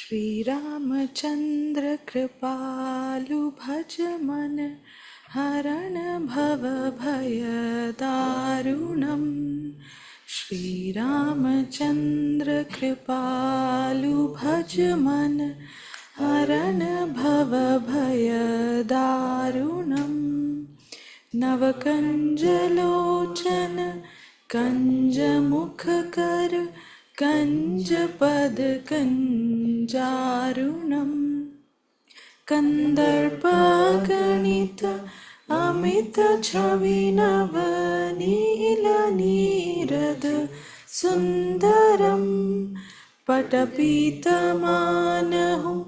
श्री रामचंद्र कृपालु भज मन हरण भव भय दारुणम्। श्री रामचंद्र कृपालु भज मन हरण भव भय दारुणम्। नवकंज लोचन कंज मुख कर कंज पद कंजारुणम्। कंदर्प गणित अमित छवि नव नील नीरद सुंदरम्। पटपीत मानहु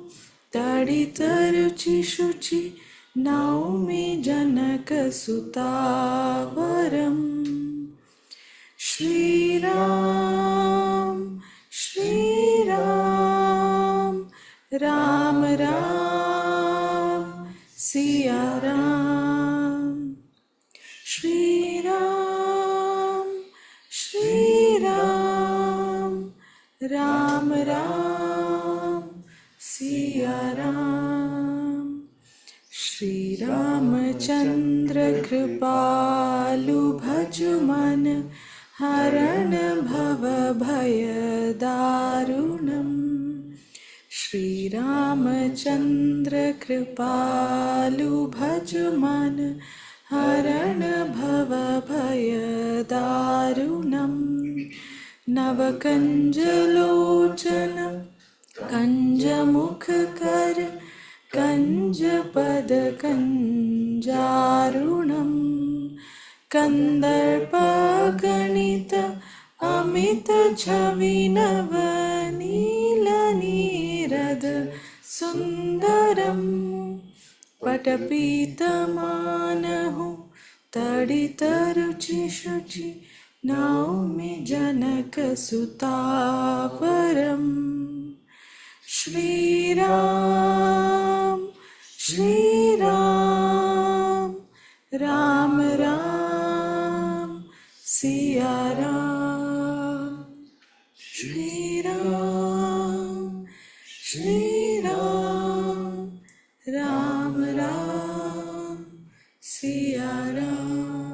तड़ित रुचि शुचि नौमि जनक सुतावरम्। श्री राम राम राम सिया राम। श्री राम राम राम सिया राम। श्री रामचंद्र कृपालु भज मन हरण भव भय दारुणम्। श्री रामचंद्र कृपालु भज मन हरण भव भय दारुणम्। नवकंज लोचन कंज मुख कर कंज पद कंजारुणम्। कंदर्प गणित अमित छवि नव नील नीरद सुंदरम्। पटपीत मानहु तड़ित रुचि शुचि नौमि जनक सुतावरम्। Shri Ram Ram Ram Siya Ram. Shri Ram Ram Ram Siya Ram.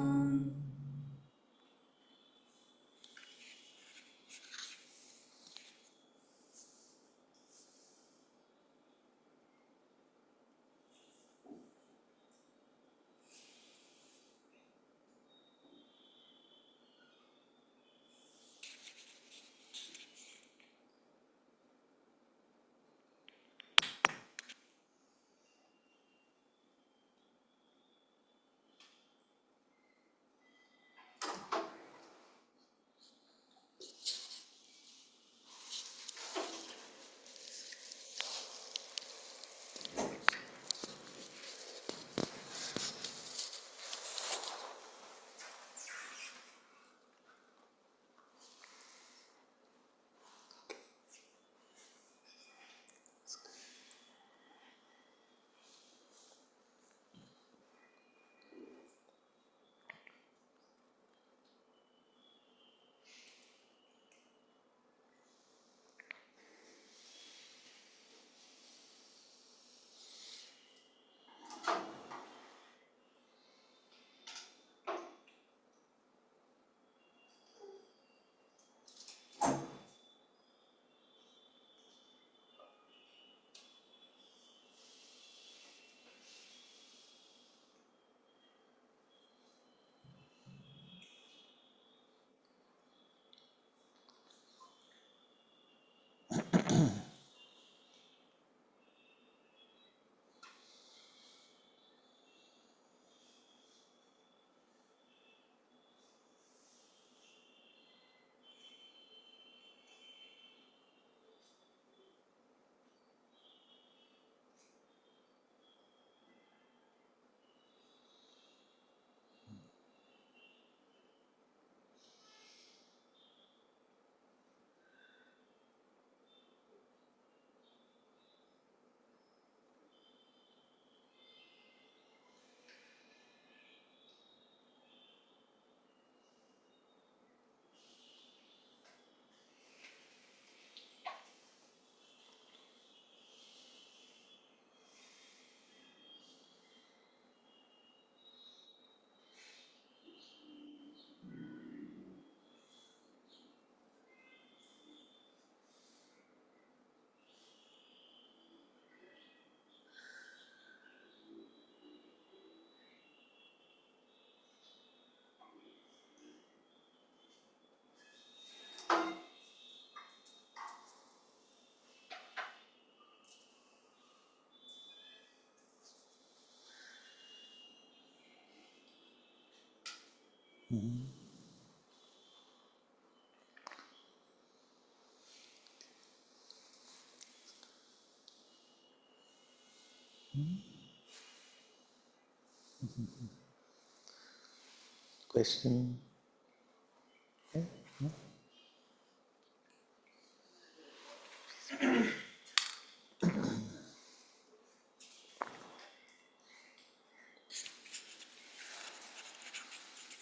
Question?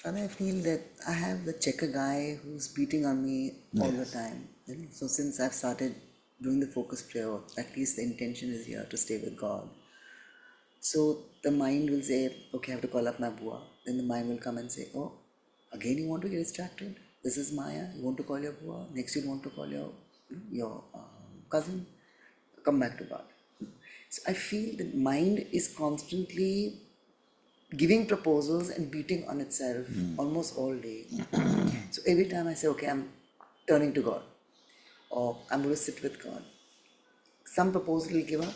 And I feel that I have the checker guy who's beating on me all the Yes. time. So since I've started doing the focus prayer, at least the intention is here to stay with God. So the mind will say, okay, I have to call up my bua. Then the mind will come and say, oh, again you want to get distracted? This is Maya. You want to call your bua. Next you want to call your cousin. Come back to God. So I feel the mind is constantly giving proposals and beating on itself almost all day. So every time I say, okay, I'm turning to God, or I'm going to sit with God, some proposal will give up,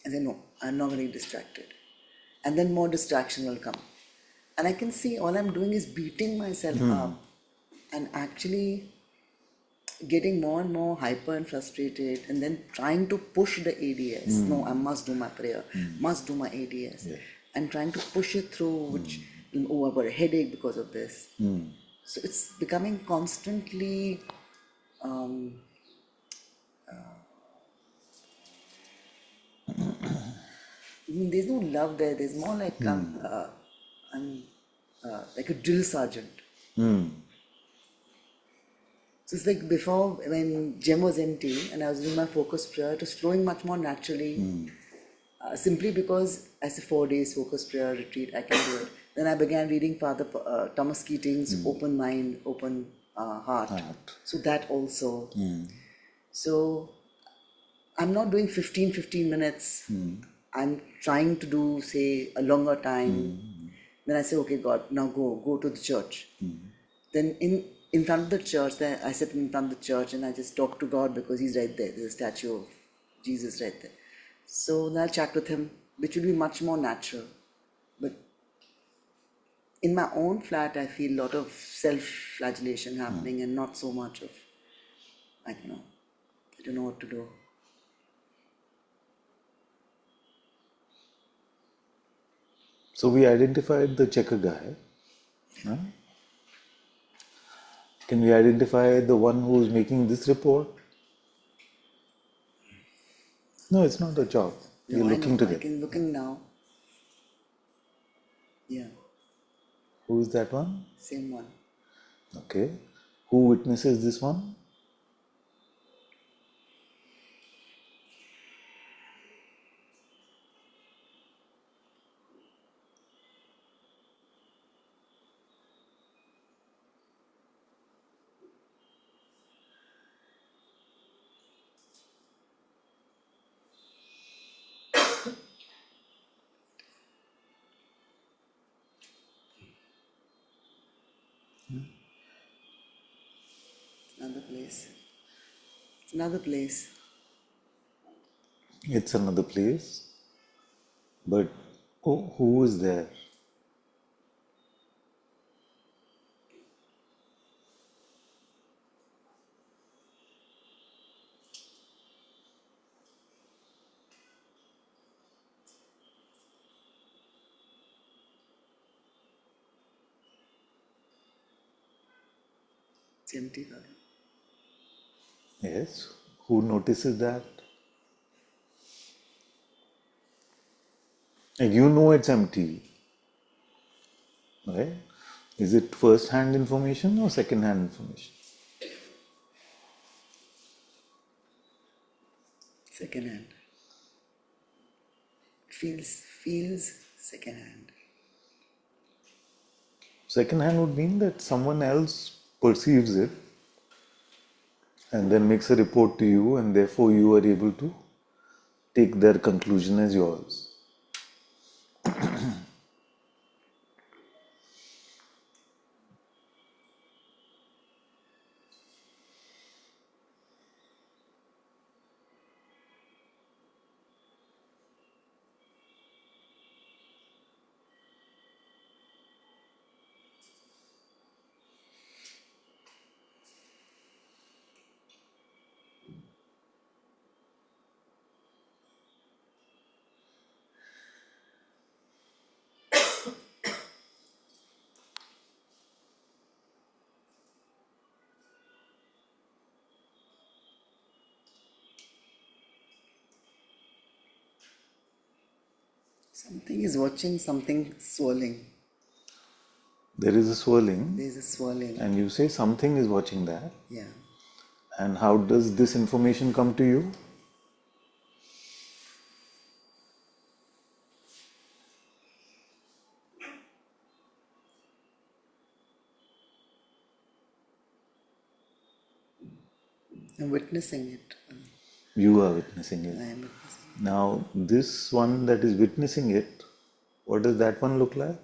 and then no, I'm not getting distracted. And then more distraction will come. And I can see all I'm doing is beating myself up and actually getting more and more hyper and frustrated, and then trying to push the ADS. No, I must do my prayer, must do my ADS. Yeah. And trying to push it through, which, oh, I've got a headache because of this. So it's becoming constantly, there's no love there. There's more like I'm like a drill sergeant. So it's like before, when gym was empty and I was doing my focus prayer, it was flowing much more naturally. Simply because as a 4 days focus prayer retreat, I can do it. Then I began reading Father Thomas Keating's Open Mind, Open Heart. So that also. So I'm not doing 15 minutes. I'm trying to do, say, a longer time. Then I say, okay, God, now go to the church. Then in front of the church, then I sit in front of the church and I just talk to God because He's right there. There's a statue of Jesus right there. So then I'll chat with Him, which will be much more natural. But in my own flat, I feel a lot of self-flagellation happening and not so much of, I don't know. I don't know what to do. So we identified the checker guy. Huh? Can we identify the one who's making this report? No, it's not a job. We're No, I looking know. I together. can looking now. Yeah, Who is that one? same one. Okay. Who witnesses this one? Another place. It's another place. It's another place. But who is there? It's empty, Father. Yes. Who notices that? And you know it's empty, right? Is it first hand information or second hand information? Second hand. Feels second hand. Second hand would mean that someone else perceives it and then makes a report to you, and therefore you are able to take their conclusion as yours. Something is watching, something swirling. There is a swirling, There's a swirling. and you say something is watching that. Yeah. And how does this information come to you? I'm witnessing it. You are witnessing I it. am witnessing Now, this one that is witnessing it, what does that one look like?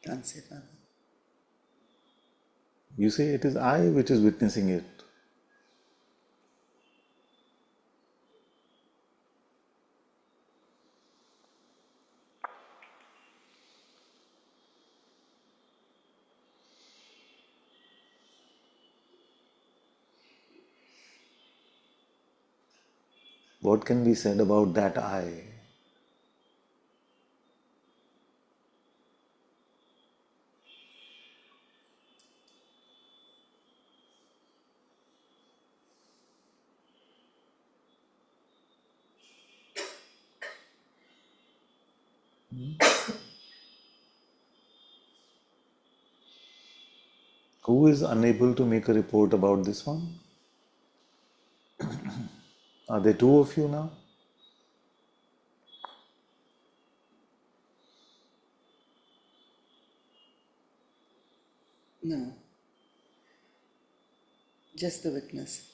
it. Can't say Father. You say it is I which is witnessing it. What can be said about that I? Who is unable to make a report about this one? Are there two of you now? No. Just the witness.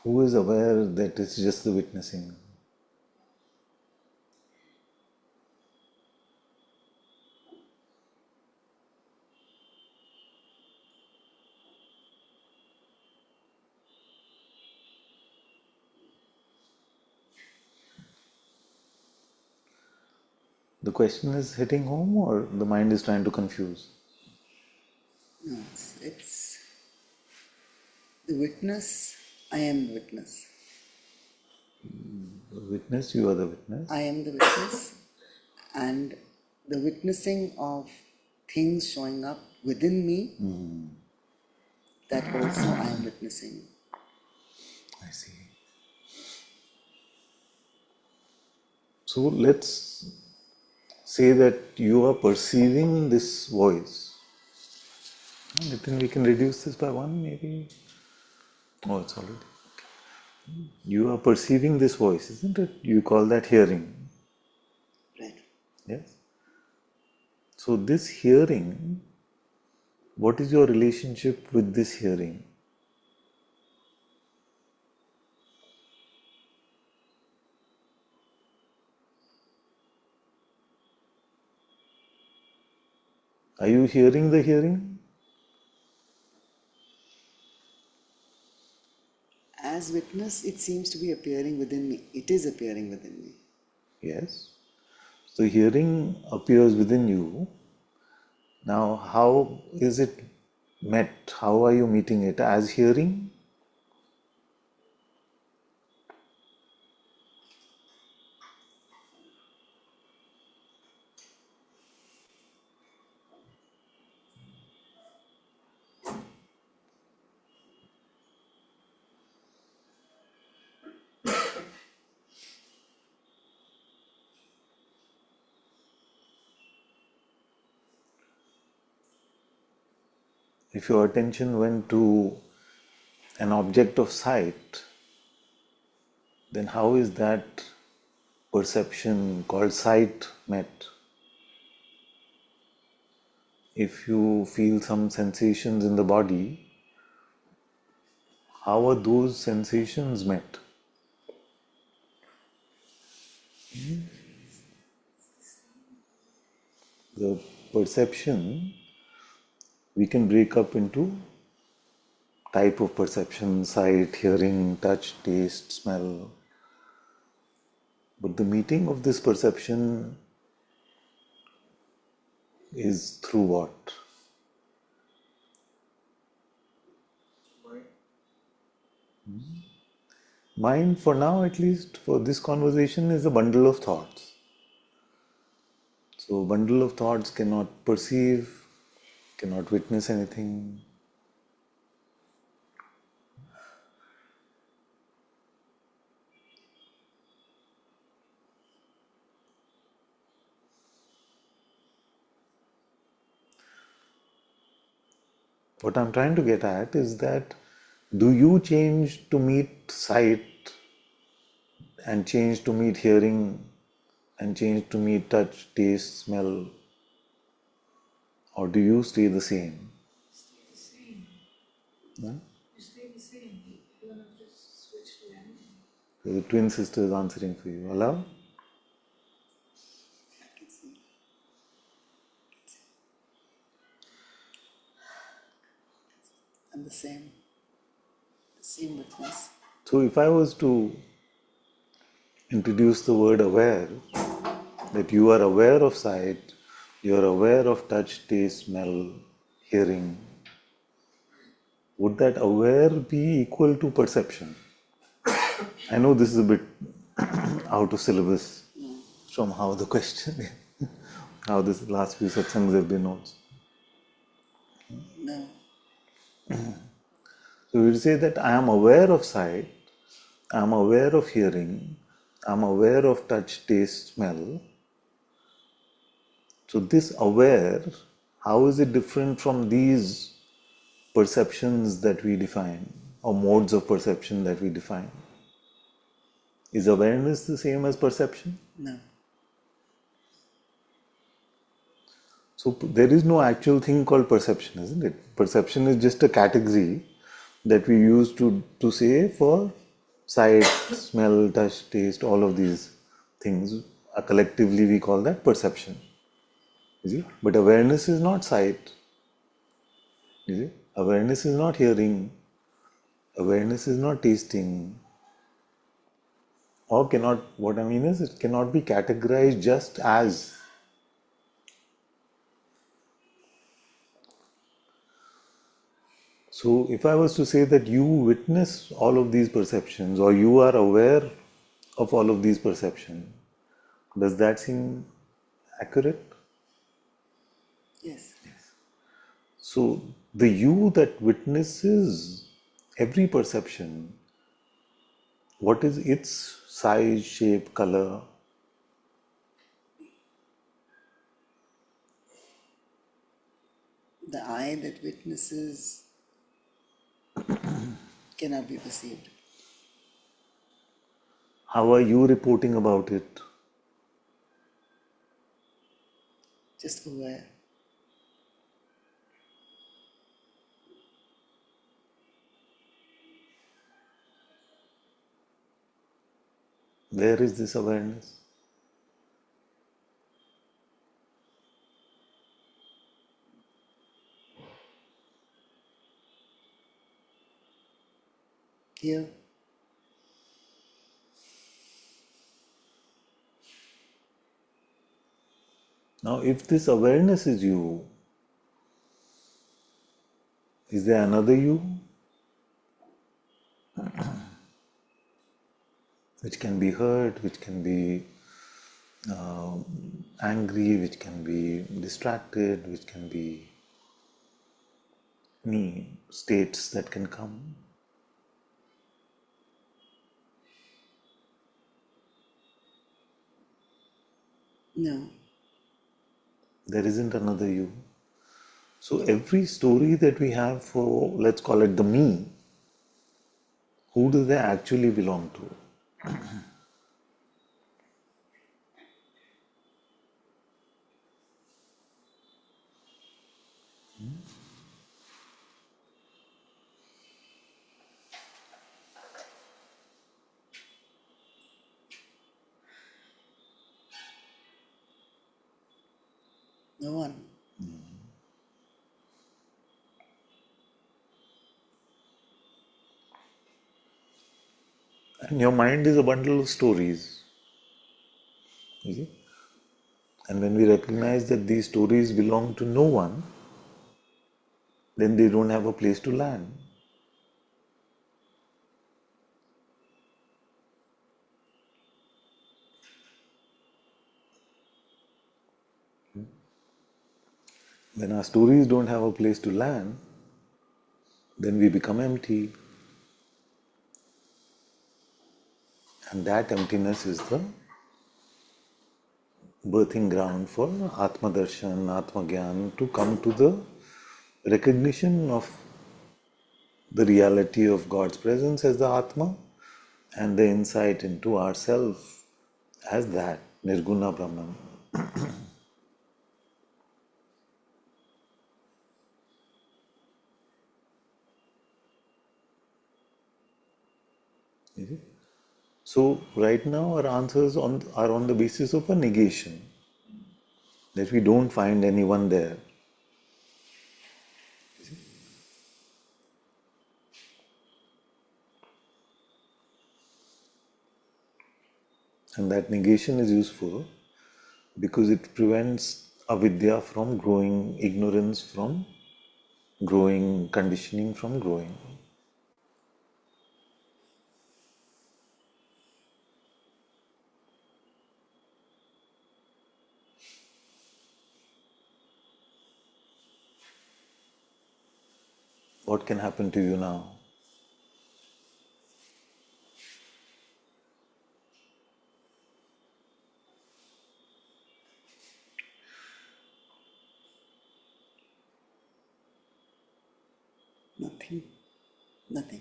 Who is aware that it's just the witnessing? The question is hitting home, or the mind is trying to confuse? No, it's the witness. I am the witness. The witness, you are the witness. I am the witness. And the witnessing of things showing up within me, that also I am witnessing. I see. So let's say that you are perceiving this voice. I think we can reduce this by one, maybe. Oh, it's already. You are perceiving this voice, isn't it? You call that hearing. Right. Yes. So, this hearing, what is your relationship with this hearing? Are you hearing the hearing? As witness, it seems to be appearing within me. It is appearing within me. Yes. So, hearing appears within you. Now, how is it met? How are you meeting it? As hearing? If your attention went to an object of sight, then how is that perception called sight met? If you feel some sensations in the body, how are those sensations met? The perception we can break up into type of perception: sight, hearing, touch, taste, smell. But the meeting of this perception is through what? Mind, for now at least, for this conversation, is a bundle of thoughts. So, bundle of thoughts cannot perceive, cannot witness anything. What I'm trying to get at is that do you change to meet sight and change to meet hearing and change to meet touch, taste, smell, or do you stay the same? Stay the same. Huh? You stay the same. You don't have to switch to anything. So the twin sister is answering for you. Allow? I can see. I'm the same. The same witness. So if I was to introduce the word aware, that you are aware of sight, you are aware of touch, taste, smell, hearing, would that aware be equal to perception? I know this is a bit out of syllabus from how the question, how this last few satsangs have been also. No. So we would say that I am aware of sight, I am aware of hearing, I am aware of touch, taste, smell. So this aware, how is it different from these perceptions that we define or modes of perception that we define? Is awareness the same as perception? No. So there is no actual thing called perception, isn't it? Perception is just a category that we use to say for sight, smell, touch, taste, all of these things. Collectively we call that perception. You see? But awareness is not sight. You see? Awareness is not hearing. Awareness is not tasting. Or cannot, what I mean is, it cannot be categorized just as. So, if I was to say that you witness all of these perceptions or you are aware of all of these perceptions, does that seem accurate? Yes. So, the you that witnesses every perception, what is its size, shape, color? The eye that witnesses cannot be perceived. How are you reporting about it? Just aware. Where is this awareness? Here. Now, if this awareness is you, is there another you which can be hurt, which can be angry, which can be distracted, which can be any states that can come? No. There isn't another you. So every story that we have for, let's call it the me, who do they actually belong to? No one. And your mind is a bundle of stories. You see? And when we recognize that these stories belong to no one, then they don't have a place to land. When our stories don't have a place to land, then we become empty. And that emptiness is the birthing ground for Atma Darshan, Atma Gyan to come to the recognition of the reality of God's presence as the Atma and the insight into ourself as that Nirguna Brahman. Is it? So right now our answers are on the basis of a negation, that we don't find anyone there. And that negation is useful because it prevents avidya from growing, ignorance from growing, conditioning from growing. What can happen to you now? Nothing. Nothing.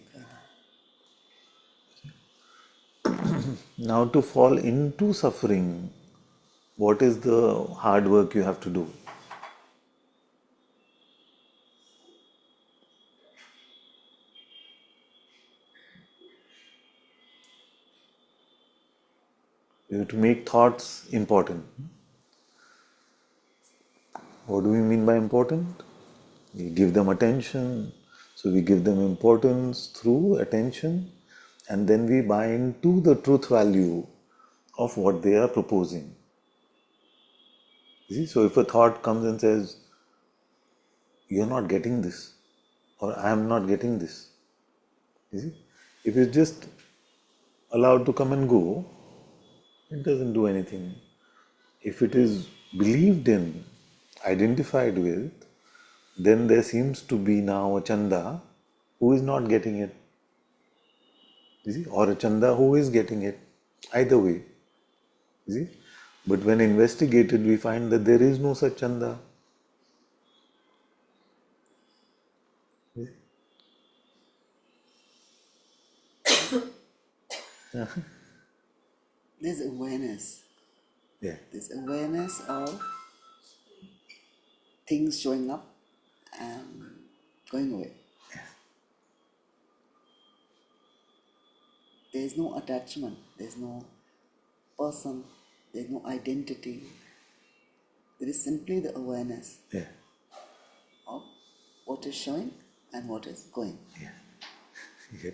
Now to fall into suffering, what is the hard work you have to do? You have to make thoughts important. What do we mean by important? We give them attention. So we give them importance through attention, and then we buy into the truth value of what they are proposing. You see? So if a thought comes and says, "You're not getting this," or "I am not getting this," you see? If it's just allowed to come and go, it doesn't do anything. If it is believed in, identified with, then there seems to be now a chanda who is not getting it. You see? Or a chanda who is getting it. Either way. You see? But when investigated, we find that there is no such chanda. You see? There's awareness. Yeah. There's awareness of things showing up and going away. There's no attachment. There's no person. There's no identity. There is simply the awareness Yeah. of what is showing and what is going. Yeah. Yeah.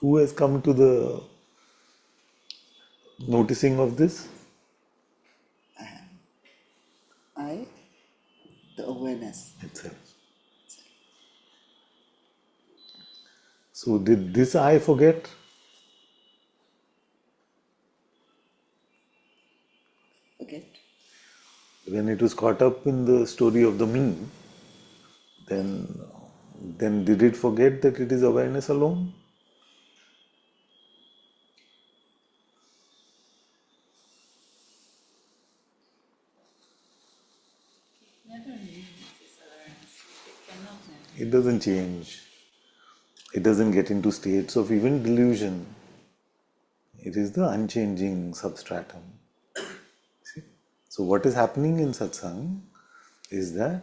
Who has come to the noticing of this? I, the awareness. Itself. So did this I forget? Forget. When it was caught up in the story of the me, then did it forget that it is awareness alone? Never knew this awareness. It cannot never. It doesn't change. It doesn't get into states of even delusion. It is the unchanging substratum. See? So what is happening in satsang is that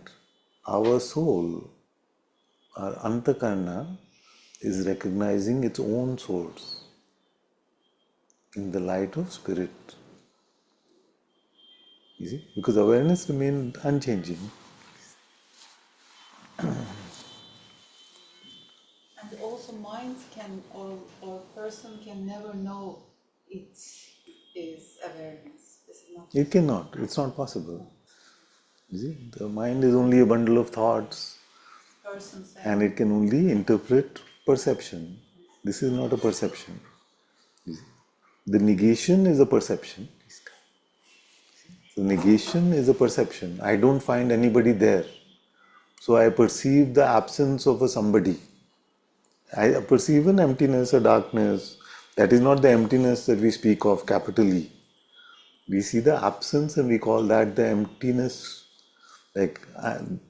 our soul, our antakarna, is recognizing its own source in the light of spirit. You see? Because awareness remained unchanging. And also minds can or person can never know it is awareness. This is not It cannot. It's not possible. You see? The mind is only a bundle of thoughts, person saying. and it can only interpret perception. This is not a perception. You see? The negation is a perception. So negation is a perception. I don't find anybody there. So I perceive the absence of a somebody. I perceive an emptiness, a darkness. That is not the emptiness that we speak of, capital E. We see the absence and we call that the emptiness. Like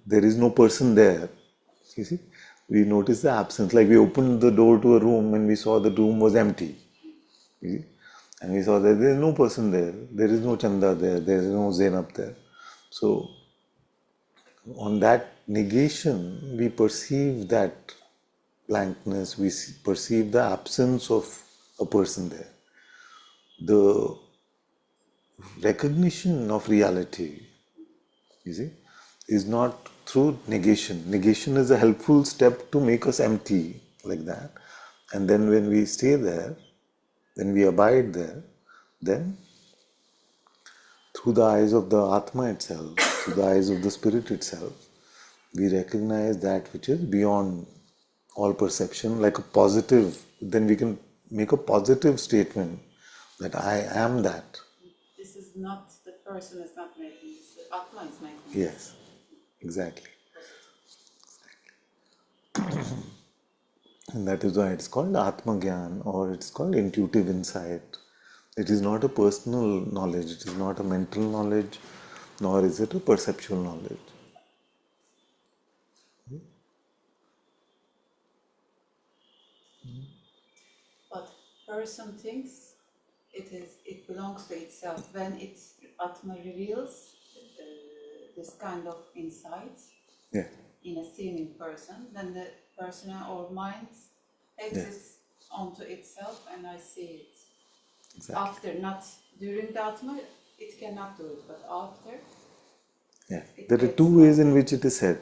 there is no person there. You see, we notice the absence. Like we opened the door to a room and we saw the room was empty. You see? And we saw that there is no person there. There is no Chanda there. There is no Zainab there. So on that negation, we perceive that blankness. We perceive the absence of a person there. The recognition of reality, you see, is not through negation. Negation is a helpful step to make us empty like that. And then when we stay there, when we abide there, then through the eyes of the Atma itself, through the eyes of the Spirit itself, we recognize that which is beyond all perception, like a positive. Then we can make a positive statement that I am that. This is not, the person is not making this, the Atma is making this. Yes, exactly. And that is why it's called Atma Gyan, or it's called intuitive insight. It is not a personal knowledge, it is not a mental knowledge, nor is it a perceptual knowledge. But person thinks it belongs to itself. When it's Atma reveals this kind of insight Yeah, in a seeming person, then the person or mind exits onto itself, and I see it. exactly. After, not during the Atma, it cannot do it, but after. Yeah. It There are gets two ways in which it is said.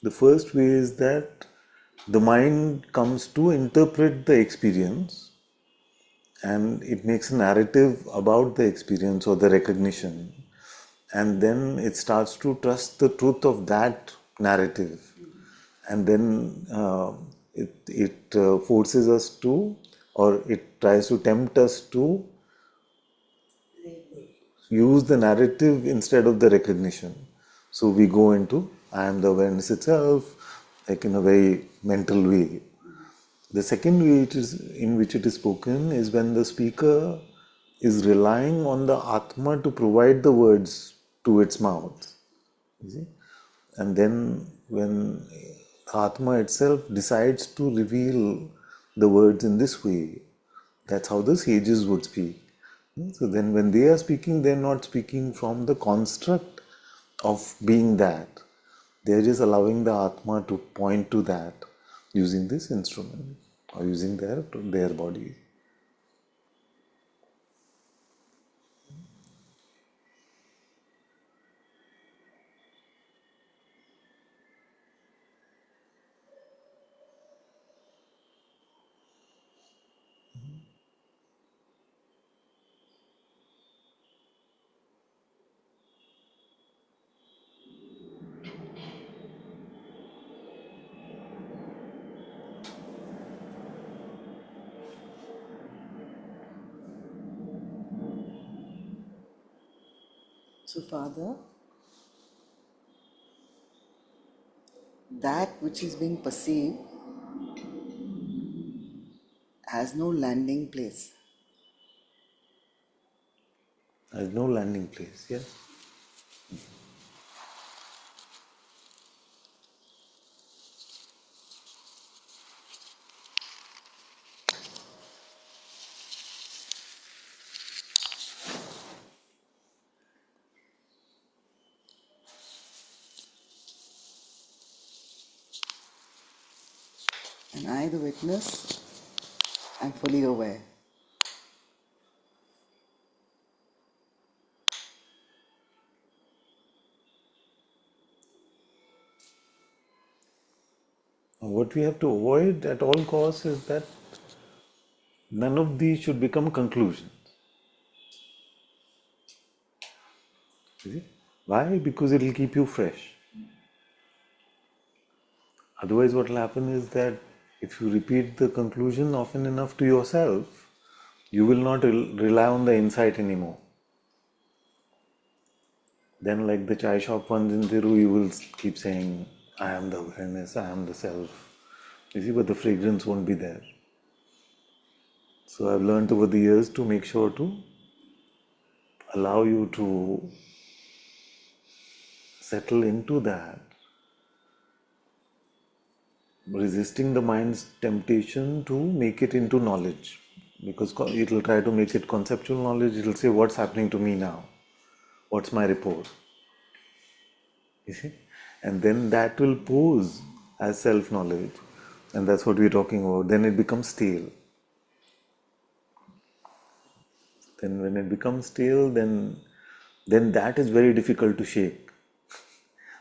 The first way is that the mind comes to interpret the experience and it makes a narrative about the experience or the recognition, and then it starts to trust the truth of that narrative, and then it forces us to, or it tries to tempt us to use the narrative instead of the recognition. So we go into I am the awareness itself, like in a very mental way. The second way it is in which it is spoken is when the speaker is relying on the Atma to provide the words to its mouth. You see? And then when the Atma itself decides to reveal the words in this way, that's how the sages would speak. So then when they are speaking, they're not speaking from the construct of being that. They're just allowing the Atma to point to that using this instrument or using their body. So, Father, that which is being perceived has no landing place. There's no landing place, yeah? And I, the witness, am fully aware. What we have to avoid at all costs is that none of these should become conclusions. You see? Why? Because it will keep you fresh. Otherwise, what will happen is that if you repeat the conclusion often enough to yourself, you will not rely on the insight anymore. Then like the chai shop ones in Thiru, you will keep saying, I am the awareness, I am the self. You see, but the fragrance won't be there. So I've learned over the years to make sure to allow you to settle into that, resisting the mind's temptation to make it into knowledge. Because it will try to make it conceptual knowledge, it will say, what's happening to me now? What's my report? You see? And then that will pose as self-knowledge. And that's what we're talking about. Then it becomes stale. Then when it becomes stale, then that is very difficult to shake.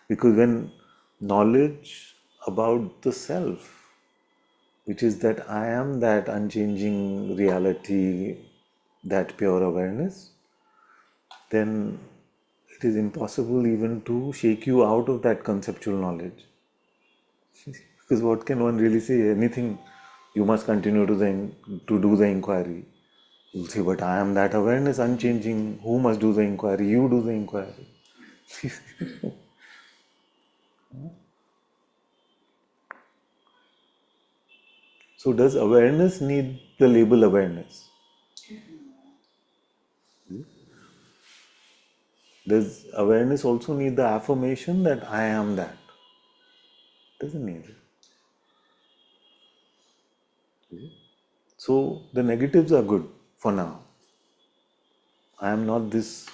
Because when knowledge about the self, which is that I am that unchanging reality, that pure awareness, then it is impossible even to shake you out of that conceptual knowledge. Because what can one really say? Anything, you must continue to do the inquiry. You'll say, but I am that awareness unchanging. Who must do the inquiry? You do the inquiry. So does awareness need the label awareness? Does awareness also need the affirmation that I am that? Doesn't need it. So the negatives are good for now. I am not this.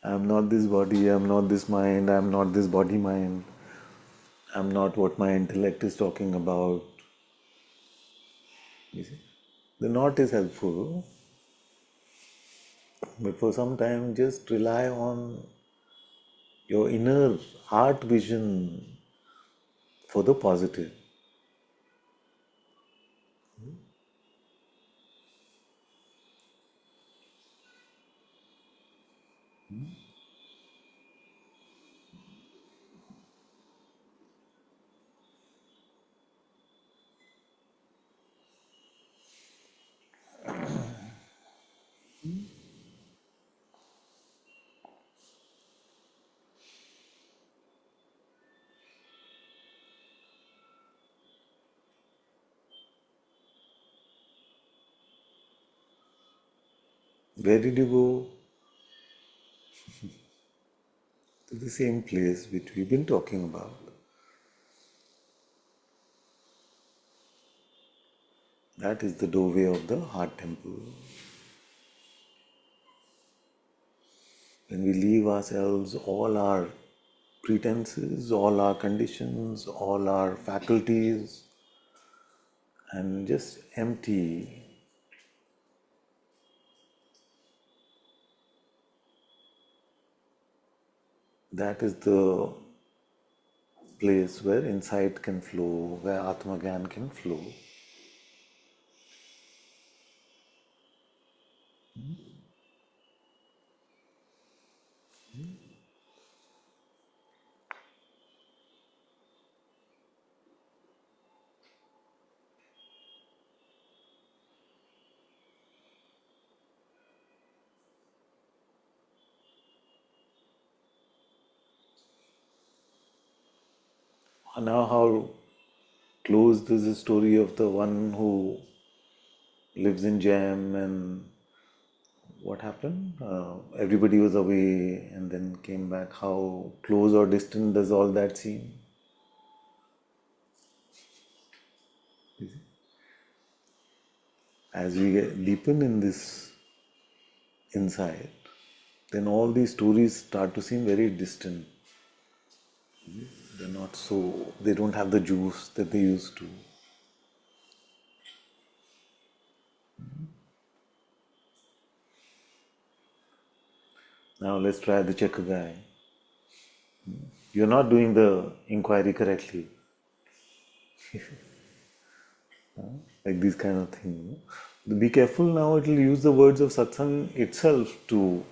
I am not this body. I am not this mind. I am not this body mind. I am not what my intellect is talking about. You see, the not is helpful, but for some time just rely on your inner heart vision for the positive. Where did you go? To the same place which we've been talking about. That is the doorway of the heart temple. When we leave ourselves, all our pretenses, all our conditions, all our faculties, and just empty, that is the place where insight can flow, where Atma Gyan can flow. Now, how close is the story of the one who lives in Jam, and what happened? Everybody was away and then came back. How close or distant does all that seem? As we deepen in this insight, then all these stories start to seem very distant. They're not so, they don't have the juice that they used to. Now let's try the checker guy. You're not doing the inquiry correctly. Like these kind of things. Be careful now, it will use the words of Satsang itself to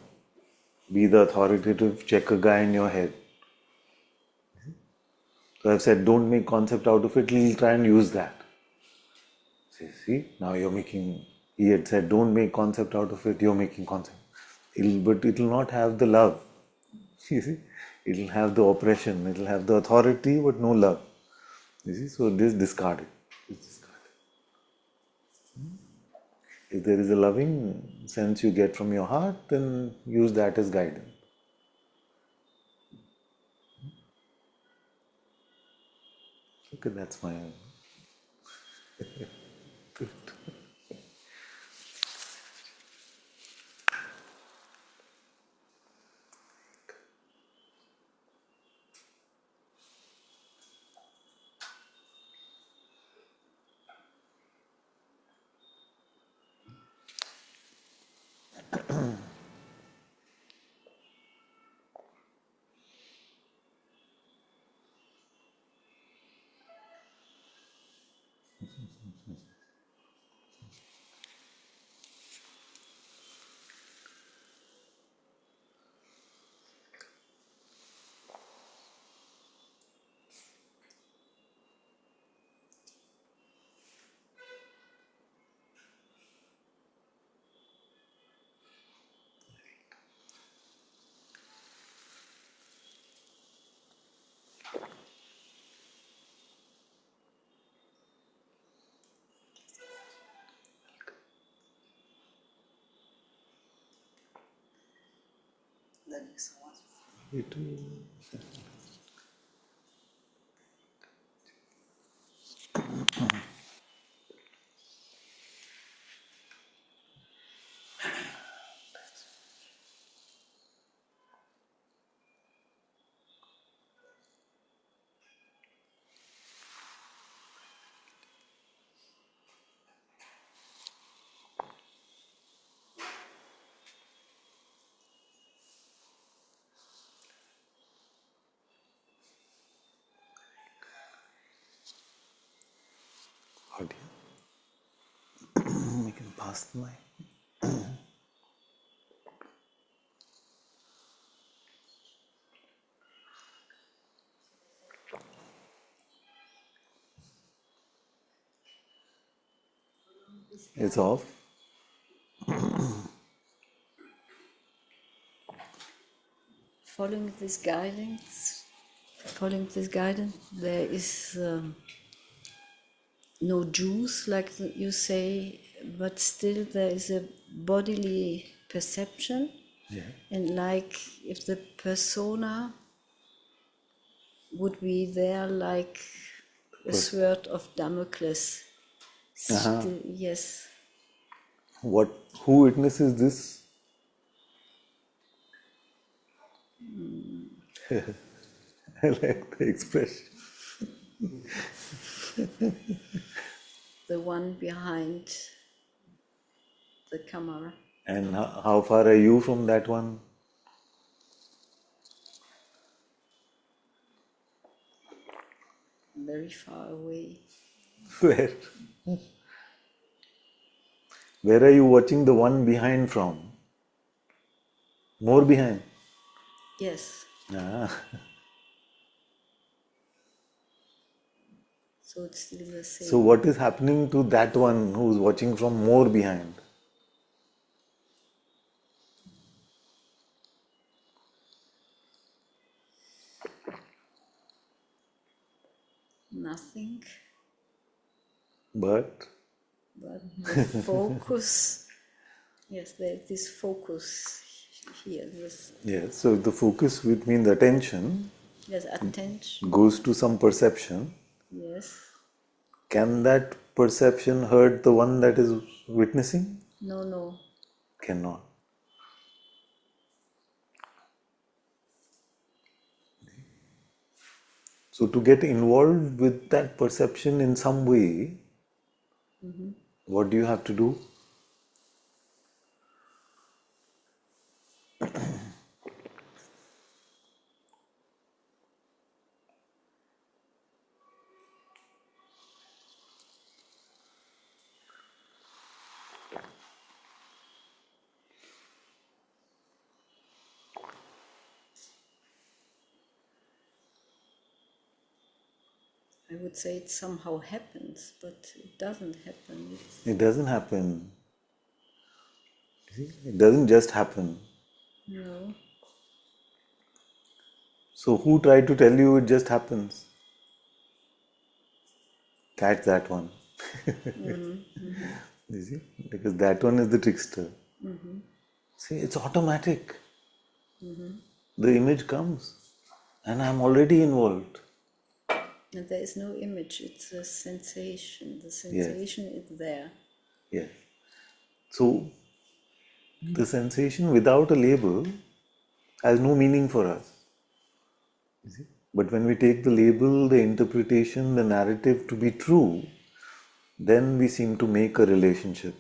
be the authoritative checker guy in your head. So I've said, don't make concept out of it, he'll try and use that. See, now you're making, he had said, don't make concept out of it, you're making concept. But it will not have the love. You see, it will have the oppression, it will have the authority, but no love. You see, so this discarded. It's discarded. If there is a loving sense you get from your heart, then use that as guidance. Okay, that's my. Thank you so much. You too. Audio. We can pass the mic. It's off. Following this guidance, there is no juice, like you say, but still there is a bodily perception, Yeah. and like if the persona would be there, like a sword of Damocles. Still, yes. What? Who witnesses this? I like the expression. The one behind the camera. And how far are you from that one? Very far away. Where? Where are you watching the one behind from? More behind? Yes. Ah. So it's still the same. So what is happening to that one who's watching from more behind? Nothing. But But the focus, yes, there is this focus here. This, yes, so the focus which means attention yes, attention. goes to some perception. Yes. Can that perception hurt the one that is witnessing? No, no. Cannot. So to get involved with that perception in some way, what do you have to do? I would say it somehow happens, but it doesn't happen. It doesn't happen. It doesn't just happen. No. So who tried to tell you it just happens? Catch that one. You see? Because that one is the trickster. See, it's automatic. The image comes and I'm already involved. And there is no image, it's a sensation. The Yes. sensation is there. Yes. So the sensation without a label has no meaning for us. You see? But when we take the label, the interpretation, the narrative to be true, then we seem to make a relationship.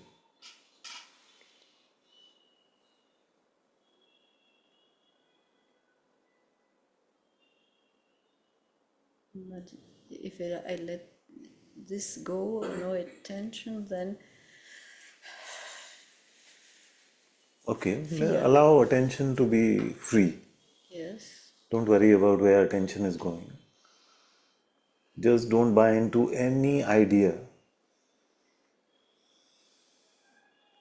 But if I let this go, no attention, then Okay, fear. allow attention to be free. Yes. Don't worry about where attention is going. Just don't buy into any idea.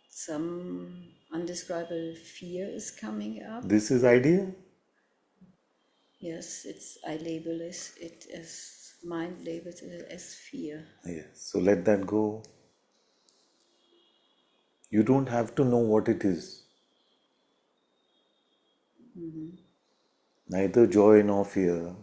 Some undescribable fear is coming up. This is idea. Yes, I label it as mind labels it as fear. Yes. So let that go. You don't have to know what it is. Neither joy nor fear.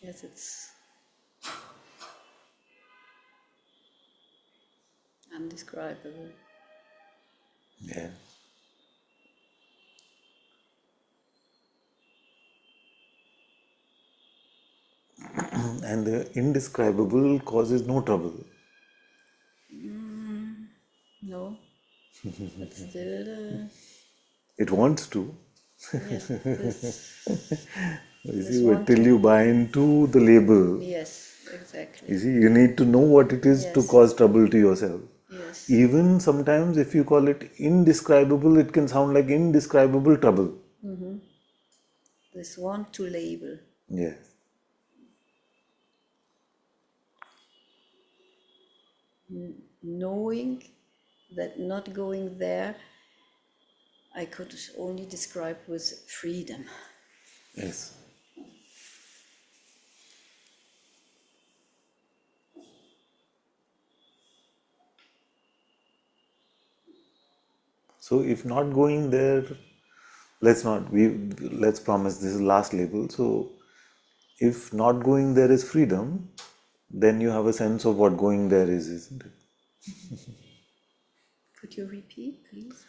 Yes, it's undescribable. Yeah. And the indescribable causes no trouble. No, but still, It wants to. yes, You this see, but want till to. you buy into the label, Yes, exactly. you see, you need to know what it is to Yes. cause trouble to yourself. Yes. Even sometimes, if you call it indescribable, it can sound like indescribable trouble. This want to label. Yes. Knowing that not going there, I could only describe with freedom. Yes. So if not going there, let's promise this is last label. So if not going there is freedom, then you have a sense of what going there is, isn't it? Could you repeat, please?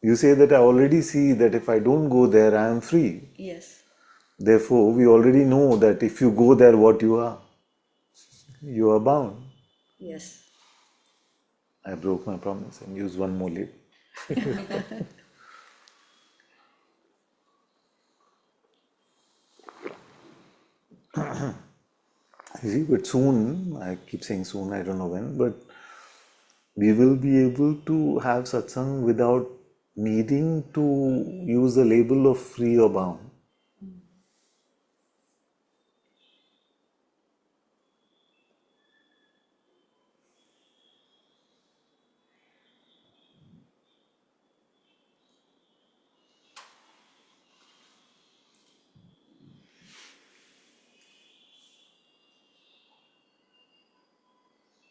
You say that I already see that if I don't go there, I am free. Yes. Therefore, we already know that if you go there, what you are? You are bound. Yes. I broke my promise and used one more label. You see, but soon, I keep saying soon, I don't know when, but we will be able to have satsang without needing to use the label of free or bound.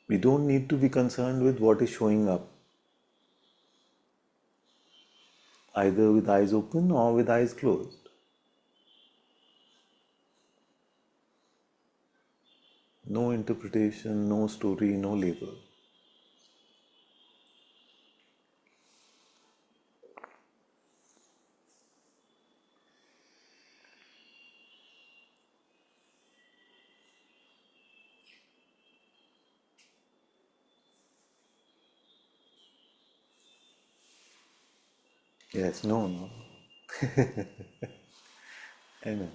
We don't need to be concerned with what is showing up, either with eyes open or with eyes closed. No interpretation, no story, no label. Yes, no, no. I know.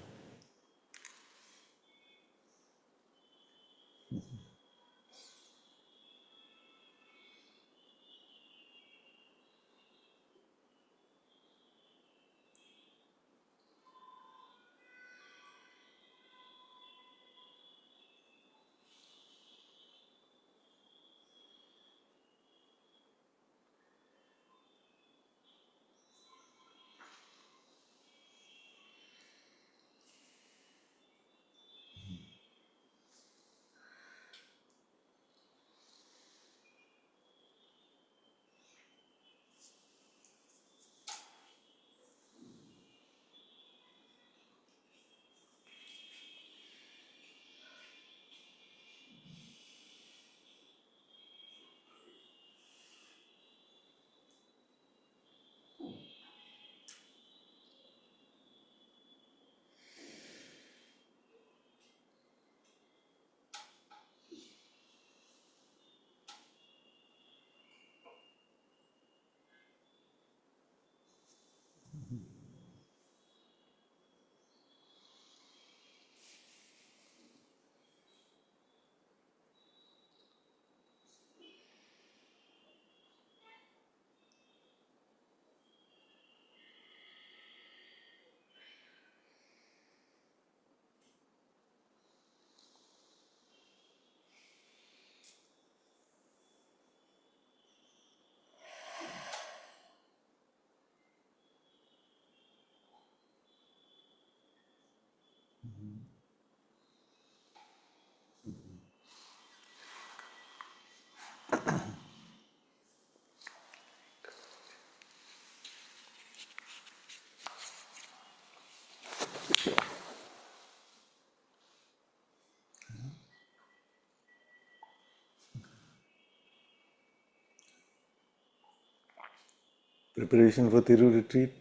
Preparation for Thiru retreat.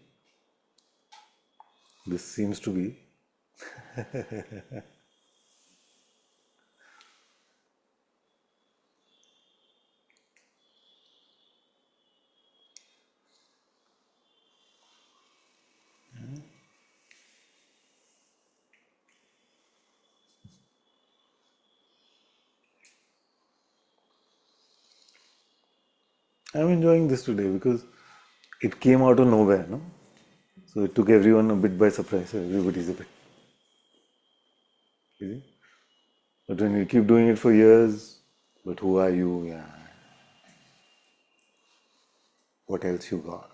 This seems to be. I'm enjoying this today because it came out of nowhere, no? So it took everyone a bit by surprise. So everybody's a bit. You see? But when you keep doing it for years, but who are you? Yeah. What else you got?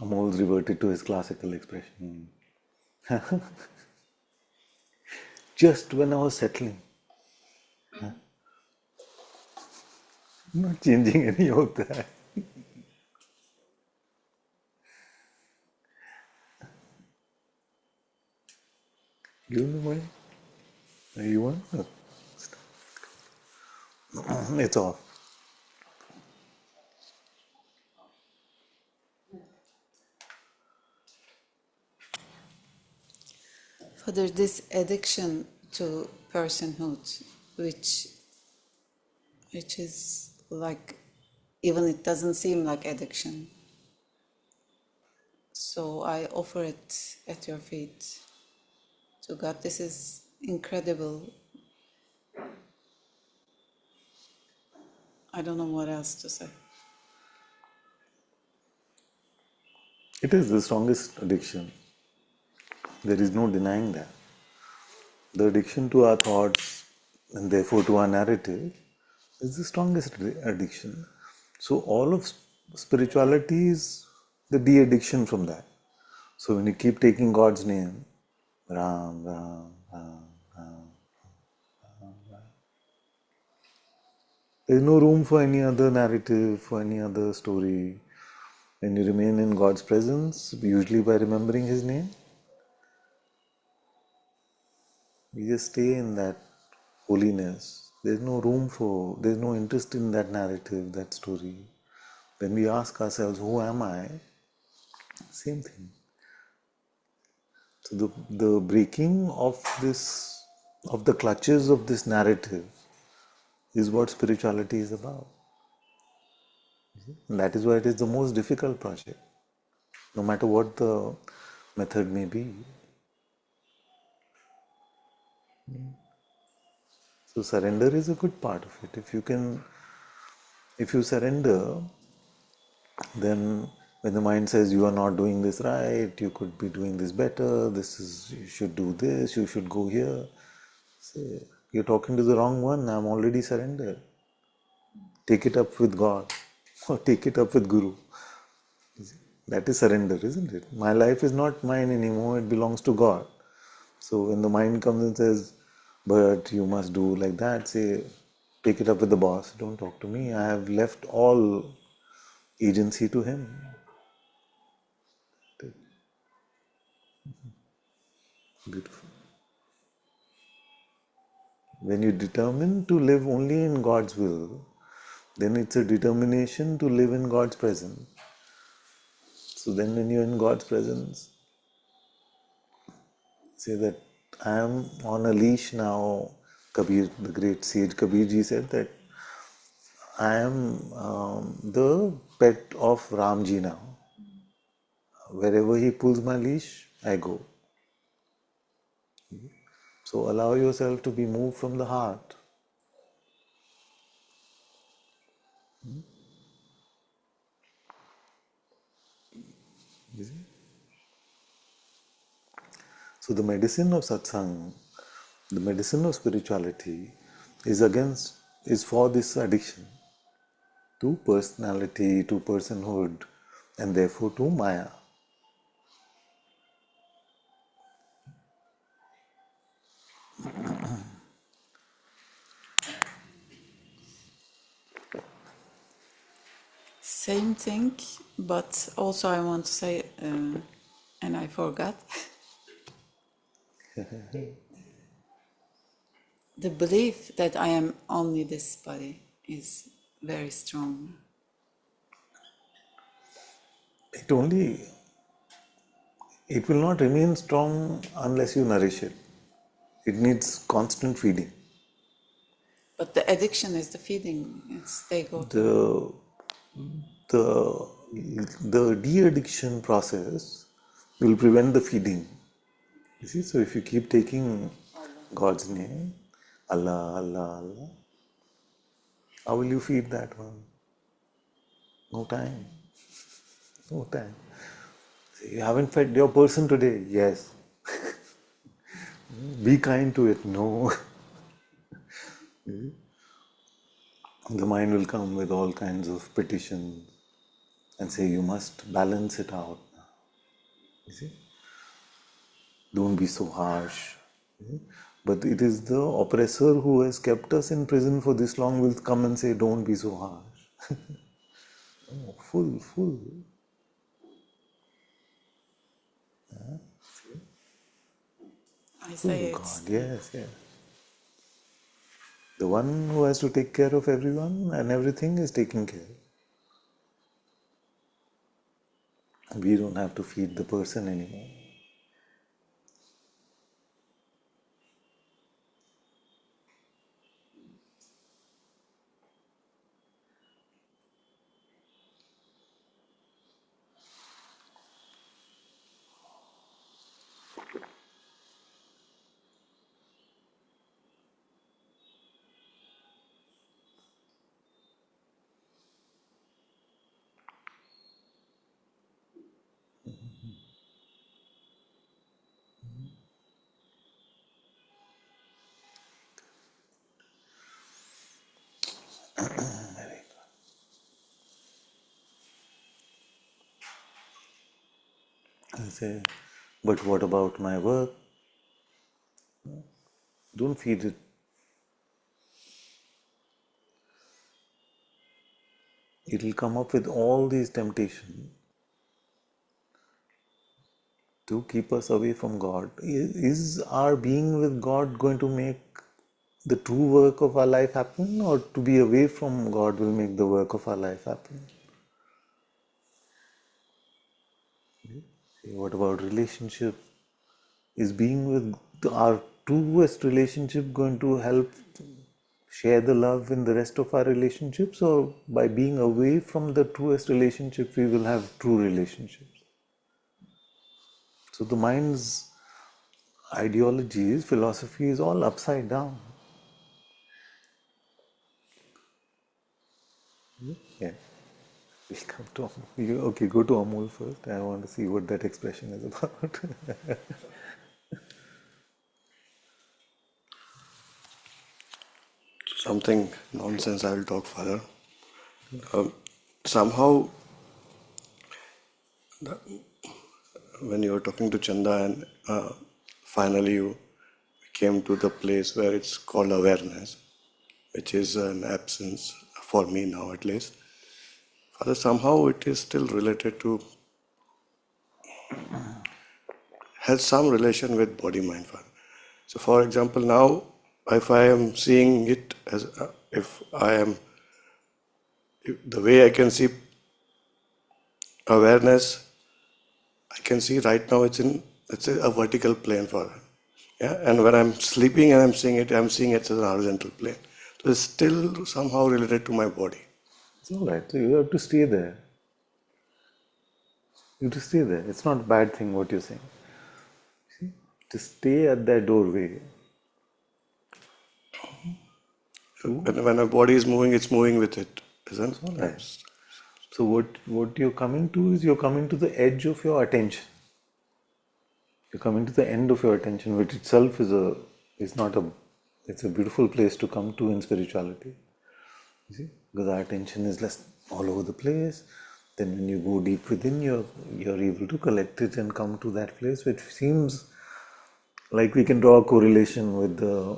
Amol's reverted to his classical expression. Just when I was settling, not changing any of that. Give him the money. You want? No. It's off. For there's this addiction to personhood, which is like, even it doesn't seem like addiction. So I offer it at your feet to God. This is incredible. I don't know what else to say. It is the strongest addiction. There is no denying that. The addiction to our thoughts and therefore to our narrative is the strongest addiction. So all of spirituality is the de-addiction from that. So when you keep taking God's name, Ram, Ram, Ram, there is no room for any other narrative, for any other story. When you remain in God's presence, usually by remembering His name, we just stay in that holiness. There's no room for, there's no interest in that narrative, that story. When we ask ourselves, who am I? Same thing. So the breaking of this, of the clutches of this narrative is what spirituality is about. And that is why it is the most difficult project, no matter what the method may be. So surrender is a good part of it. If you surrender, then when the mind says you are not doing this right, you could be doing this better, this is, you should do this, you should go here. Say, you're talking to the wrong one, I'm already surrendered. Take it up with God or take it up with Guru. That is surrender, isn't it? My life is not mine anymore, it belongs to God. So when the mind comes and says, but you must do like that, say, take it up with the boss, don't talk to me. I have left all agency to him. Beautiful. When you determine to live only in God's will, then it's a determination to live in God's presence. So then when you're in God's presence, say that I am on a leash now. Kabir, the great sage Kabir ji said that I am the pet of Ramji now. Wherever he pulls my leash, I go. So allow yourself to be moved from the heart. You see? So the medicine of satsang, the medicine of spirituality is for this addiction to personality, to personhood, and therefore to Maya. Same thing, but also I want to say, and I forgot, the belief that I am only this body is very strong. It will not remain strong unless you nourish it. It needs constant feeding. But the addiction is the feeding. It's they go to. The de-addiction process will prevent the feeding. You see, so if you keep taking God's name, Allah, Allah, Allah, how will you feed that one? No time. No time. You haven't fed your person today? Yes. Be kind to it. No. The mind will come with all kinds of petitions and say, you must balance it out. You see? Don't be so harsh. But it is the oppressor who has kept us in prison for this long will come and say, don't be so harsh. Oh, full. I Full say it's. God. Yes, yes. The one who has to take care of everyone and everything is taking care. We don't have to feed the person anymore. I say, but what about my work? Don't feed it. It will come up with all these temptations. to keep us away from God. Is our being with God going to make the true work of our life happen, or to be away from God will make the work of our life happen? What about relationship? Is being with our truest relationship going to help share the love in the rest of our relationships, or by being away from the truest relationship we will have true relationships? So the mind's ideologies, philosophy is all upside down. Yeah. We'll come to Amol. Okay, go to Amol first. I want to see what that expression is about. Something nonsense I will talk further. Somehow, when you were talking to Chanda and finally you came to the place where it's called awareness, which is an absence for me now at least. Father, somehow it is still related to, has some relation with body mind, Father. So for example, now if I am seeing it as, the way I can see awareness, I can see right now it's in, let's say, a vertical plane for her. Yeah, and when I'm sleeping and I'm seeing it as an horizontal plane. So it's still somehow related to my body. It's all right. So you have to stay there. You have to stay there. It's not a bad thing what you're saying. See? To stay at that doorway. When my body is moving, it's moving with it, isn't It's all it? right. So what you're coming to is you're coming to the edge of your attention. You're coming to the end of your attention, which itself is not a it's a beautiful place to come to in spirituality. You see? Because our attention is less all over the place. Then when you go deep within, you're able to collect it and come to that place, which seems like we can draw a correlation with the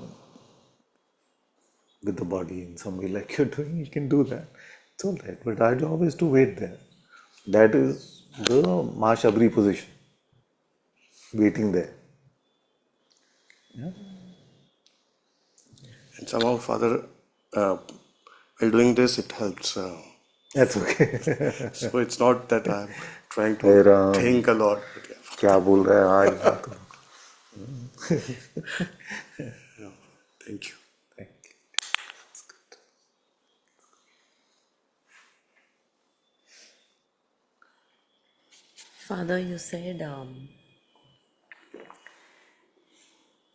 body in some way, like you're doing. You can do that. It's all right. But our job is to wait there. That is the Mahashabri position, waiting there. Yeah? And somehow, Father, while doing this, it helps. That's okay. So it's not that I'm trying Hey to Ram, think a lot. But क्या बोल रहा है आज बात करो. yeah, thank you. Thank you. Father, you said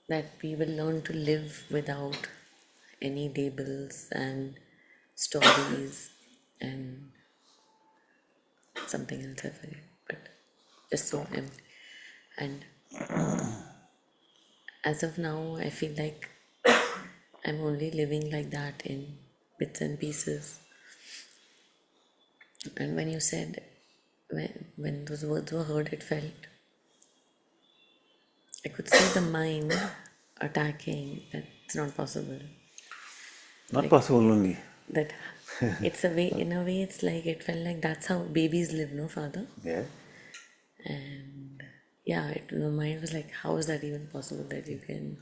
that we will learn to live without any labels and stories and something else I forget, but just so empty. And as of now, I feel like I'm only living like that in bits and pieces. And when you said, when those words were heard, it felt, I could see the mind attacking that it's not possible. Not Like, possible only. that it's a way, in a way, it's like it felt like that's how babies live, no, Father? Yeah. And yeah, the mind was like, how is that even possible that you can?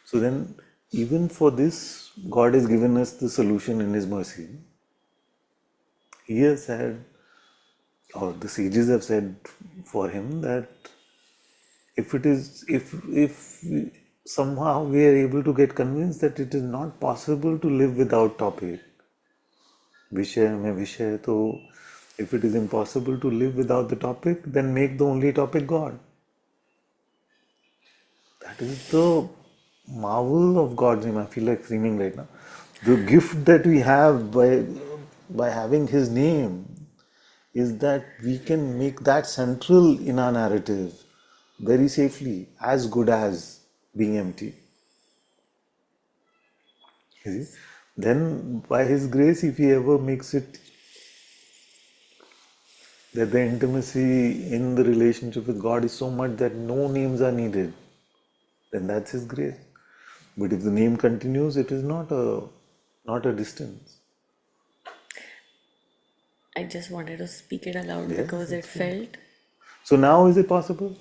So then, even for this, God has given us the solution in His mercy. He has said, or the sages have said for Him, that if somehow we are able to get convinced that it is not possible to live without topic, Vishaya mein Vishaya, so if it is impossible to live without the topic, then make the only topic God. That is the marvel of God's name. I feel like screaming right now. The gift that we have by having His name is that we can make that central in our narrative very safely, as good as being empty. You see? Then, by His grace, if He ever makes it that the intimacy in the relationship with God is so much that no names are needed, then that's His grace. But if the name continues, it is not a distance. I just wanted to speak it aloud Yes, because it that's good. felt, So now is it possible?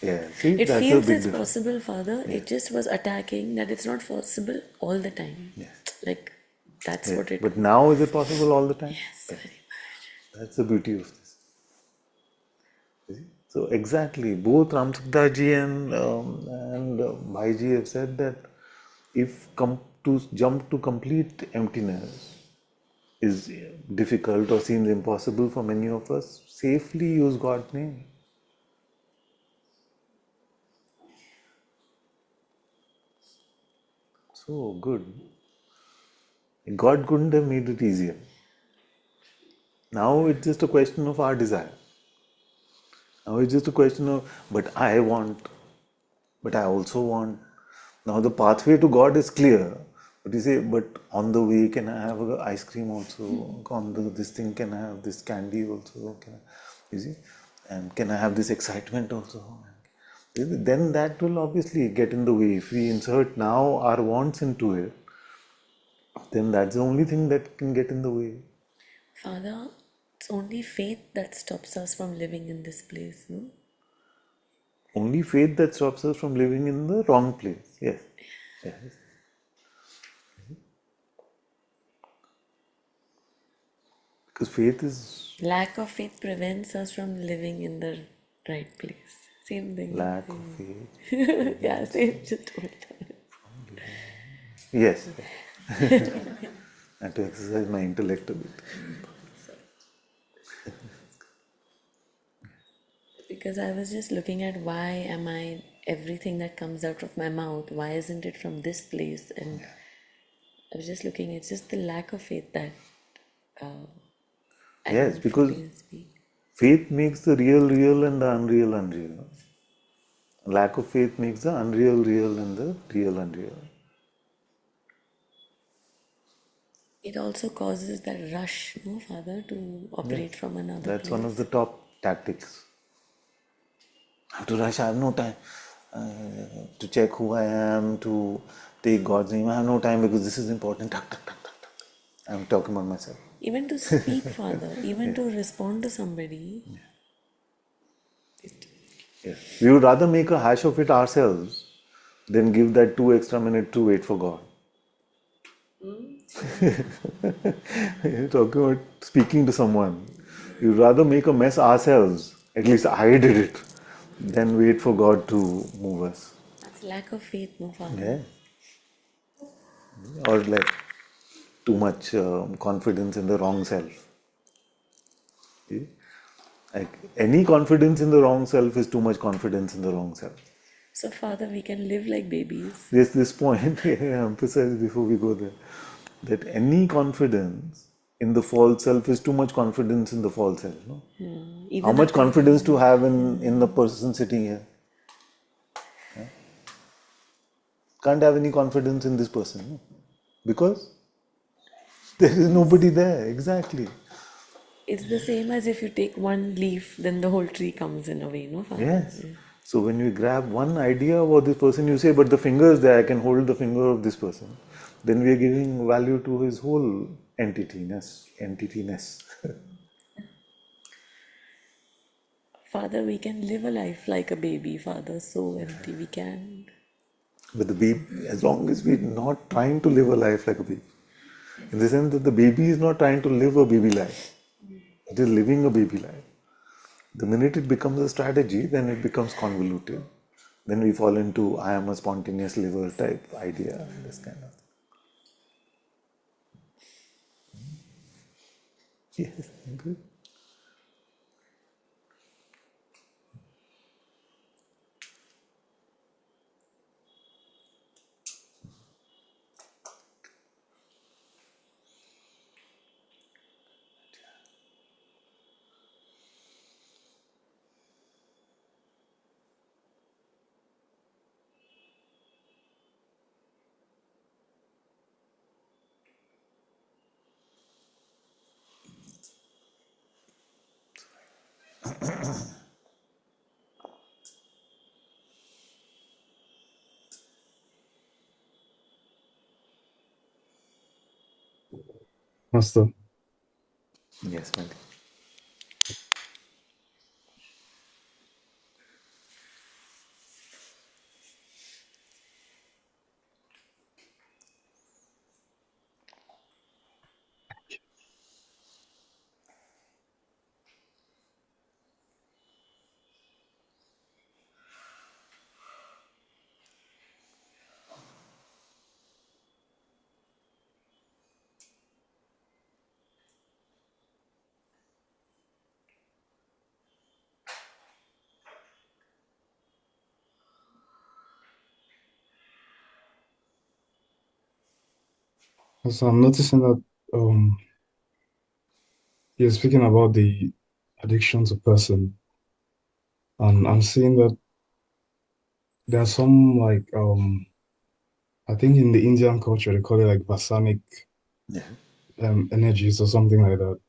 Yeah, see, It that's a feels big it's difference. possible, Father. Yeah. It just was attacking that it's not possible all the time. Yeah. Like, that's Yeah. what it. But now is it possible all the time? Yes, Yeah. very much. That's the beauty of this. You see? So exactly, both Ramsukdaji and Bhaiji have said that if to jump to complete emptiness is difficult or seems impossible for many of us, safely use God's name. So good. God couldn't have made it easier. Now it's just a question of our desire. Now it's just a question of, but I want, but I also want. Now the pathway to God is clear. But you say, but on the way, can I have ice cream also? On this thing, can I have this candy also? You see? And can I have this excitement also? Then that will obviously get in the way. If we insert now our wants into it, then that's the only thing that can get in the way. Father, it's only faith that stops us from living in this place, no? Only faith that stops us from living in the wrong place. Yes. Yes. Because faith is Lack of faith prevents us from living in the right place. Same thing. lack of faith. Yeah, same, just told that. Yes. And to exercise my intellect a bit. Because I was just looking at why am I, everything that comes out of my mouth, why isn't it from this place? And I was just looking, it's just the lack of faith that I Yes, don't because fully speak. faith makes the real real and the unreal unreal. Lack of faith makes the unreal real and the real unreal. It also causes that rush, no, Father, to Yes. operate from another That's one of the place. top tactics. I have to rush, I have no time to check who I am, to take God's name. I have no time because this is important. Tuck, tuck, tuck, tuck, tuck. I'm talking about myself. Even to speak, Father, even Yeah. to respond to somebody. Yeah. We would rather make a hash of it ourselves than give that 2 extra minutes to wait for God. You're talking about speaking to someone. You'd rather make a mess ourselves, at least I did it, than wait for God to move us. That's lack of faith, no, Yeah. Father. Or like too much confidence in the wrong self. See? Like any confidence in the wrong self is too much confidence in the wrong self. So, Father, we can live like babies. There's this point I emphasize before we go there, that any confidence in the false self is too much confidence in the false self. No? How Even much after. confidence to have in the person sitting here? Can't have any confidence in this person. No? Because there is nobody there. Exactly. It's the same as if you take one leaf, then the whole tree comes in a way, no, Father? Yes. So when you grab one idea about this person, you say, but the finger is there, I can hold the finger of this person. Then we are giving value to his whole entityness. Father, we can live a life like a baby, Father, so empty we can. But the baby, as long as we're not trying to live a life like a baby, in the sense that the baby is not trying to live a baby life, it is living a baby life. The minute it becomes a strategy, then it becomes convoluted. Then we fall into I am a spontaneous liver type idea, this kind of thing. Yes, good. Master. Yes, So I'm noticing that you're speaking about the addiction to person, and I'm seeing that there are some like I think in the Indian culture they call it like Vasanic Yeah. energies or something like that.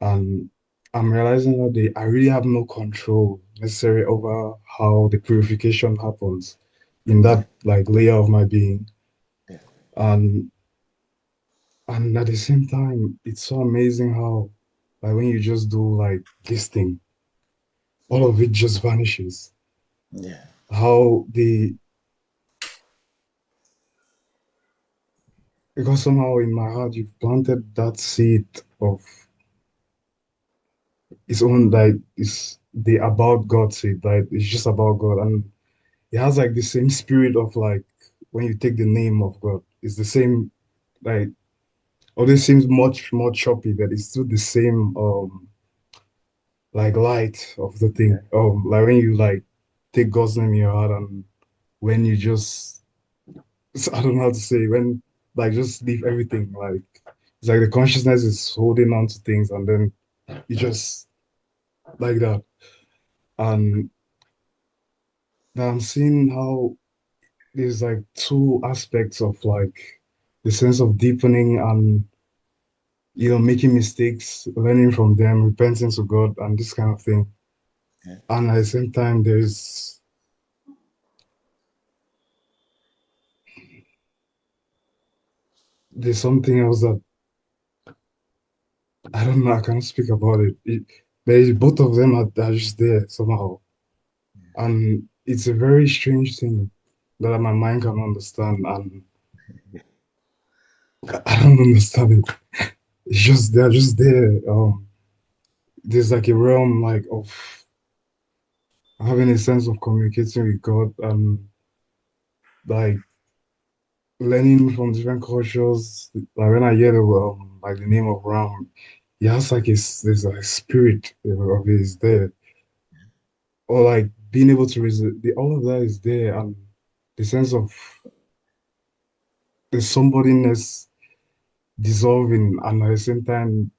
And I'm realizing that I really have no control necessary over how the purification happens in Yeah. that like layer of my being. Yeah. And and at the same time, it's so amazing how like when you just do like this thing, all of it just vanishes. Yeah. How the because somehow in my heart you've planted that seed of its own like it's the about God seed, like it's just about God. And it has like the same spirit of like when you take the name of God, it's the same like although it seems much more choppy, but it's still the same like light of the Yeah. thing. Like when you like take God's name in your heart and when you just I don't know how to say when like just leave everything like it's like the consciousness is holding on to things and then you just like that. And then I'm seeing how there's like two aspects of like the sense of deepening and making mistakes, learning from them, repenting to God, and this kind of thing. Yeah. And at the same time, there's something else that I don't know. I can't speak about it. Both of them are just there somehow, and it's a very strange thing that my mind can understand, and I don't understand it. It's just they're just there. There's like a realm like of having a sense of communicating with God and like learning from different cultures. Like when I hear like the name of Ram, he has like there's a spirit of it is there, or like being able to all of that is there, and the sense of the somebodyness dissolving, and at the same time,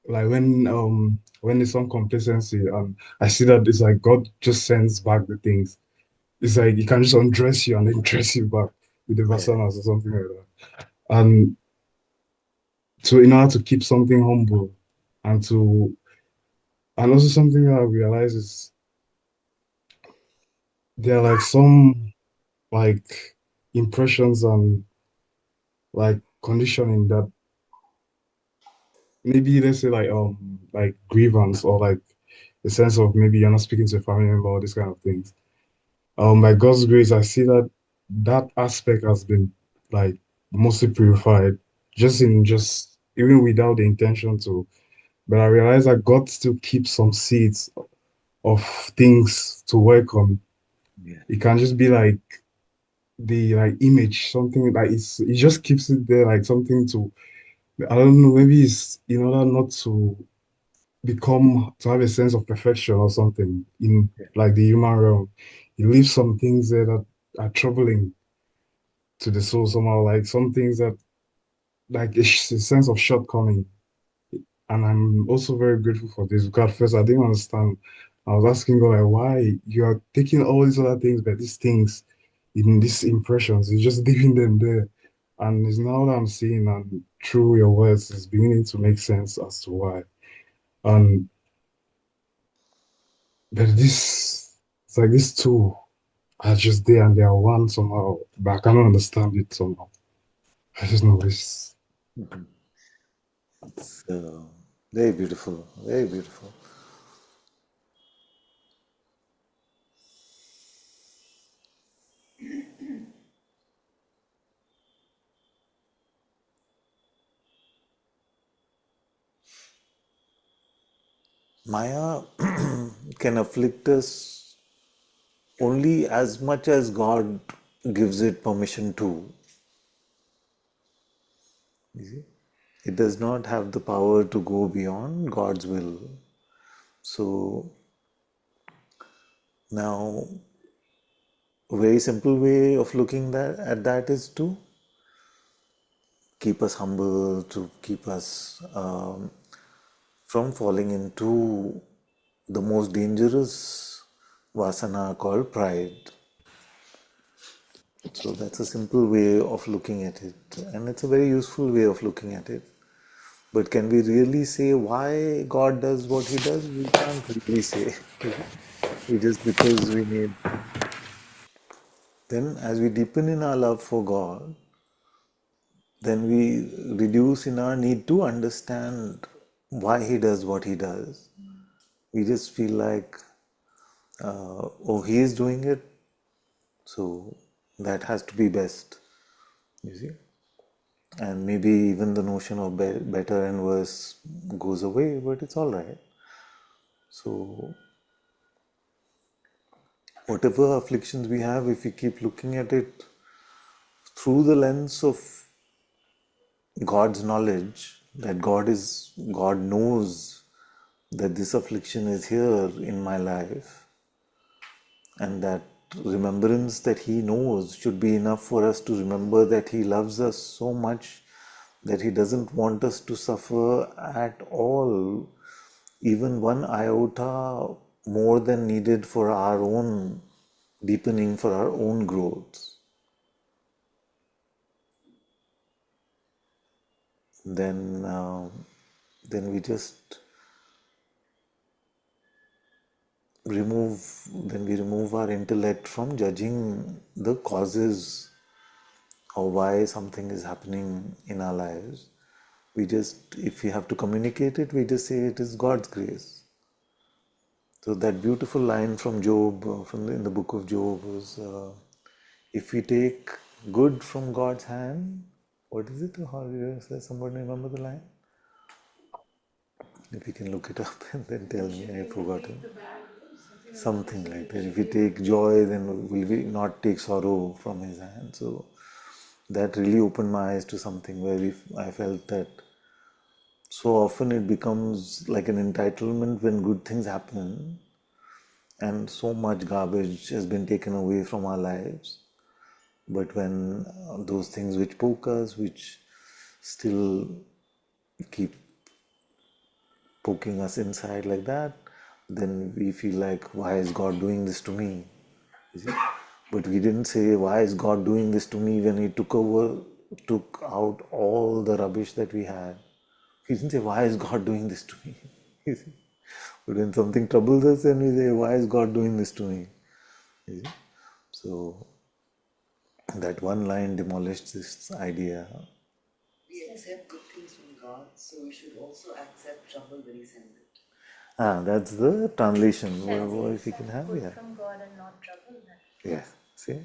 like when there's some complacency, and I see that it's like God just sends back the things. It's like he can just undress you and then dress you back with the Yeah. vasanas or something like that. And so in order to keep something humble and to and also something that I realize is there are like some like impressions and like conditioning that maybe let's say like grievance or like the sense of maybe you're not speaking to a family member or this kind of things. By God's grace, I see that that aspect has been like mostly purified, just even without the intention to. But I realize that God still keeps some seeds of things to work on. Yeah. It can just be like the like image, something like it just keeps it there, like something to I don't know, maybe it's in order not to to have a sense of perfection or something in Yeah. like the human realm. He leaves some things there that are troubling to the soul somehow, like some things that like a sense of shortcoming. And I'm also very grateful for this because at first I didn't understand. I was asking God like why you are taking all these other things, but these things in these impressions, you're just leaving them there. And it's now that I'm seeing and through your words, it's beginning to make sense as to why. And but it's like these two are just there and they are one somehow, but I cannot understand it somehow. I just know this. So very beautiful. Very beautiful. Maya can afflict us only as much as God gives it permission to. You see? It does not have the power to go beyond God's will. So now, a very simple way of looking at that is to keep us humble, to keep us from falling into the most dangerous vasana called pride. So that's a simple way of looking at it, and it's a very useful way of looking at it. But can we really say why God does what He does? We can't really say. We just because we need. Then, as we deepen in our love for God, then we reduce in our need to understand why He does what He does. We just feel like, oh, He is doing it, so that has to be best. You see? And maybe even the notion of better and worse goes away, but it's all right. So, whatever afflictions we have, if we keep looking at it through the lens of God's knowledge, that God knows that this affliction is here in my life, and that remembrance that He knows should be enough for us to remember that He loves us so much that He doesn't want us to suffer at all, even one iota more than needed for our own deepening, for our own growth. Then, then we just remove our intellect from judging the causes or why something is happening in our lives. We just, if we have to communicate it, we just say it is God's grace. So that beautiful line from Job, in the book of Job, was, if we take good from God's hand, what is it? How does somebody remember the line? If you can look it up and then tell me, I've forgotten. Something like that. If we take joy, then will we not take sorrow from His hand? So that really opened my eyes to something where I felt that so often it becomes like an entitlement when good things happen, and so much garbage has been taken away from our lives. But when those things which poke us, which still keep poking us inside like that, then we feel like, why is God doing this to me? You see? But we didn't say, why is God doing this to me, when He took out all the rubbish that we had. We didn't say, why is God doing this to me? You see? But when something troubles us, then we say, why is God doing this to me? You see? So that one line demolished this idea. We accept good things from God, so we should also accept trouble when He sends it. That's the translation. Shall we If you can accept have, good yeah. from God and not trouble? Yeah. See?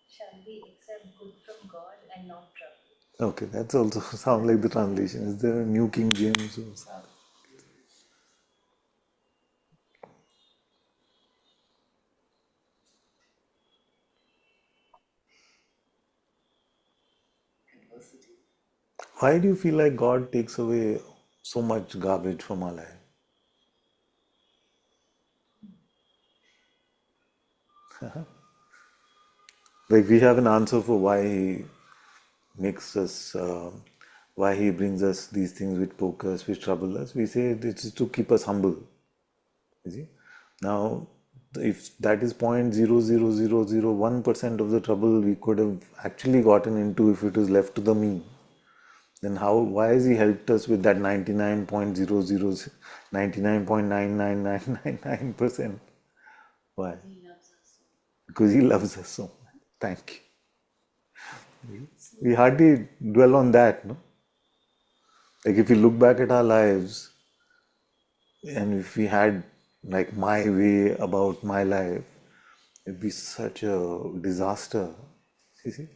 Shall we accept good from God and not trouble? Okay, that's also sound like the translation. Is there a New King James or something? Adversity. Why do you feel like God takes away so much garbage from our life? Like we have an answer for why He makes us, why He brings us these things which poke us, which trouble us. We say it is to keep us humble. You see? Now, if that is 0.00001% of the trouble we could have actually gotten into if it was left to the me, then why has He helped us with that 99.9999999%? Why? Because He loves us so much. Thank you. We hardly dwell on that, no? Like if we look back at our lives, and if we had like my way about my life, it'd be such a disaster. You see?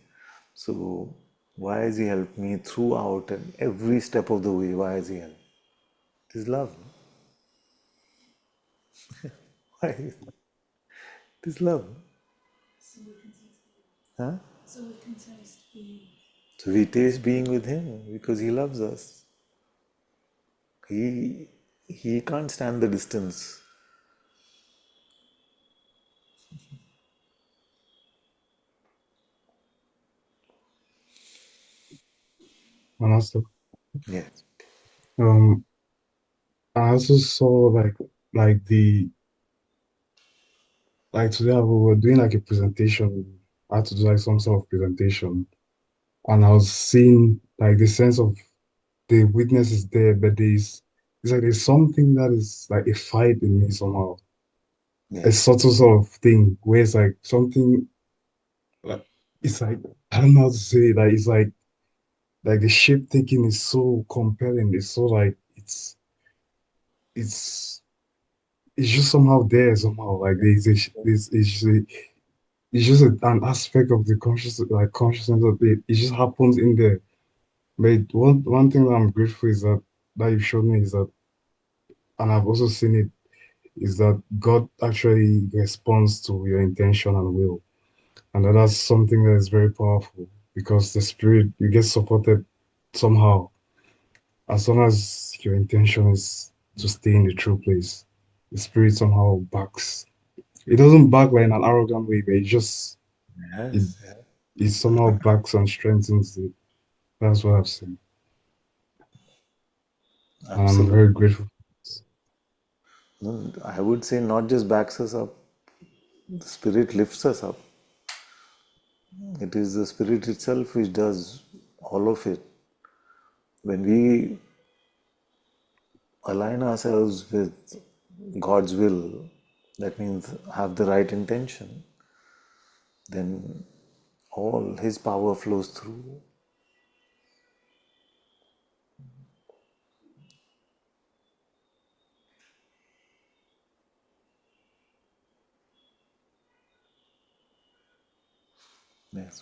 So why has He helped me throughout and every step of the way? Why has He helped? It is love. Why? It is love. Huh? So we taste being with Him because He loves us. He can't stand the distance. Manasa. Yes. I also saw like the like today we were doing like a presentation. I had to do like some sort of presentation, and I was seeing like the sense of the witness is there, but it's like there's something that is like a fight in me somehow. A Yes. subtle sort of thing where it's like something like it's like I don't know how to say it. Like it's like the shape taking is so compelling. It's so like it's it's just somehow there somehow. Like there's it's just an aspect of the consciousness of it. It just happens in there. But one thing that I'm grateful is that you showed me is that, and I've also seen it, is that God actually responds to your intention and will. And that's something that is very powerful because the spirit, you get supported somehow as long as your intention is to stay in the true place. The spirit somehow backs. It doesn't back like in an arrogant way, but it Yes. Yes. it somehow backs and strengthens it. That's what I've seen. And I'm Absolutely. very grateful. No, I would say not just backs us up, the spirit lifts us up. It is the spirit itself which does all of it. When we align ourselves with God's will, that means have the right intention, then all His power flows through. Yes.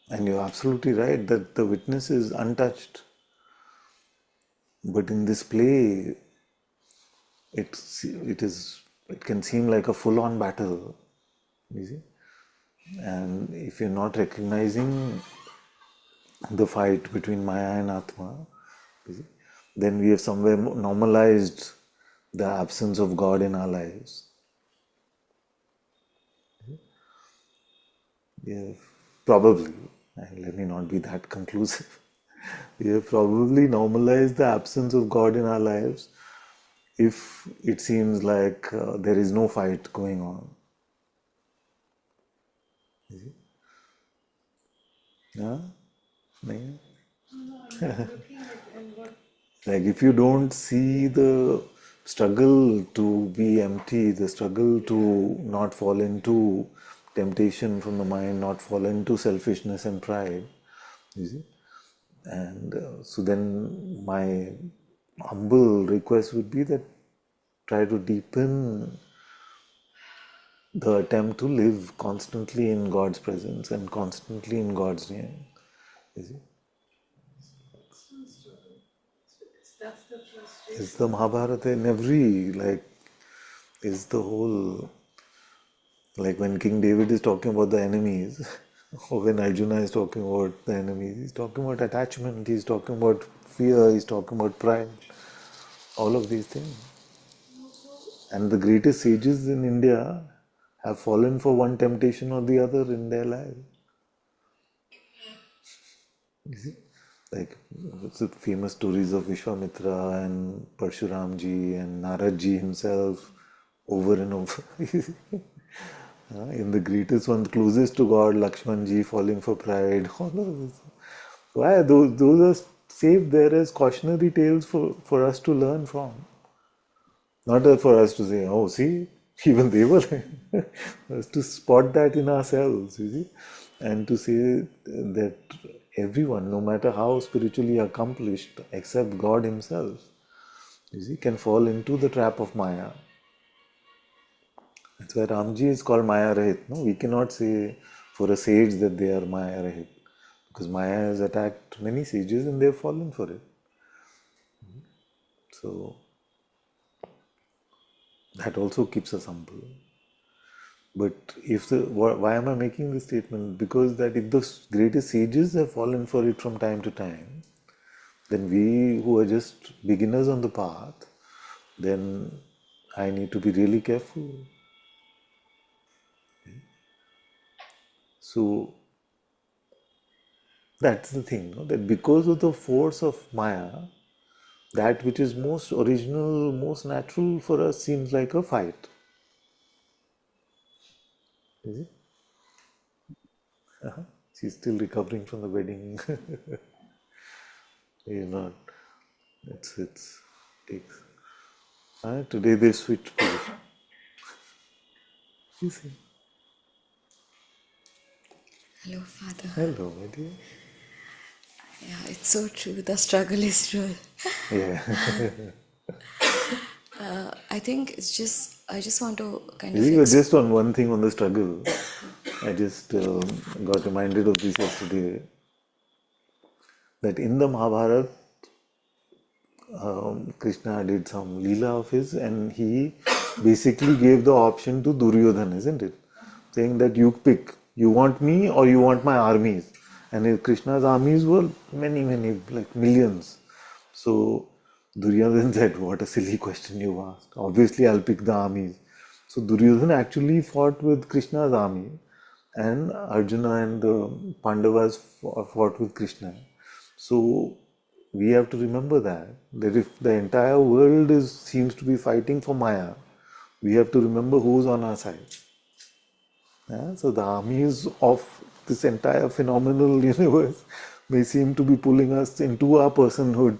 And you're absolutely right that the witness is untouched. But in this play, it can seem like a full-on battle. You see? And if you're not recognizing the fight between Maya and Atma, you see, then we have somewhere normalized the absence of God in our lives. We have probably, and let me not be that conclusive, we have probably normalized the absence of God in our lives if it seems like there is no fight going on. Yeah? Yeah? Like if you don't see the struggle to be empty, the struggle to not fall into temptation from the mind, not fall into selfishness and pride, you see. And so then my humble request would be that try to deepen the attempt to live constantly in God's presence and constantly in God's name. You see? That's the It's frustration. the Mahabharata in every, like, is the whole, like when King David is talking about the enemies, or when Arjuna is talking about the enemies, he's talking about attachment, he's talking about fear, he's talking about pride, all of these things. And the greatest sages in India have fallen for one temptation or the other in their life. You see? Like, what's the famous stories of Vishwamitra and Parshuramji and Naradji himself over and over. In the greatest one, closest to God, Lakshmanji falling for pride, all of this. Why? Those are saved there as cautionary tales for us to learn from. Not for us to say, oh, see, even they were like, us to spot that in ourselves, you see, and to say that everyone, no matter how spiritually accomplished, except God Himself, you see, can fall into the trap of Maya. That's why Ramji is called Maya Rahit. No, we cannot say for a sage that they are Maya Rahit, because Maya has attacked many sages and they have fallen for it. So that also keeps us humble. But if why am I making this statement? Because that if the greatest sages have fallen for it from time to time, then we who are just beginners on the path, then I need to be really careful. So that's the thing, no? That because of the force of Maya, that which is most original, most natural for us seems like a fight. Is it? She's still recovering from the wedding. You know, it's takes. Today they switched position. You see. Hello, Father. Hello, my dear. Yeah, it's so true. The struggle is real. Yeah. I think it's just, I just want to kind You of see, just on one thing on the struggle, I just got reminded of this yesterday, that in the Mahabharata, Krishna did some Leela of his, and he basically gave the option to Duryodhana, isn't it? Saying that you pick, you want me or you want my armies. And if Krishna's armies were many, many, like millions. So Duryodhana said, what a silly question you asked. Obviously, I'll pick the armies. So Duryodhana actually fought with Krishna's army, and Arjuna and the Pandavas fought with Krishna. So we have to remember that if the entire world seems to be fighting for Maya, we have to remember who's on our side. Yeah? So the armies of this entire phenomenal universe may seem to be pulling us into our personhood,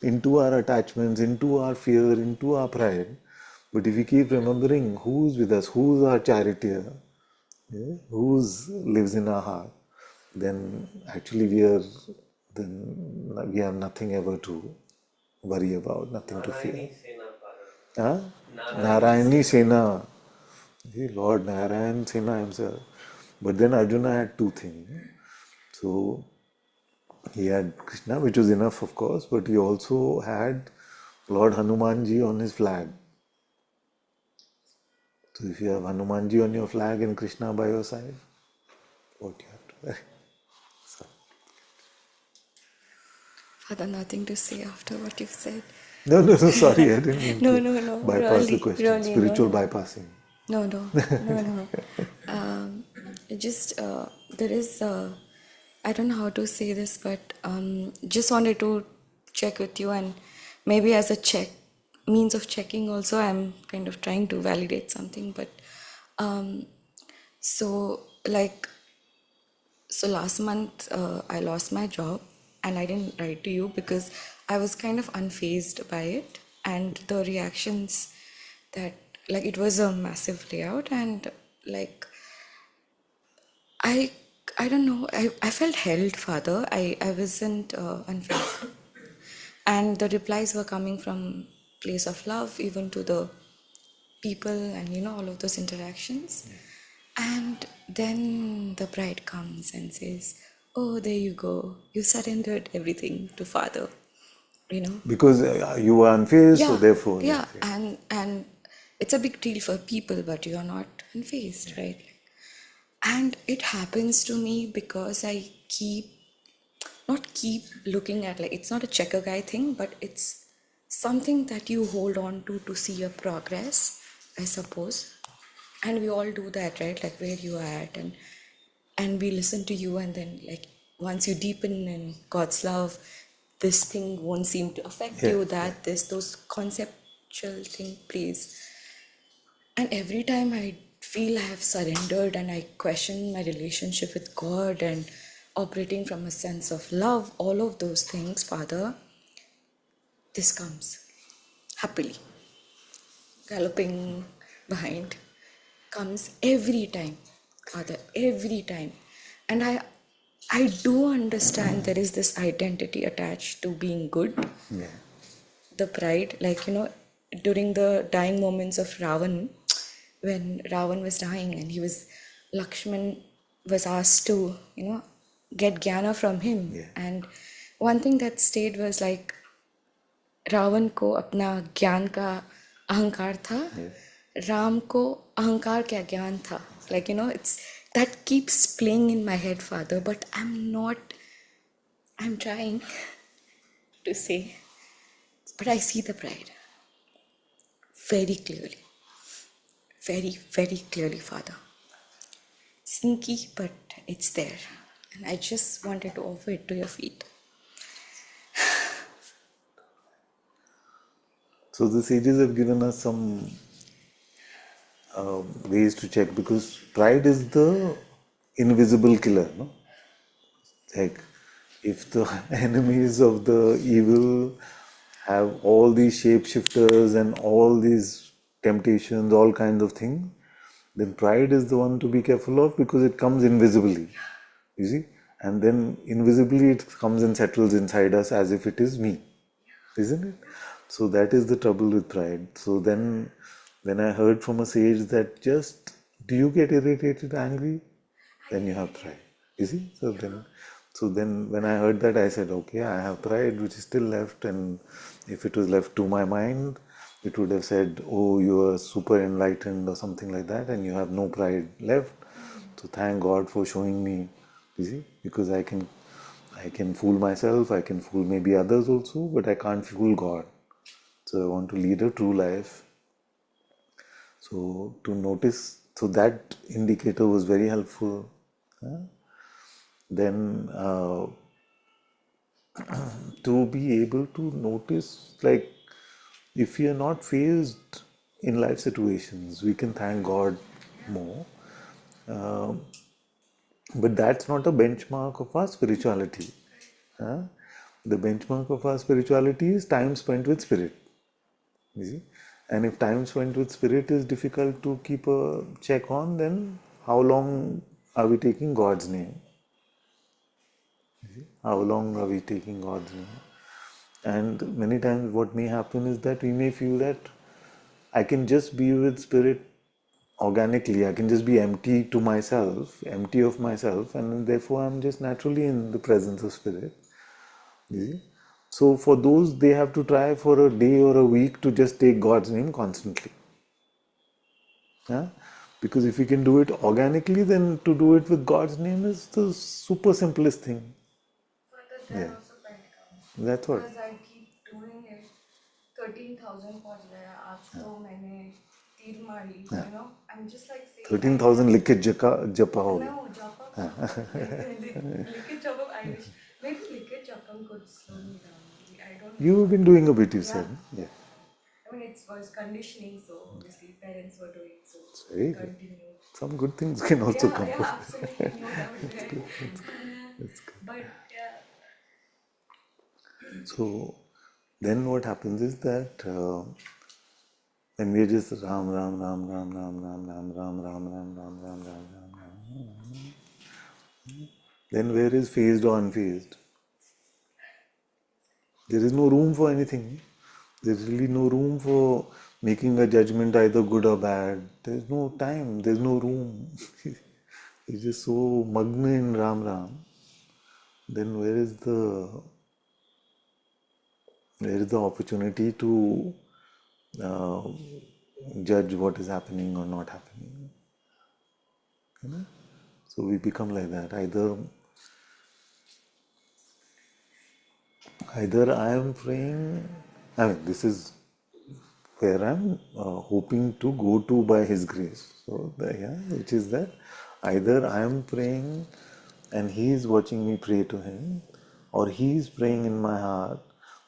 into our attachments, into our fear, into our pride. But if we keep remembering who's with us, who's our charioteer, who lives in our heart, then actually we have nothing ever to worry about, nothing to fear. Huh? Narayani Sena. Lord Narayan Sena himself. But then Arjuna had two things. So he had Krishna, which was enough, of course, but he also had Lord Hanumanji on his flag. So if you have Hanumanji on your flag and Krishna by your side, what you have to wear? Father, nothing to say after what you've said. No, sorry, I didn't mean No, to no, no, bypass the really, question. really, no, Spiritual no. bypassing. No, no, no, no. It just, there is, I don't know how to say this, but just wanted to check with you, and maybe as a means of checking also, I'm kind of trying to validate something, but so like, so last month I lost my job and I didn't write to you because I was kind of unfazed by it, and the reactions that, like, it was a massive layout, and like I I don't know, I felt held, Father. I wasn't unfazed, and the replies were coming from place of love, even to the people, and all of those interactions. And then the bride comes and says, oh, there you go, you surrendered everything to Father, you know. Because you were unfazed, so Yeah, therefore, yes. yeah, and it's a big deal for people, but you're not unfazed, right? And it happens to me because I keep looking at, like, it's not a checker guy thing, but it's something that you hold on to see your progress, I suppose. And we all do that, right? Like, where you are at, and we listen to you, and then, like, once you deepen in God's love, this thing won't seem to affect you, that those conceptual thing plays. And every time I feel I have surrendered and I question my relationship with God and operating from a sense of love, all of those things, Father, this comes happily, galloping behind, comes every time, Father, every time. And I do understand there is this identity attached to being good, the pride, like, during the dying moments of Ravan, when Ravan was dying and Lakshman was asked to, get Gyana from him. And one thing that stayed was like, Ravan को अपना ज्ञान का अहंकार था, राम को अहंकार क्या ज्ञान था. Like, it's that keeps playing in my head, Father, but I'm trying to say, but I see the pride very clearly. Very, very clearly, Father. Sneaky, but it's there. And I just wanted to offer it to your feet. So the sages have given us some ways to check, because pride is the invisible killer, no? Like, if the enemies of the evil have all these shapeshifters and all these temptations, all kinds of things, then pride is the one to be careful of, because it comes invisibly, you see, and then invisibly it comes and settles inside us as if it is me, isn't it? So that is the trouble with pride. So then, when I heard from a sage that just, do you get irritated, angry? Then you have pride. You see? So then when I heard that, I said, okay, I have pride which is still left, and if it was left to my mind, it would have said, oh, you are super enlightened or something like that, and you have no pride left. So thank God for showing me, you see, because I can fool myself, I can fool maybe others also, but I can't fool God. So I want to lead a true life. So to notice, so that indicator was very helpful. Then to be able to notice, like, if we are not faced in life situations, we can thank God more. But that's not a benchmark of our spirituality. Huh? The benchmark of our spirituality is time spent with spirit. You see? And if time spent with spirit is difficult to keep a check on, then how long are we taking God's name? How long are we taking God's name? And many times what may happen is that we may feel that I can just be with spirit organically, I can just be empty to myself, empty of myself, and therefore I'm just naturally in the presence of spirit. You see? So for those, they have to try for a day or a week to just take God's name constantly. Yeah? Because if you can do it organically, then to do it with God's name is the super simplest thing. Father, that Yeah. also quite counts. That's what. Because I keep doing it. 13,000 पहुंच गया आज तो मैंने तीर मार ली, you know. I'm just like saying 13,000 लिखे जपा हो गया. No, Japam. Liquid Japam, I wish. Maybe Liquid Japam could slow me down. Maybe. I don't know. You've been doing a bit, you Yeah. said. Yeah. I mean, it was conditioning, so obviously parents were doing so. Very good. Continued. Some good things can also come Yeah, from it. absolutely, no doubt there. But yeah. So then what happens is that when we are just Ram, Ram, Ram, Ram, Ram, Ram, Ram, Ram, Ram, Ram, Ram, Ram, Ram, Ram, Ram, then where is phased or unphased? There is no room for anything. There's really no room for making a judgment either good or bad. There's no time. There's no room. It's just so magna in Ram Ram. Then where is the opportunity to uh, judge what is happening or not happening? You know? So we become like that. Either I am praying. I mean, this is where I'm hoping to go to by His grace. So, which is that either I am praying and He is watching me pray to Him, or He is praying in my heart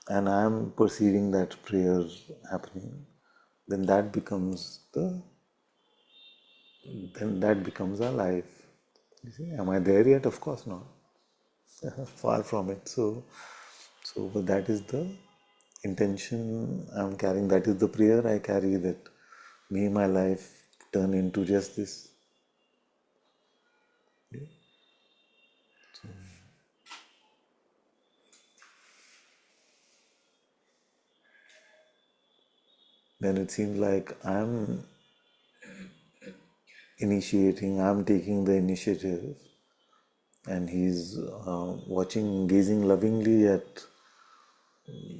and I am perceiving that prayer happening. Then that becomes our life. You see, am I there yet? Of course not. Far from it. But that is the intention I'm carrying. That is the prayer I carry, that may my life turn into just this. Then it seems like I'm initiating, I'm taking the initiative, and he's watching, gazing lovingly at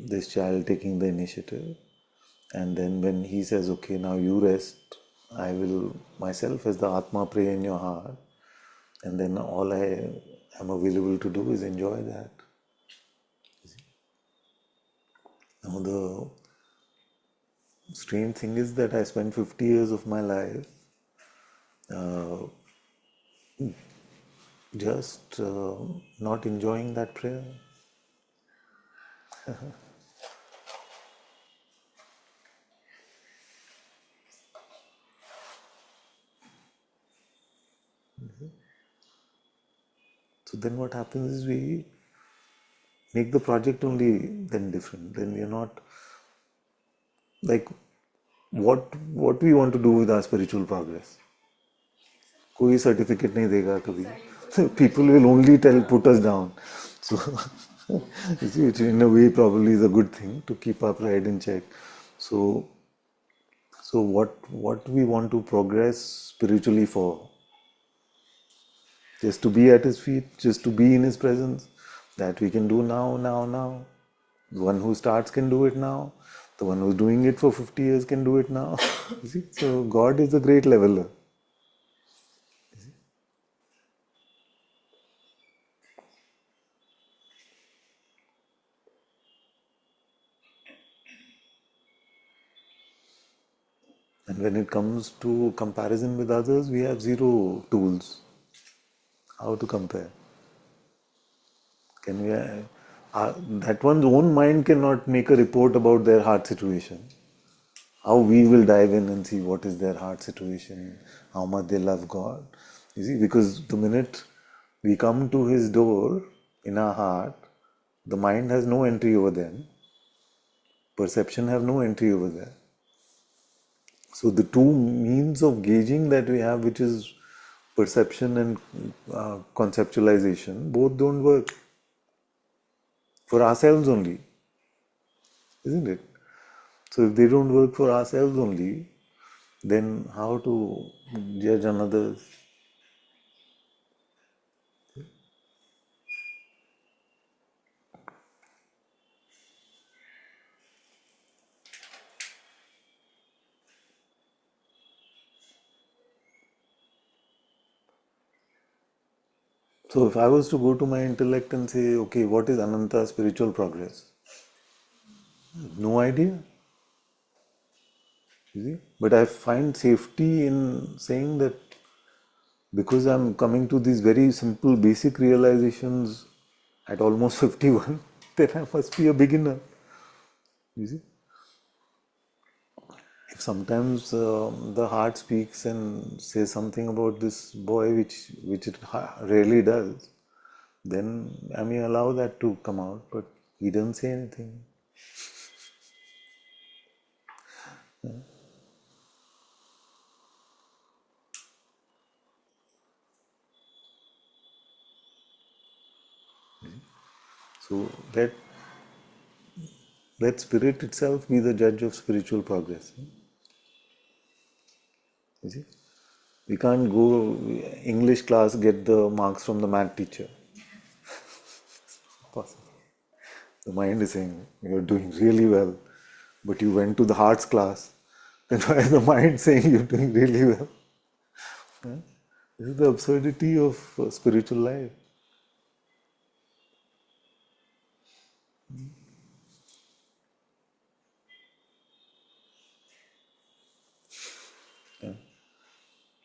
this child taking the initiative. And then when he says, okay, now you rest, I will myself as the Atma pray in your heart, and then all I am available to do is enjoy that. Now strange thing is that I spent 50 years of my life uh, just not enjoying that prayer. So then what happens is we make the project only then different. Then we are not like what we want to do with our spiritual progress. कोई certificate नहीं देगा कभी. People will only put us down. So you see, it in a way probably is a good thing to keep our pride in check. So what we want to progress spiritually for? Just to be at his feet, just to be in his presence. That we can do now. The one who starts can do it now. The one who's doing it for 50 years can do it now. You see? So God is a great leveler. And when it comes to comparison with others, we have zero tools. How to compare? Can we? That one's own mind cannot make a report about their heart situation. How we will dive in and see what is their heart situation, how much they love God. You see, because the minute we come to His door in our heart, the mind has no entry over there. Perception have no entry over there. So the two means of gauging that we have, which is perception and conceptualization, both don't work for ourselves only, isn't it? So if they don't work for ourselves only, then how to judge another's? So if I was to go to my intellect and say, okay, what is Ananta spiritual progress? No idea. You see? But I find safety in saying that because I'm coming to these very simple basic realizations at almost 51, then I must be a beginner. You see? If sometimes the heart speaks and says something about this boy, which it rarely does, then I may allow that to come out, but he doesn't say anything. So let spirit itself be the judge of spiritual progress. You see? We can't go English class, get the marks from the math teacher. Possible. The mind is saying, you're doing really well, but you went to the hearts class. Then why is the mind saying you're doing really well? This is the absurdity of spiritual life.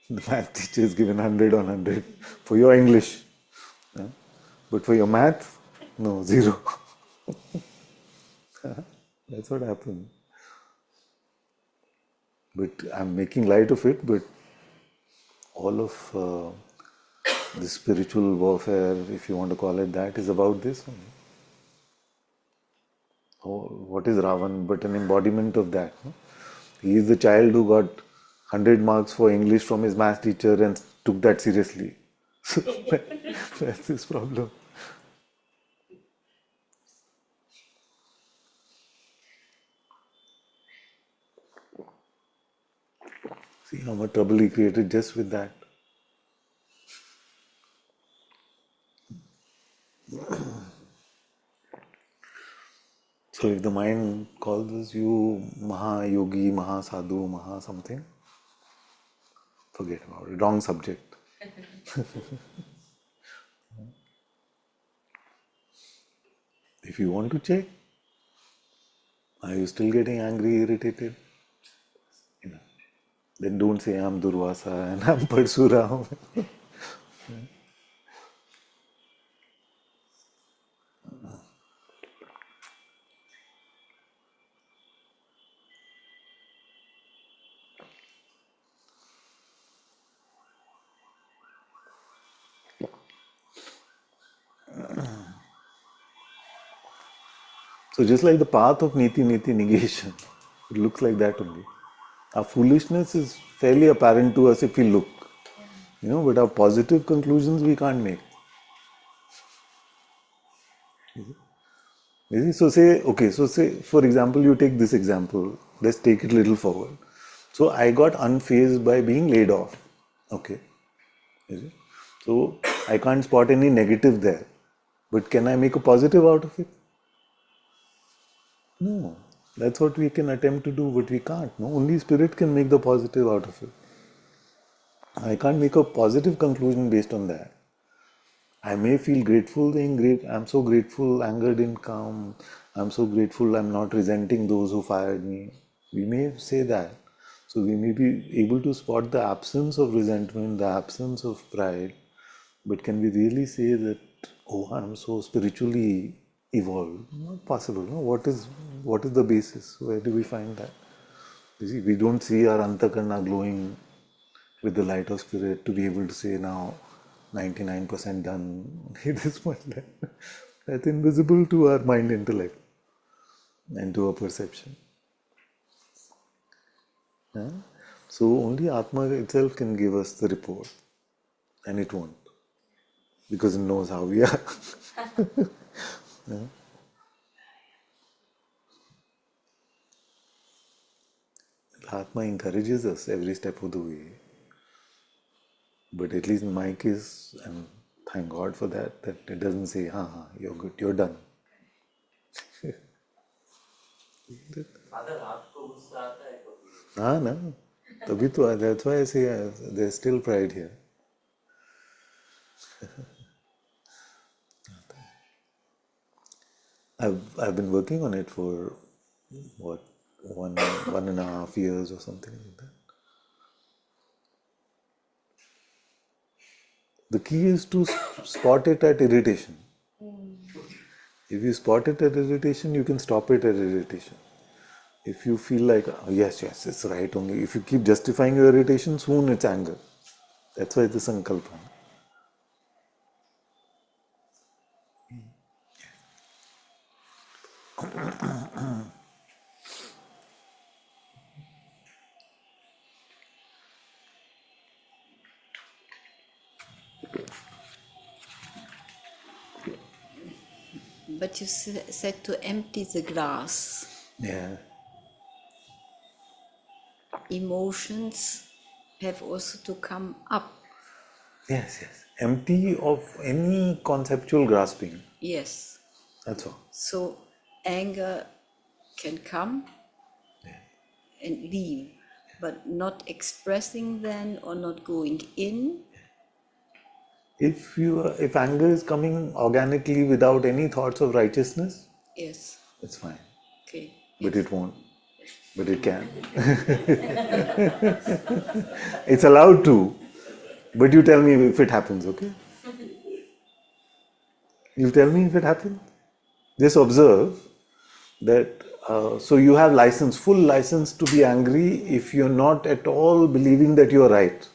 The math teacher is given 100 on 100 for your English. But for your math, no, 0. That's what happened. But I'm making light of it, but all of the spiritual warfare, if you want to call it that, is about this. Oh, what is Ravan but an embodiment of that? No? He is the child who got 100 marks for English from his math teacher and took that seriously. So that's his problem. See how much trouble he created just with that. So if the mind calls you Maha Yogi, Maha Sadhu, Maha something, forget about it. Wrong subject. If you want to check, are you still getting angry, irritated? Then don't say I'm Durvasa and I'm Parsuram. So just like the path of niti negation, it looks like that only. Our foolishness is fairly apparent to us if we look, but our positive conclusions we can't make. You see? So say, for example, you take this example, let's take it a little forward. So I got unfazed by being laid off. Okay. You see? So I can't spot any negative there. But can I make a positive out of it? No. That's what we can attempt to do, but we can't. No, only spirit can make the positive out of it. I can't make a positive conclusion based on that. I may feel grateful, saying great, I'm so grateful, anger didn't come. I'm so grateful, I'm not resenting those who fired me. We may say that. So we may be able to spot the absence of resentment, the absence of pride. But can we really say that, oh, I'm so spiritually evolved? Not possible. No? What is the basis? Where do we find that? You see, we don't see our antakarna glowing with the light of spirit to be able to say now 99% done at this point. That's invisible to our mind intellect and to our perception. Yeah? So only Atma itself can give us the report, and it won't, because it knows how we are. Yeah? Atma encourages us every step of the way. But at least in my case, and thank God for that it doesn't say, you're good, you're done. No. That's why I say there's still pride here. I've been working on it for what, 1.5 years or something like that. The key is to spot it at irritation. If you spot it at irritation, you can stop it at irritation. If you feel like, oh, yes, it's right only. If you keep justifying your irritation, soon it's anger. That's why it's a sankalpa. But you said to empty the glass. Yeah. Emotions have also to come up. Yes. Empty of any conceptual grasping. Yes. That's all. So anger can come and leave, but not expressing then or not going in. If anger is coming organically without any thoughts of righteousness, Yes. it's fine. Okay. But Yes. it won't. But it can. It's allowed to. But you tell me if it happens, okay? You tell me if it happens. Just observe that. So you have license, full license to be angry if you're not at all believing that you're right.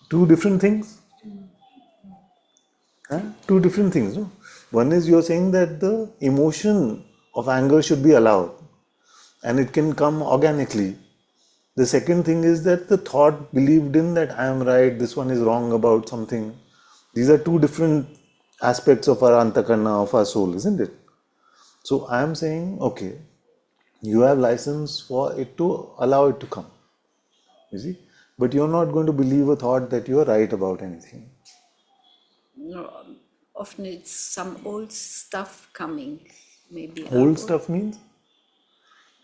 Two different things. Two different things. No? One is you're saying that the emotion of anger should be allowed and it can come organically. The second thing is that the thought believed in that I am right, this one is wrong about something. These are two different aspects of our antakarna, of our soul, isn't it? So I am saying, okay, you have license for it to allow it to come. You see? But you're not going to believe a thought that you are right about anything. No, often it's some old stuff coming, maybe. Old stuff means?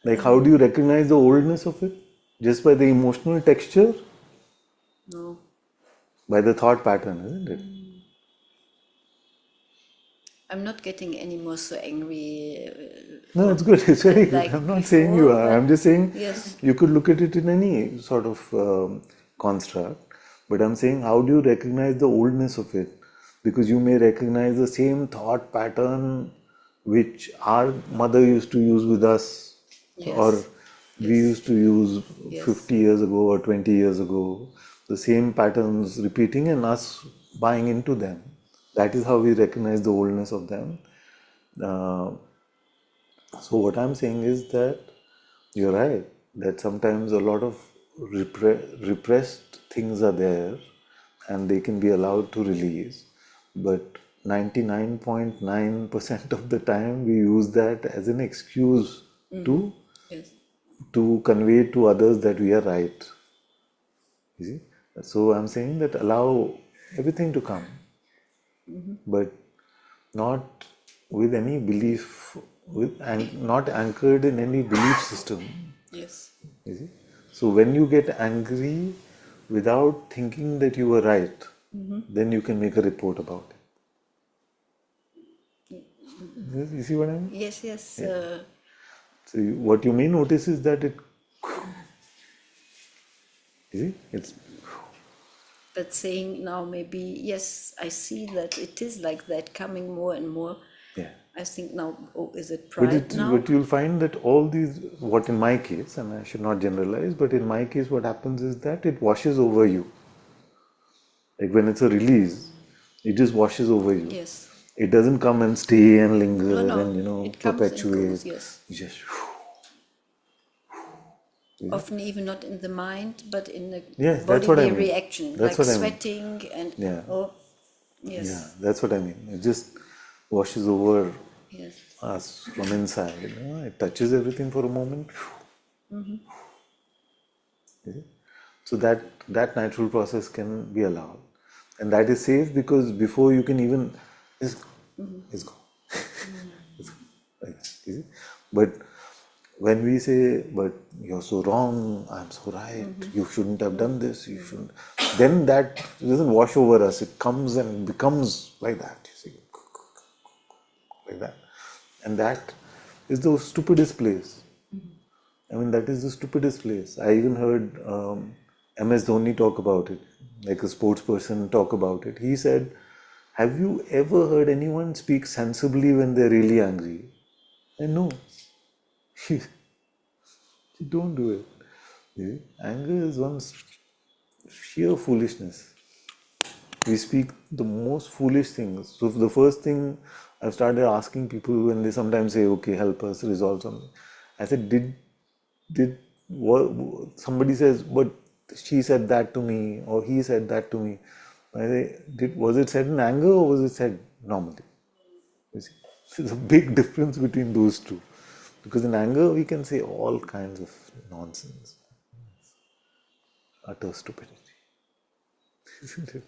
Like, how do you recognize the oldness of it? Just by the emotional texture? No. By the thought pattern, isn't it? I'm not getting any more so angry. No, it's good. It's very good. Like I'm not saying you before, are. but I'm just saying yes. you could look at it in any sort of construct. But I'm saying, how do you recognize the oldness of it? Because you may recognize the same thought pattern which our mother used to use with us, or Yes. we Yes. used to use Yes. 50 years ago or 20 years ago. The same patterns repeating and us buying into them. That is how we recognize the oldness of them. Uh, so what I'm saying is that you're right, that sometimes a lot of repressed things are there and they can be allowed to release, but 99.9% of the time we use that as an excuse to Yes. to convey to others that we are right. You see? So I'm saying that allow everything to come, but not with any belief, not anchored in any belief system. Yes. You see? So when you get angry without thinking that you were right, then you can make a report about it. You see what I mean? Yes. Yes. Yeah. So what you may notice is that it, you see, it's, But saying now maybe yes, I see that it is like that coming more and more. yeah. I think now, oh, is it But pride now? but you'll find that all these, what in my case, and I should not generalize, but in my case, what happens is that it washes over you. Like when it's a release, it just washes over you. Yes. It doesn't come and stay and linger No, and it comes and perpetuate. goes. Yes. You just Often even not in the mind, but in the yes, that's what I bodily mean. reaction, That's like what I mean. sweating and Yeah. oh, yes. Yeah, that's what I mean. It just washes over Yes. us from inside. It touches everything for a moment. Okay? So that natural process can be allowed, and that is safe because before you can even, it's gone. It's gone. Like that, you see? But when we say, "But you're so wrong. I'm so right. You shouldn't have done this. You shouldn't," then that doesn't wash over us. It comes and becomes like that. You see, like that, and that is the stupidest place. I mean, that is the stupidest place. I even heard MS Dhoni talk about it, like a sports person talk about it. He said, "Have you ever heard anyone speak sensibly when they're really angry?" And no, you don't do it. Yeah? Anger is one sheer foolishness. We speak the most foolish things. So the first thing I've started asking people when they sometimes say, "Okay, help us resolve something," I said, did what somebody says, "But she said that to me," or "he said that to me." I say, was it said in anger or was it said normally? You see, there's a big difference between those two. Because in anger we can say all kinds of nonsense, utter stupidity. Isn't it?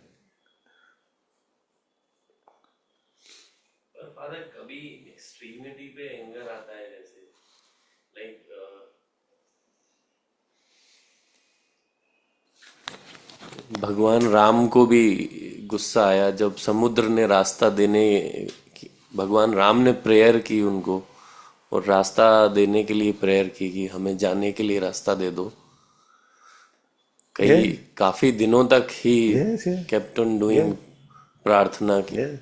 पर father कभी extremity पे anger आता है जैसे like भगवान राम को भी गुस्सा आया जब समुद्र ने रास्ता देने भगवान राम ने प्रेयर की उनको और रास्ता देने के लिए प्रेयर की कि हमें जाने के लिए रास्ता दे दो कई काफी दिनों तक ही केप्ट ऑन डूइंग प्रार्थना की Yeah.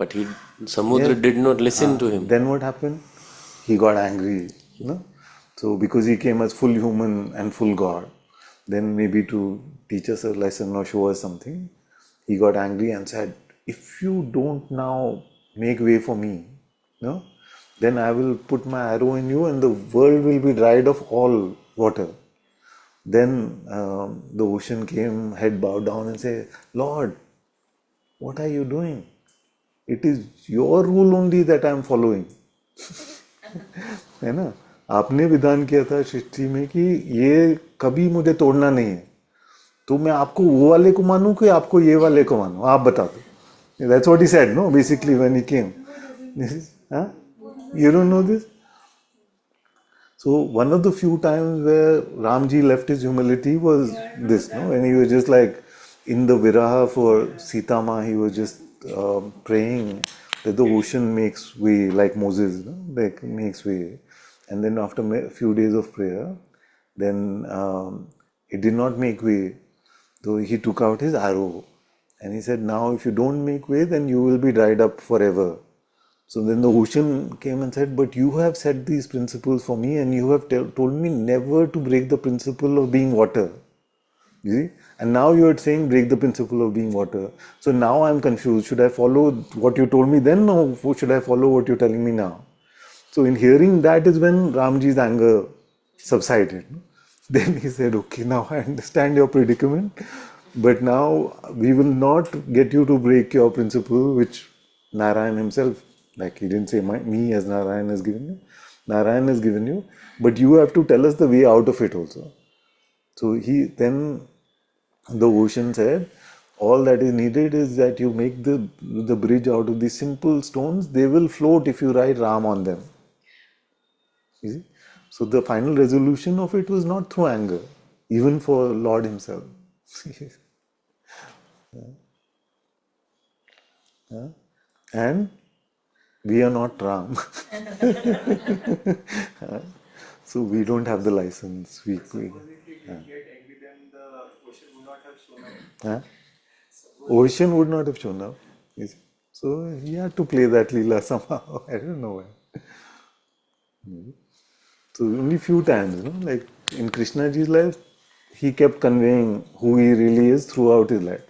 But he Samudra did not listen to him Then what happened? He got angry, you know. So because he came as full human and full God, then maybe to teach us a lesson or show us something, he got angry and said, "If you don't now make way for me, no, then I will put my arrow in you and the world will be dried of all water." Then the ocean came, head bowed down and said, "Lord, what are you doing? It is your rule only that I am following." है ना, आपने विधान किया था सृष्टि में कि ये कभी मुझे तोड़ना नहीं है, तो मैं आपको वो वाले को मानूं कि आपको ये वाले को मानूं, आप बता दो. That's what he said, no, basically when he came. Huh? You don't know this? So one of the few times where Ramji left his humility was this, no, when he was just like in the viraha for Sita Ma, he was just praying that the ocean makes way, like Moses, like makes way. And then after a few days of prayer, then it did not make way. So he took out his arrow and he said, now if you don't make way, then you will be dried up forever. So then the ocean came and said, but you have set these principles for me and you have told me never to break the principle of being water. You see? And now you are saying break the principle of being water. So now I'm confused. Should I follow what you told me then, or should I follow what you're telling me now? So in hearing that is when Ramji's anger subsided. Then he said, okay, now I understand your predicament, but now we will not get you to break your principle, which Narayan himself, like he didn't say me as Narayan has given you, Narayan has given you, but you have to tell us the way out of it also. So the ocean said, all that is needed is that you make the bridge out of these simple stones. They will float if you write Ram on them. You see? So the final resolution of it was not through anger, even for Lord himself. And we are not Ram. So we don't have the license. Huh? Ocean would not have shown up. You see? So he had to play that Leela somehow. I don't know why. So only few times, like in Krishnaji's life, he kept conveying who he really is throughout his life.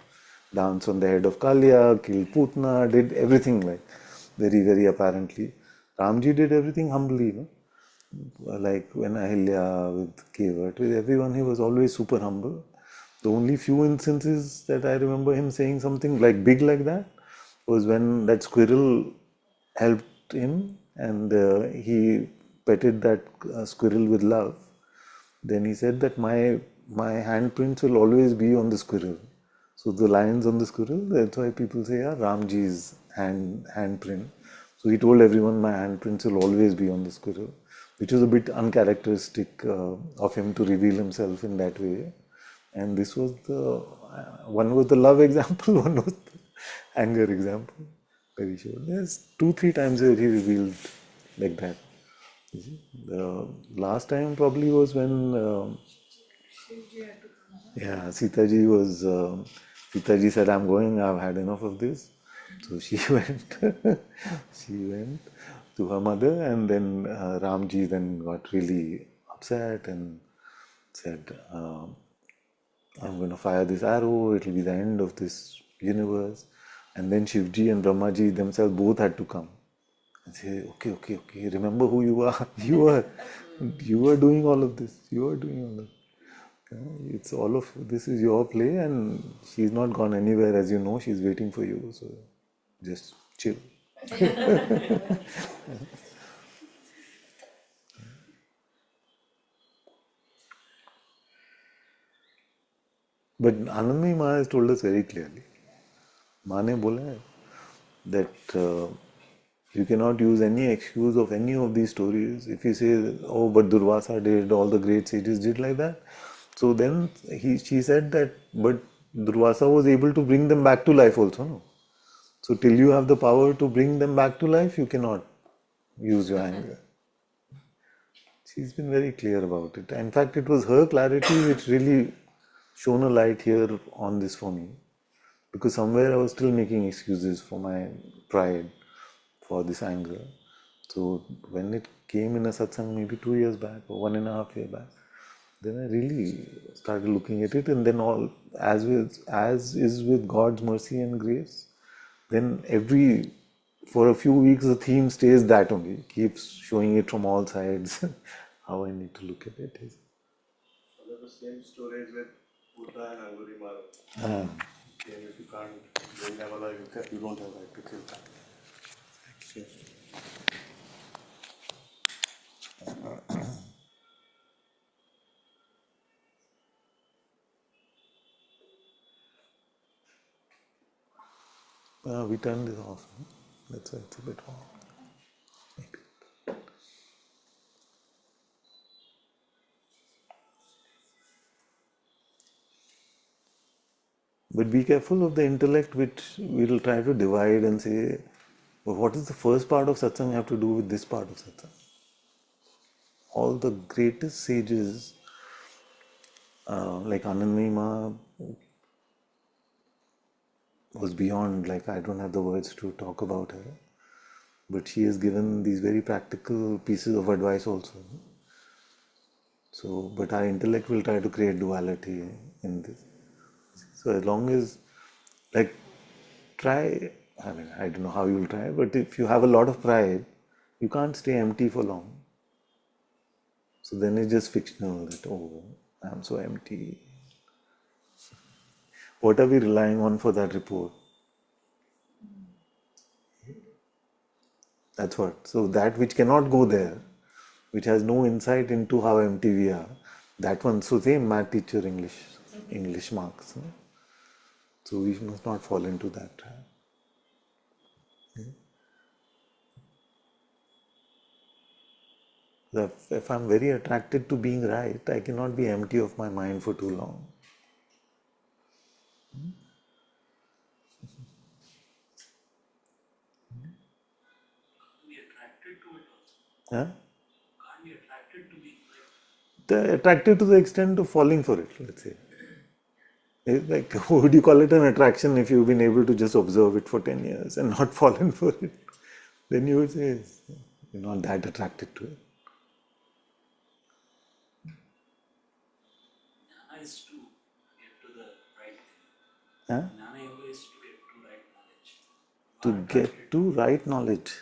Dance on the head of Kalia, killed Putna, did everything like very, very apparently. Ramji did everything humbly, like when Ahilya, with Kevat, with everyone, he was always super humble. The only few instances that I remember him saying something like big like that was when that squirrel helped him and he petted that squirrel with love. Then he said that my handprints will always be on the squirrel. So the lines on the squirrel, that's why people say, yeah, Ramji's handprint. So he told everyone, my handprints will always be on the squirrel, which was a bit uncharacteristic of him to reveal himself in that way. And this was one was the love example, one was the anger example. Very sure. There's 2-3 times that he revealed like that. You see? The last time probably was when Sitaji said, I'm going, I've had enough of this. So she went to her mother, and then Ramji then got really upset and said, I'm going to fire this arrow, it will be the end of this universe. And then Shivji and Brahmaji themselves both had to come and say, okay, remember who you are. You are doing all of this. You are doing all of this. It's all of this is your play, and she's not gone anywhere, as you know. She's waiting for you, so just chill. But Anandamayi Ma has told us very clearly. Ma ne bola hai that you cannot use any excuse of any of these stories. If you say, oh, but Durvasa did, all the great sages did like that. So then she said that, but Durvasa was able to bring them back to life also, no? So till you have the power to bring them back to life, you cannot use your anger. She's been very clear about it. In fact, it was her clarity which really shone a light here on this for me. Because somewhere I was still making excuses for my pride, for this anger. So when it came in a satsang maybe 2 years back or 1.5 years back, then I really started looking at it, and then all as is with God's mercy and grace, then for a few weeks the theme stays that only, keeps showing it from all sides. How I need to look at it is. One of the same stories with Buddha and Anguri Maharaj. If you can't bring them alive, you don't have right to kill them. We turned this off. That's why it's a bit warm. But be careful of the intellect which will try to divide and say, But what is the first part of satsang have to do with this part of satsang? All the greatest sages, like Anandima, was beyond, like, I don't have the words to talk about her, but she has given these very practical pieces of advice also. So, but our intellect will try to create duality in this. So as long as, like, try, I mean, I don't know how you'll try, but if you have a lot of pride, you can't stay empty for long. So then it's just fictional that, oh, I'm so empty. What are we relying on for that report? That's what. So that which cannot go there, which has no insight into how empty we are, that one. So same math teacher English marks. No? So we must not fall into that trap. If I'm very attracted to being right, I cannot be empty of my mind for too long. Huh? They're attracted to the extent of falling for it, let's say. It's like, would you call it an attraction if you've been able to just observe it for 10 years and not fallen for it? Then you would say, you're not that attracted to it. Jnana is to get to the right thing. Huh? Jnana yoga is to get to right knowledge. To get to right knowledge,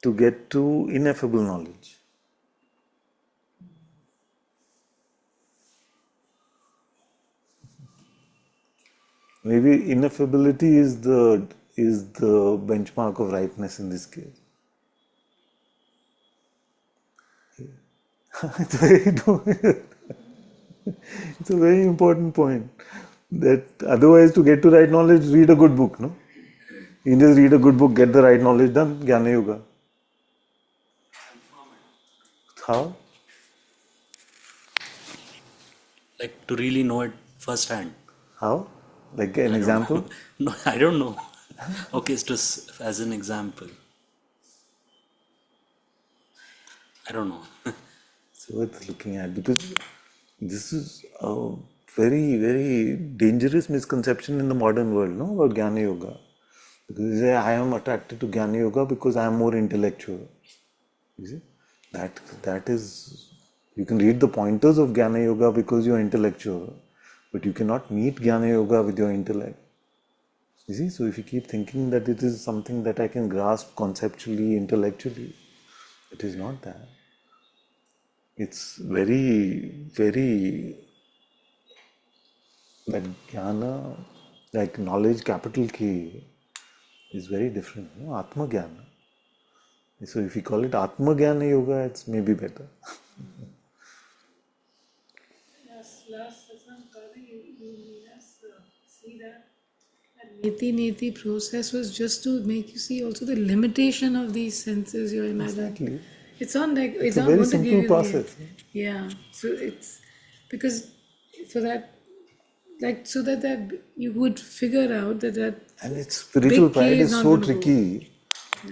to get to ineffable knowledge. Maybe ineffability is the benchmark of rightness in this case. It's it's a very important point. That otherwise, to get to right knowledge, read a good book, no? You can just read a good book, get the right knowledge done, Gyana Yoga. How? Like to really know it firsthand. How? Like an example? No, I don't know. Okay, it's just as an example. I don't know. So worth looking at, because this is a very, very dangerous misconception in the modern world, no, about Gyana Yoga. Because they say, I am attracted to Gyana Yoga because I am more intellectual. You see, that is, you can read the pointers of Gyana Yoga because you are intellectual, but you cannot meet Gyana Yoga with your intellect. You see, so if you keep thinking that it is something that I can grasp conceptually, intellectually, it is not that. It's very, very, that Gyana, like knowledge, capital K, is very different. No? Atma Gyana. So if you call it Atma Gyana Yoga, it's maybe better. Yes, last Satsang, you made us see that Neti process was just to make you see also the limitation of these senses you're imagining. Exactly. It's not like It's it's a not very going to give simple you process. yeah. So it's because for that, like, so that you would figure out that And its spiritual big K pride is is not so going to go. tricky,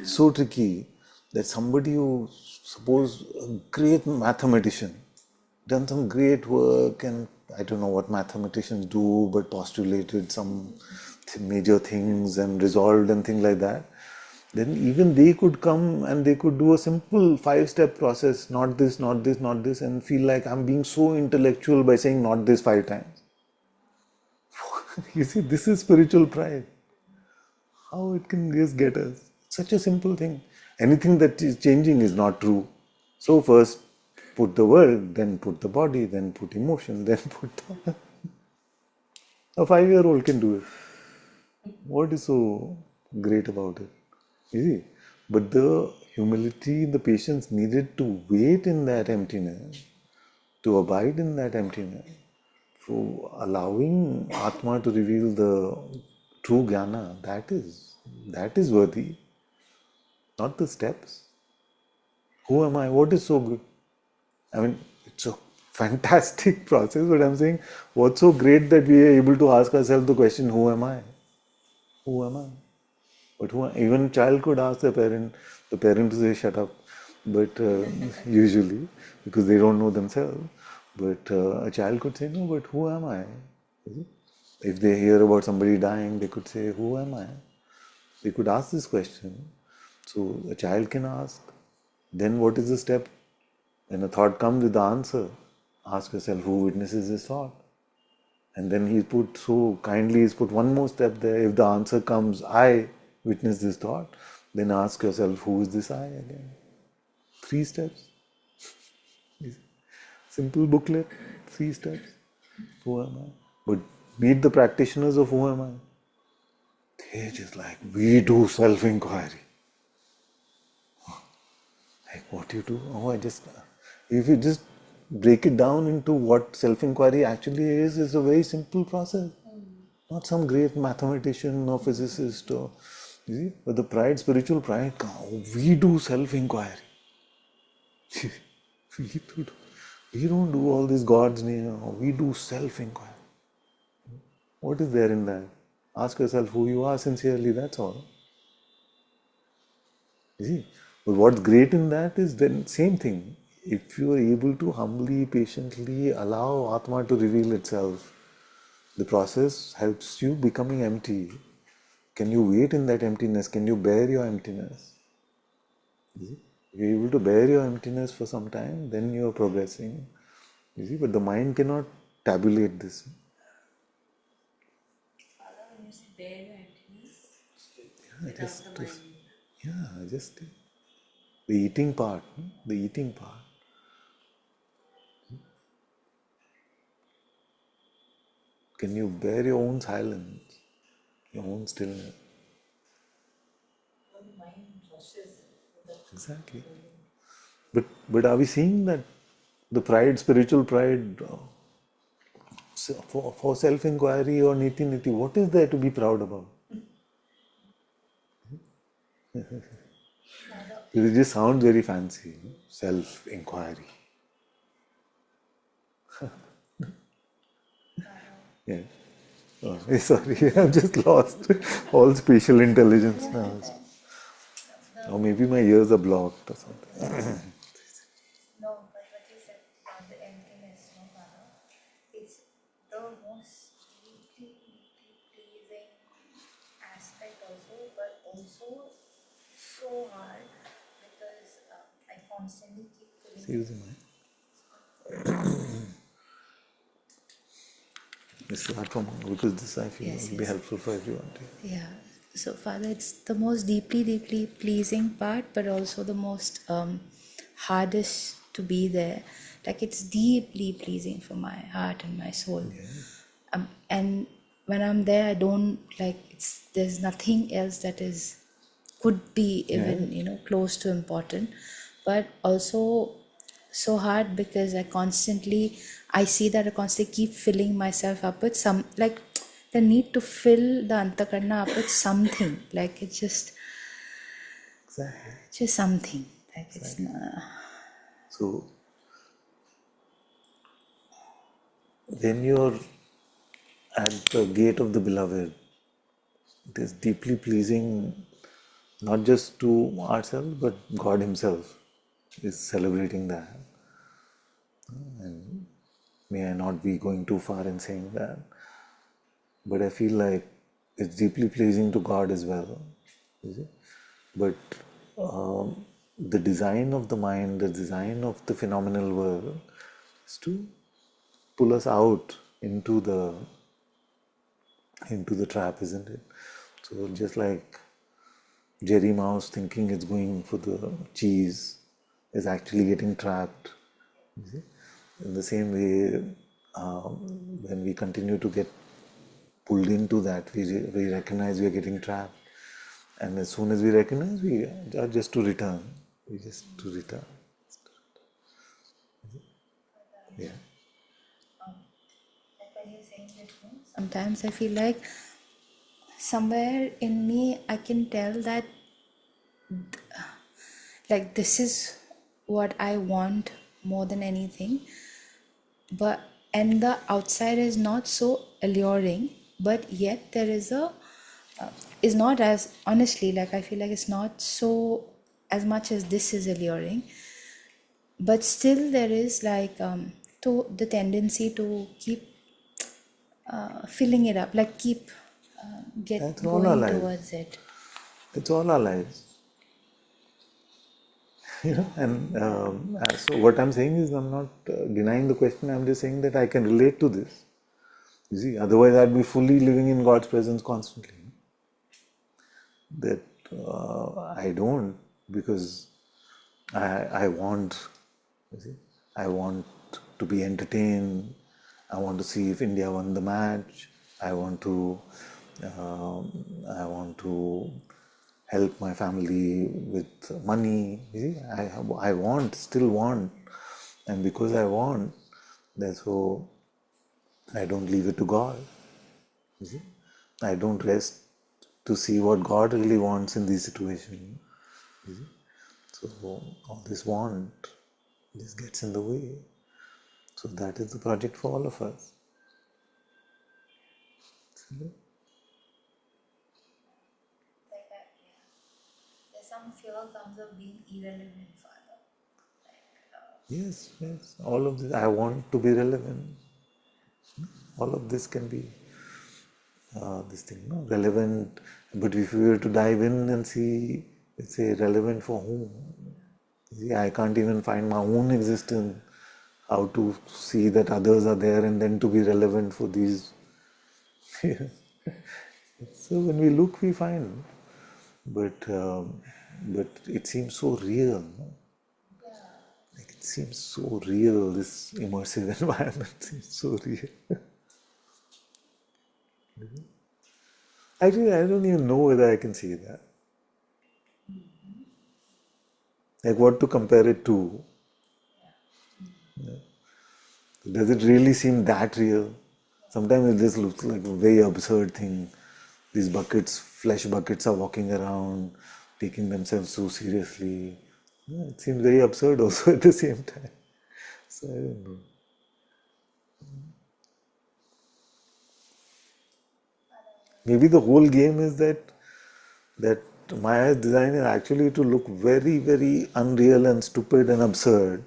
so tricky, that somebody who, suppose, a great mathematician, done some great work, and I don't know what mathematicians do, but postulated some major things and resolved and things like that, then even they could come and they could do a simple 5-step process, not this, not this, not this, and feel like I'm being so intellectual by saying not this 5 times. You see, this is spiritual pride. How it can just get us? Such a simple thing. Anything that is changing is not true. So first put the world, then put the body, then put emotion, then put the... A 5-year-old can do it. What is so great about it? You see? But the humility, the patience needed to wait in that emptiness, to abide in that emptiness, for allowing Atma to reveal the true Gyana, that is worthy, not the steps. Who am I? What is so good? I mean, it's a fantastic process, but I'm saying, what's so great that we are able to ask ourselves the question, who am I? Who am I? But even child could ask the parent to say shut up, but usually because they don't know themselves. But a child could say no, but who am I? You see? If they hear about somebody dying, they could say, who am I? They could ask this question. So a child can ask. Then what is the step? When a thought comes with the answer, ask yourself who witnesses this thought. And then he's put one more step there. If the answer comes, I witness this thought, then ask yourself, who is this I again? 3 steps. Simple booklet, 3 steps. Who am I? But meet the practitioners of who am I. They're just like, we do self-inquiry. Like, what you do? If you just break it down into what self-inquiry actually is, it's a very simple process. Not some great mathematician or physicist or, you see, but the pride, spiritual pride, we do self-inquiry. we don't do all these God's name, we do self-inquiry. What is there in that? Ask yourself who you are sincerely, that's all. You see? But what's great in that is then same thing. If you are able to humbly, patiently allow Atma to reveal itself, the process helps you becoming empty. Can you wait in that emptiness? Can you bear your emptiness? You see? If you're able to bear your emptiness for some time, then you are progressing. You see, but the mind cannot tabulate this. Father, when you say bear your emptiness, Yeah, without the mind. just the eating part. The eating part. Can you bear your own silence, your own stillness? The mind rushes. Exactly. But are we seeing that the pride, spiritual pride, for self-inquiry or niti-niti, what is there to be proud about? It just sounds very fancy. Self-inquiry. Yeah. Oh, sorry, I'm just lost all spatial intelligence now. Or maybe my ears are blocked or something. No, but what you said about the emptiness, no, Father, it's the most deeply pleasing aspect also, but also so hard because I constantly keep See, feeling. using my this platform because this I feel Yes, will be yes. helpful for everyone. Yeah. So, Father, it's the most deeply pleasing part, but also the most hardest to be there. Like it's deeply pleasing for my heart and my soul. And when I'm there, I don't like it's. There's nothing else that is could be even close to important, but also so hard because I see that I constantly keep filling myself up with some like the need to fill the antakarna up with something like it's Exactly. just something like it's So when you're at the gate of the beloved, it is deeply pleasing not just to ourselves but God Himself is celebrating that. And may I not be going too far in saying that, but I feel like it's deeply pleasing to God as well. You see? But the design of the mind, the design of the phenomenal world is to pull us out into the trap, isn't it? So just like Jerry Mouse thinking it's going for the cheese is actually getting trapped. You see? In the same way, when we continue to get pulled into that, we recognize we are getting trapped. And as soon as we recognize, we are just to return. We just to return. Yeah. like when you're saying this, no? Sometimes I feel like somewhere in me I can tell that like this is what I want more than anything, but and the outside is not so alluring, but yet there is a is not as, honestly, like I feel like it's not so as much as this is alluring, but still there is like to the tendency to keep filling it up, like keep get That's all our going lives. towards it. It's all our lives. And so what I'm saying is, I'm not denying the question. I'm just saying that I can relate to this. You see, otherwise I'd be fully living in God's presence constantly. That I don't, because I want, you see, I want to be entertained. I want to see if India won the match. I want to help my family with money. You see, I want, still want, and because I want, therefore I don't leave it to God. You see, I don't rest to see what God really wants in these situations. So all this want, this gets in the way. So that is the project for all of us. Like that, yeah. There's some fear comes of being irrelevant, Father. Yes, yes. All of this, I want to be relevant. All of this can be this thing, no? Relevant. But if we were to dive in and see, let's say, relevant for whom? See, I can't even find my own existence. How to see that others are there and then to be relevant for these. So when we look, we find. But it seems so real. No? Like it seems so real. This immersive environment seems so real. Actually, I don't even know whether I can say that. Like what to compare it to? Does it really seem that real? Sometimes it just looks like a very absurd thing. These buckets, flesh buckets, are walking around, taking themselves so seriously. Yeah, it seems very absurd also at the same time. So I don't know. Maybe the whole game is that Maya's design is actually to look very, very unreal and stupid and absurd,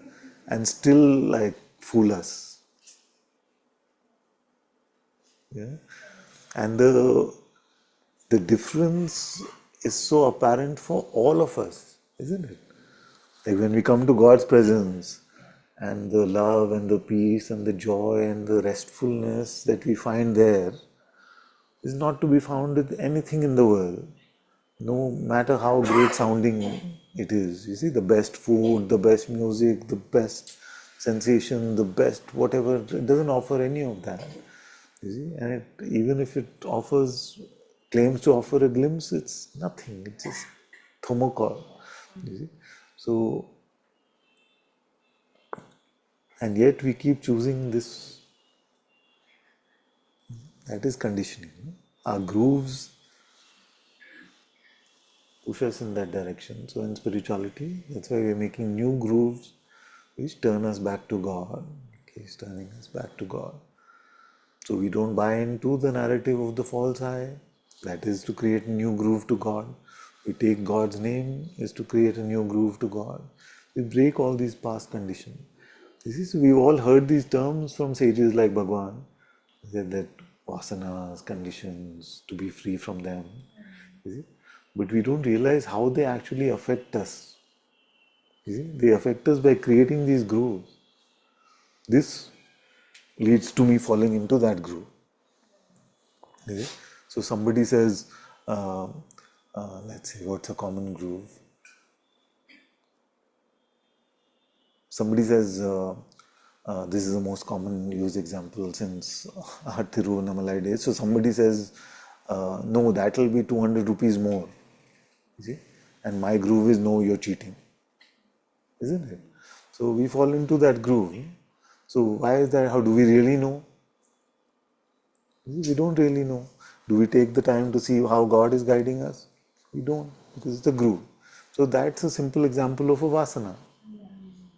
and still like fool us. Yeah, and the difference is so apparent for all of us, isn't it? Like when we come to God's presence, and the love and the peace and the joy and the restfulness that we find there is not to be found with anything in the world. No matter how great sounding it is. You see, the best food, the best music, the best sensation, the best whatever, it doesn't offer any of that. You see, and even if it claims to offer a glimpse, it's nothing. It's just thermocol. You see, so, and yet we keep choosing this. That is conditioning. Our grooves push us in that direction. So in spirituality, that's why we're making new grooves which turn us back to God. Okay, it's turning us back to God. So we don't buy into the narrative of the false I. That is to create a new groove to God. We take God's name is to create a new groove to God. We break all these past conditions. We've all heard these terms from sages like Bhagwan. That vasanas, conditions, to be free from them. You see? But we don't realize how they actually affect us. You see? They affect us by creating these grooves. This leads to me falling into that groove. You see? So somebody says, let's say, what's a common groove? Somebody says, this is the most common used example since our Tiruvannamalai days. So somebody says, no, that will be 200 rupees more. You see? And my groove is, no, you're cheating. Isn't it? So we fall into that groove. So why is that? How do we really know? We don't really know. Do we take the time to see how God is guiding us? We don't, because it's a groove. So that's a simple example of a vasana.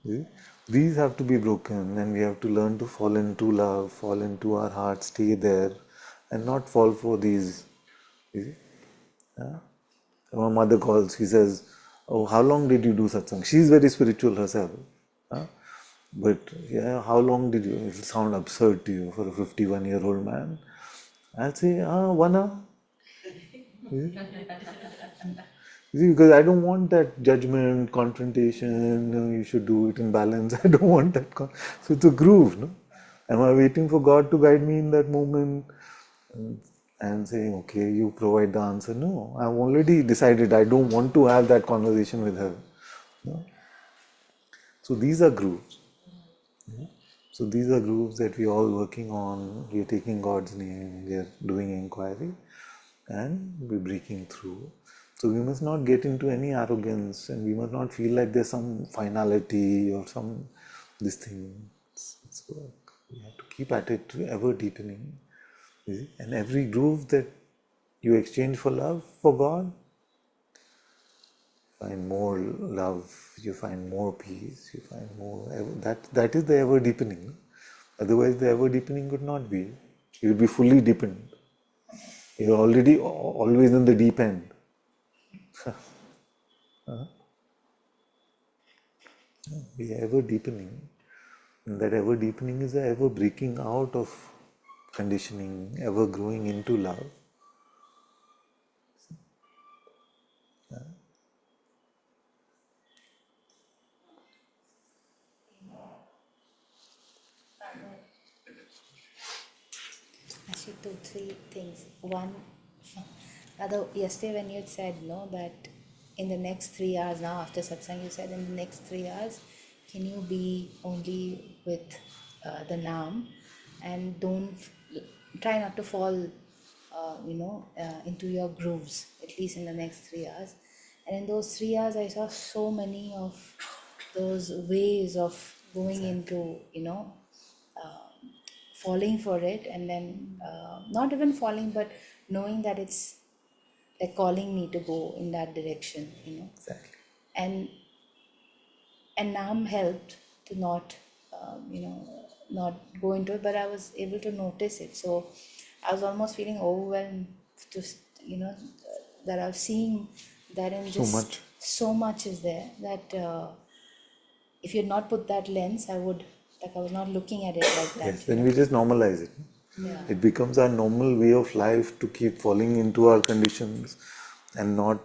See? These have to be broken, and we have to learn to fall into love, fall into our heart, stay there, and not fall for these. You see? My mother calls, she says, "Oh, how long did you do satsang?" She's very spiritual herself. Huh? But yeah, how long did you? It'll sound absurd to you for a 51-year-old man. I'll say, 1 hour. See, because I don't want that judgment, confrontation, no, you should do it in balance. I don't want that. So it's a groove, no? Am I waiting for God to guide me in that moment and saying, okay, you provide the answer? No, I've already decided I don't want to have that conversation with her. No? So these are grooves. So these are grooves that we're all working on. We're taking God's name, we're doing inquiry, and we're breaking through. So we must not get into any arrogance, and we must not feel like there's some finality or some this thing. It's work. We have to keep at it, ever deepening. And every groove that you exchange for love for God, find more love, you find more peace, you find more. That is the ever deepening. Otherwise, the ever deepening could not be. You will be fully deepened. You're already always in the deep end. Be ever deepening. And that ever deepening is the ever breaking out of conditioning, ever growing into love. Actually, two, three things. One, yesterday when you had said no that in the next 3 hours now after satsang, you said in the next 3 hours, can you be only with the Naam and don't try not to fall, into your grooves at least in the next 3 hours. And in those 3 hours, I saw so many of those ways of going into, falling for it, and then not even falling, but knowing that it's like calling me to go in that direction, Exactly. and Naam helped to not, not go into it, but I was able to notice it. So I was almost feeling overwhelmed to, that I was seeing that in So just much. so much is there that if you had not put that lens, I was not looking at it like that. Yes, then we just normalize it. Yeah. It becomes our normal way of life to keep falling into our conditions and not.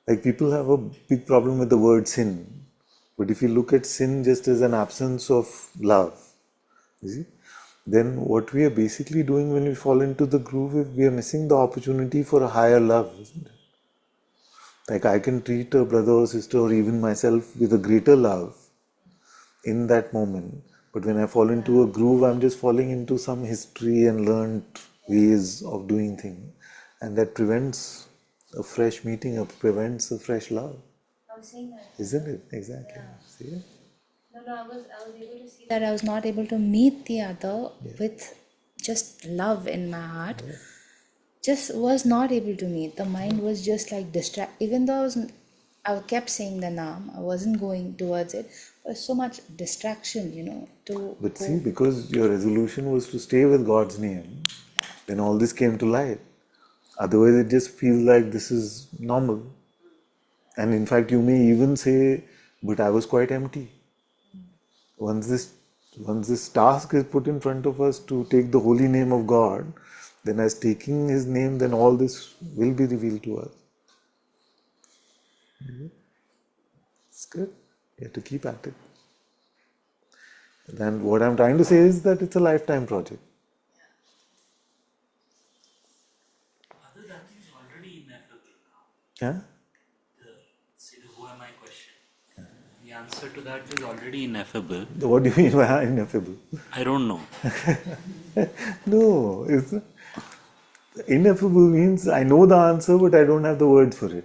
Like people have a big problem with the word sin. But if you look at sin just as an absence of love, you see, then what we are basically doing when we fall into the groove is we are missing the opportunity for a higher love, isn't it? Like I can treat a brother or sister or even myself with a greater love in that moment. But when I fall into a groove, I'm just falling into some history and learned ways of doing things. And that prevents a fresh meeting, or prevents a fresh love. I was saying that. Isn't it? Exactly. Yeah. See it? No, I was able to see that I was not able to meet the other with just love in my heart. Just was not able to meet. The mind was just like distract. Even though I kept saying the Naam, I wasn't going towards it. There was so much distraction, to But go. see, because your resolution was to stay with God's name, then all this came to light. Otherwise, it just feels like this is normal. And in fact, you may even say, but I was quite empty. Once this task is put in front of us to take the holy name of God, then as taking his name, then all this will be revealed to us. It's good. You have to keep at it. And what I'm trying to say is that it's a lifetime project. Other that is already ineffable now. Yeah? See the who am I question. The answer to that is already ineffable. What do you mean by ineffable? I don't know. No, it's ineffable means I know the answer, but I don't have the words for it.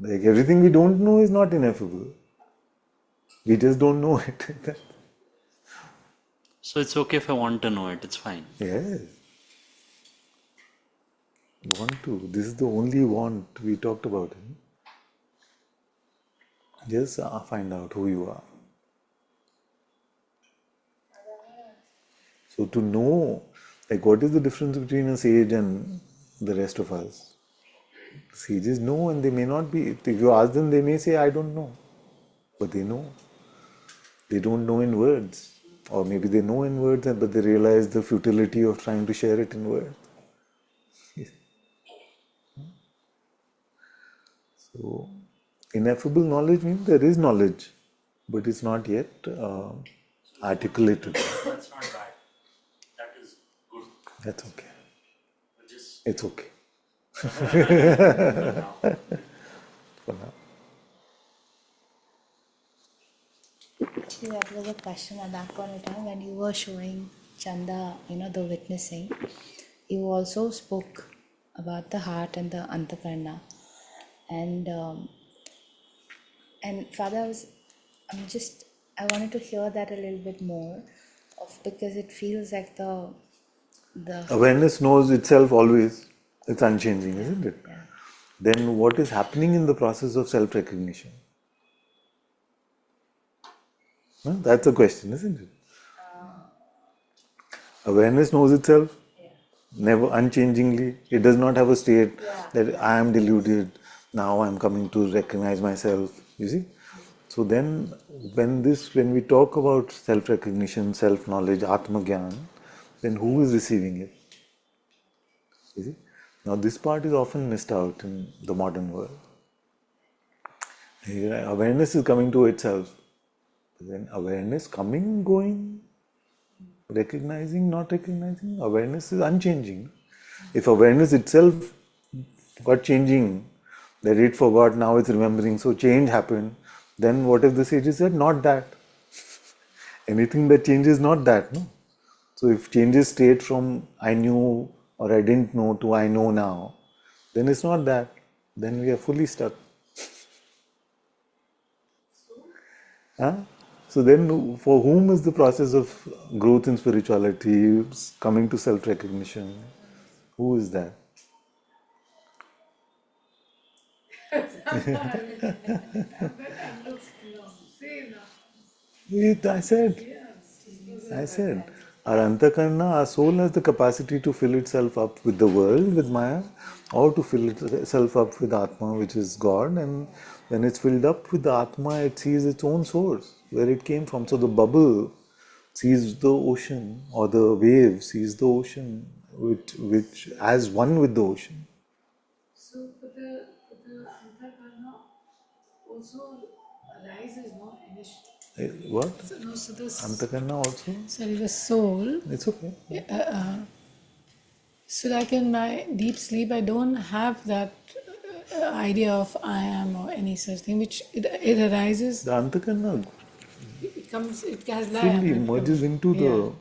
Like everything we don't know is not ineffable. We just don't know it. So it's okay if I want to know it, it's fine. Yes. Want to. This is the only want we talked about. Just find out who you are. So to know, Like, what is the difference between a sage and the rest of us? Sages know, and they may not be. If you ask them, they may say, I don't know. But they know. They don't know in words. Or maybe they know in words, but they realize the futility of trying to share it in words. So, ineffable knowledge means there is knowledge, but it's not yet articulated. That's not bad. That is good. That's okay. But just It's okay for now. for now. See, that was a question at that point in time when you were showing Chanda, the witnessing. You also spoke about the heart and the Antakarna. And Father, I wanted to hear that a little bit more, because it feels like the Awareness knows itself always. It's unchanging, isn't it? yeah. Then what is happening in the process of self-recognition? Huh? That's a question, isn't it? Awareness knows itself, never unchangingly. It does not have a state that I am deluded, now I am coming to recognize myself. You see? So then when we talk about self-recognition, self-knowledge, Atma Gyan, then who is receiving it? You see? Now this part is often missed out in the modern world. Awareness is coming to itself. Then awareness coming, going, recognizing, not recognizing, awareness is unchanging. If awareness itself got changing, that it forgot, now it's remembering, so change happened, then what if the sages said, not that? Anything that changes, not that, no? So if changes state from I knew or I didn't know to I know now, then it's not that. Then we are fully stuck. Huh? So then for whom is the process of growth in spirituality, coming to self-recognition? Who is that? I said, our antakarna, our soul has the capacity to fill itself up with the world, with Maya, or to fill itself up with Atma, which is God. And when it's filled up with the Atma, it sees its own source, where it came from. So the bubble sees the ocean, or the wave sees the ocean, which as one with the ocean. So, but the Antakarna also arises, no, initially. What? So, no, so this. Antakarna also? Sorry, the soul. It's okay. So, like in my deep sleep, I don't have that idea of I am or any such thing, which it arises. The Antakarna It comes. It has life. fully merges into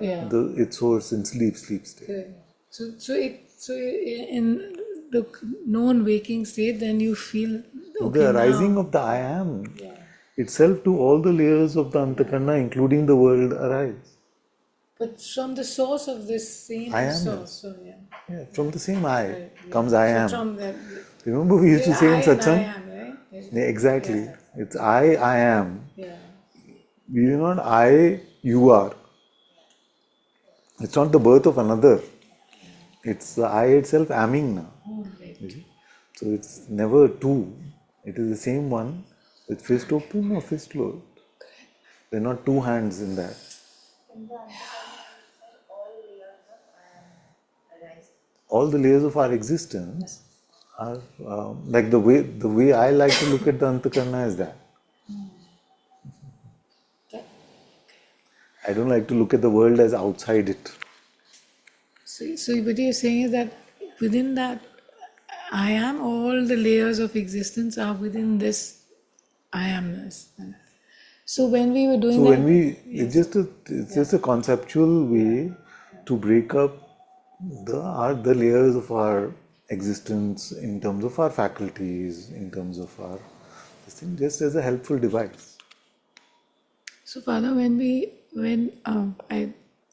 its source in sleep state. Okay. So in the non-waking state, then you feel okay The arising now. of the I am itself to all the layers of the Antakarna, including the world, arise. But from the source of this same I am. source, so Yeah, from the same I right, comes I so am. from that, Remember we used to say in I and I Satsang? am, right? Yeah, exactly. It's I am. Yeah. We are not I, you are. It's not the birth of another. It's the I itself aming now. You see? So it's never two. It is the same one with fist open or fist closed. There are not two hands in that. All the layers of our existence are like the way I like to look at the Antakarna is that. I don't like to look at the world as outside it. So what you're saying is that within that I am, all the layers of existence are within this I amness. So when we were doing So that, it's just a conceptual way to break up the layers of our existence in terms of our faculties, in terms of our this thing, just as a helpful device. So Father, when I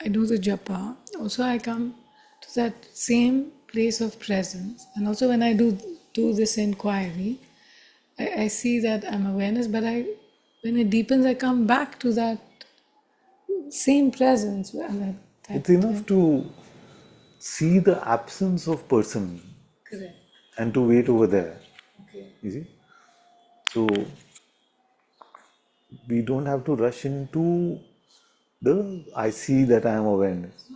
do the japa, also I come to that same place of presence, and also when I do this inquiry, I see that I'm awareness, but when it deepens, I come back to that same presence. It's enough to see the absence of person Correct. and to wait over there. Okay. You see? So we don't have to rush into the I see that I am awareness.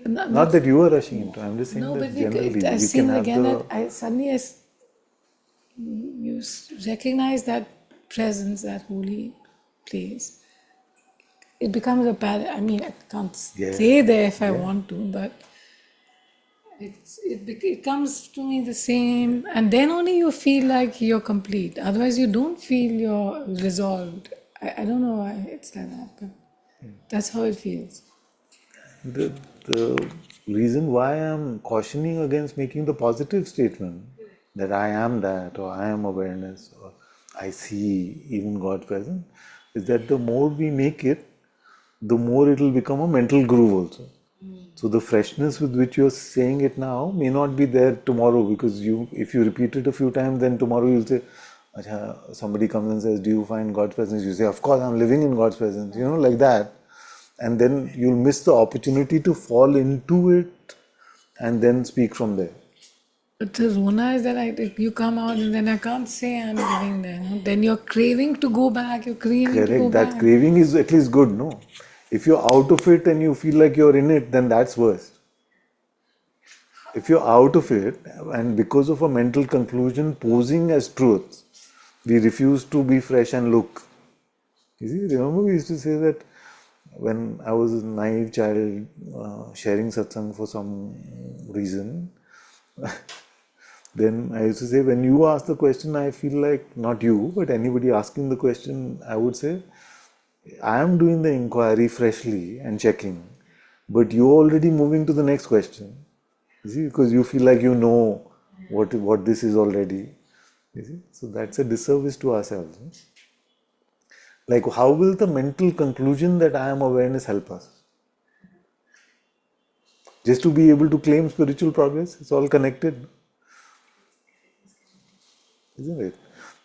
Not that you are rushing into, I'm just saying No, but that generally I we can seem have again that the you recognize that presence, that holy place. It becomes a I mean, I can't stay there if I want to, but it comes to me the same, and then only you feel like you're complete. Otherwise, you don't feel you're resolved. I don't know why it's like that, but that's how it feels. the reason why I'm cautioning against making the positive statement that I am that or I am awareness or I see even God present is that the more we make it, the more it will become a mental groove also. So the freshness with which you're saying it now may not be there tomorrow because if you repeat it a few times, then tomorrow you'll say, "Acha," somebody comes and says, "Do you find God's presence?" You say, "Of course, I'm living in God's presence," like that. And then you'll miss the opportunity to fall into it and then speak from there. But the Rona is that you come out and then I can't say I'm living there. No? Then you're craving to go back, you're craving to go Correct. That back. craving is at least good, no? If you're out of it and you feel like you're in it, then that's worse. If you're out of it and because of a mental conclusion posing as truth, we refuse to be fresh and look. You see, remember we used to say that when I was a naive child sharing satsang for some reason, then I used to say, when you ask the question, I feel like, not you, but anybody asking the question, I would say, I am doing the inquiry freshly and checking, but you're already moving to the next question. You see, because you feel like you know what this is already. You see, so that's a disservice to ourselves. Like, how will the mental conclusion that I am awareness help us? Just to be able to claim spiritual progress, it's all connected, isn't it?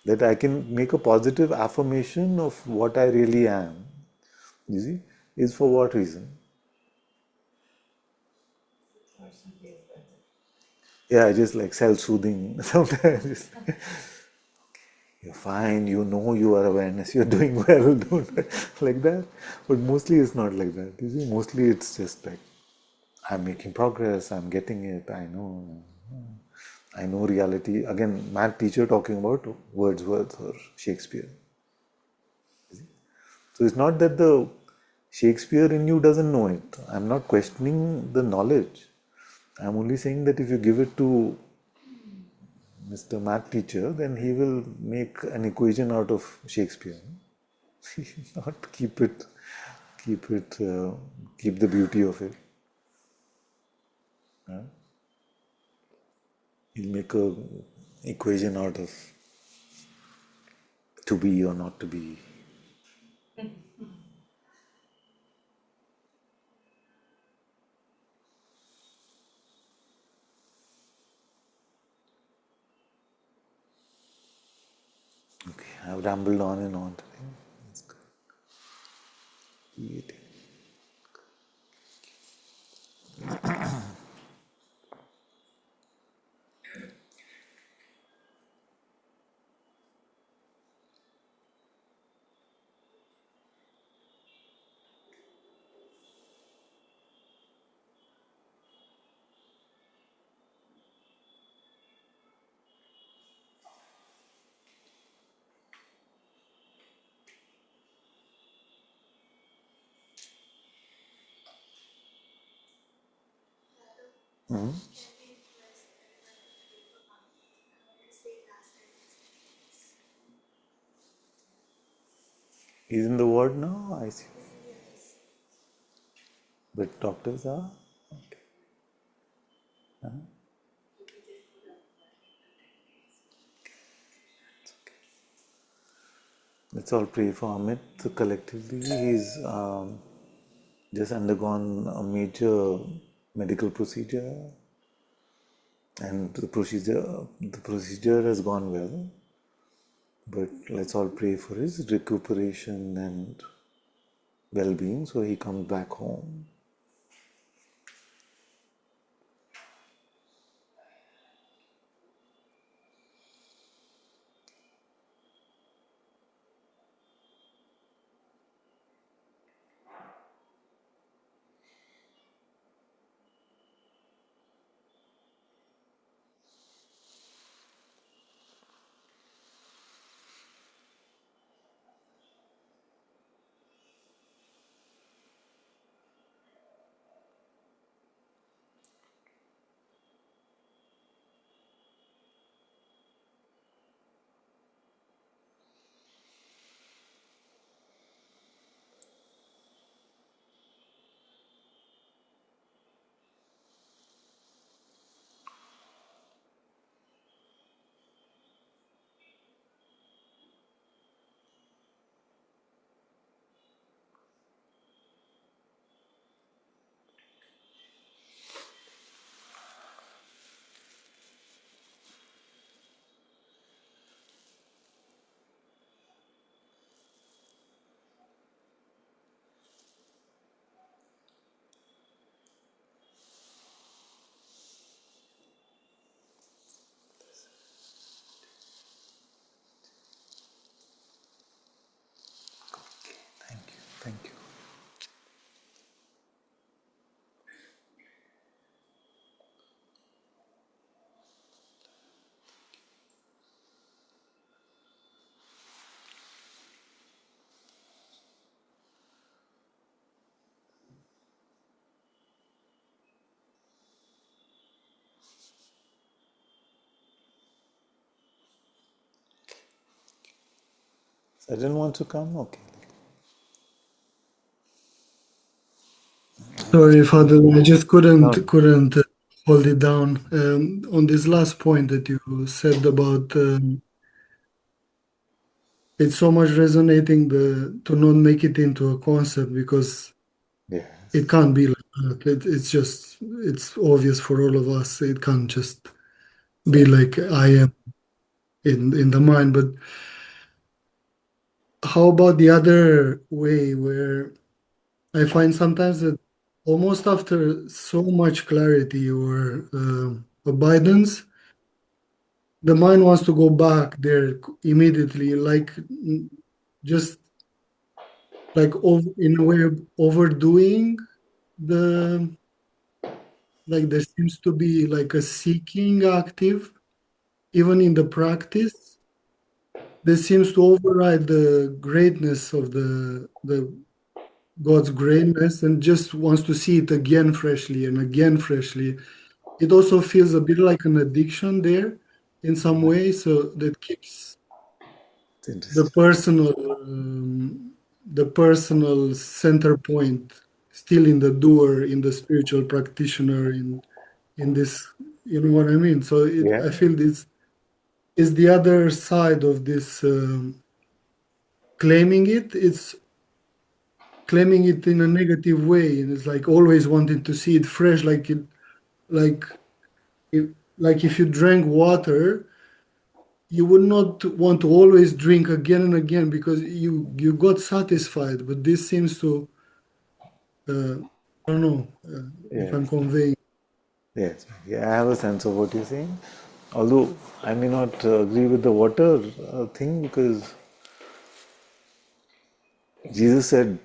That I can make a positive affirmation of what I really am, you see, is for what reason? Yeah, just like self-soothing. Sometimes you're fine, you know you are awareness, you're doing well, don't like that. But mostly it's not like that. You see, mostly it's just like I'm making progress, I'm getting it, I know reality. Again, math teacher talking about Wordsworth or Shakespeare. So it's not that the Shakespeare in you doesn't know it. I'm not questioning the knowledge. I'm only saying that if you give it to Mr. Math teacher, then he will make an equation out of Shakespeare. Not keep the beauty of it. He'll make a equation out of to be or not to be. Okay, I've rambled on and on today. That's good. Eating. He's in the ward now, I see. But doctors are? Okay. Let's all pray for Amit. So collectively, he's just undergone a major medical procedure, and the procedure has gone well. But let's all pray for his recuperation and well-being, so he comes back home. Thank you. I didn't want to come. Okay. Sorry, Father, I just No. couldn't hold it down. On this last point that you said about it's so much resonating to not make it into a concept because Yes. it can't be like that. It's just it's obvious for all of us. It can't just be like I am in the mind. But how about the other way where I find sometimes that almost after so much clarity or abundance, the mind wants to go back there immediately, like just like in a way of overdoing the like there seems to be like a seeking active even in the practice. There seems to override the greatness of the God's greatness and just wants to see it again freshly and again freshly. It also feels a bit like an addiction there in some way, so that keeps It's the interesting. personal the personal center point still in the doer, in the spiritual practitioner, in this, you know what I mean? So Yeah. I feel this is the other side of this claiming it. It's claiming it in a negative way, and it's like always wanting to see it fresh, like if, like if you drank water, you would not want to always drink again and again because you got satisfied. But this seems to I don't know if Yes. I'm conveying. Yes. Yeah, I have a sense of what you're saying. Although I may not agree with the water thing because Jesus said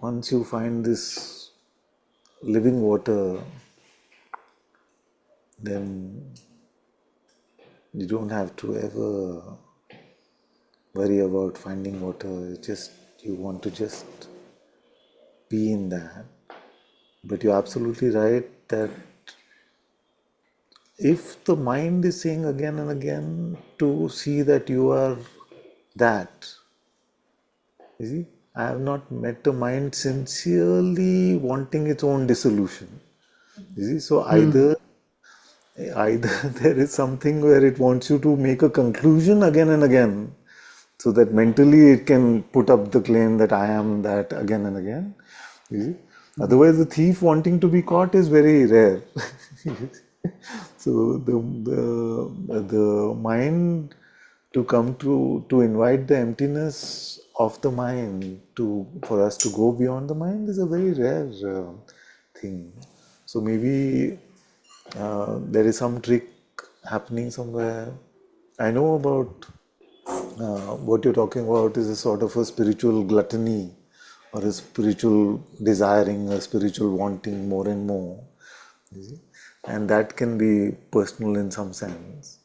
once you find this living water, then you don't have to ever worry about finding water. It's just you want to just be in that. But you're absolutely right that if the mind is saying again and again to see that you are that, you see, I have not met a mind sincerely wanting its own dissolution. You see, so Hmm. either there is something where it wants you to make a conclusion again and again, so that mentally it can put up the claim that I am that again and again. You see? Otherwise, the thief wanting to be caught is very rare. So the mind to come to invite the emptiness of the mind to for us to go beyond the mind is a very rare thing. So maybe there is some trick happening somewhere. I know about what you're talking about is a sort of a spiritual gluttony or a spiritual desiring, a spiritual wanting more and more. You see? And that can be personal in some sense.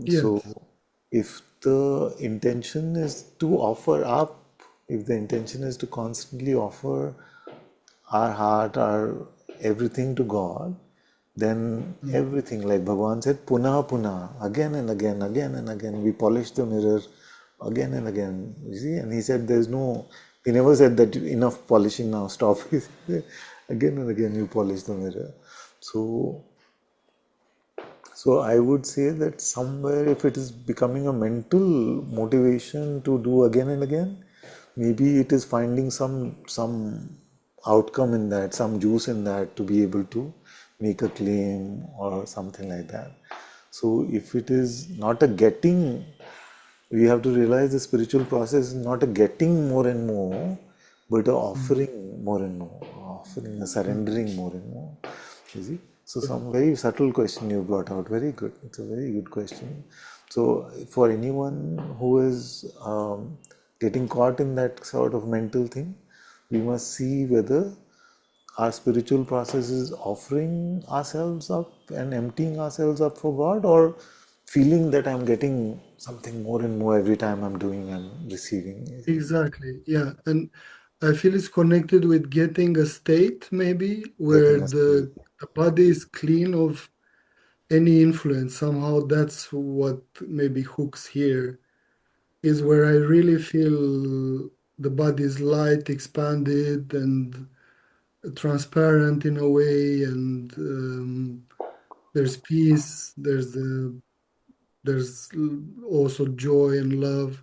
Yes. So if the intention is to offer up, if the intention is to constantly offer our heart, our everything to God, then Hmm. everything, like Bhagavan said, punah punah, again and again, again and again, we polish the mirror again and again. You see, and he said there's no, he never said that enough polishing now, stop. Again and again you polish the mirror. So so I would say that somewhere if it is becoming a mental motivation to do again and again, maybe it is finding some outcome in that, some juice in that to be able to make a claim or something like that. So if it is not a getting, we have to realize the spiritual process is not a getting more and more, but a Hmm. offering more and more, offering, a Hmm. surrendering more and more. You see? So some very subtle question you brought out. Very good. It's a very good question. So for anyone who is getting caught in that sort of mental thing. We must see whether our spiritual process is offering ourselves up and emptying ourselves up for God, or feeling that I'm getting something more and more every time I'm doing and receiving. Exactly. Yeah. And I feel it's connected with getting a state maybe where Getting a state. the body is clean of any influence. Somehow that's what maybe hooks here, is where I really feel the body is light, expanded, and transparent in a way, and there's peace, there's also joy and love.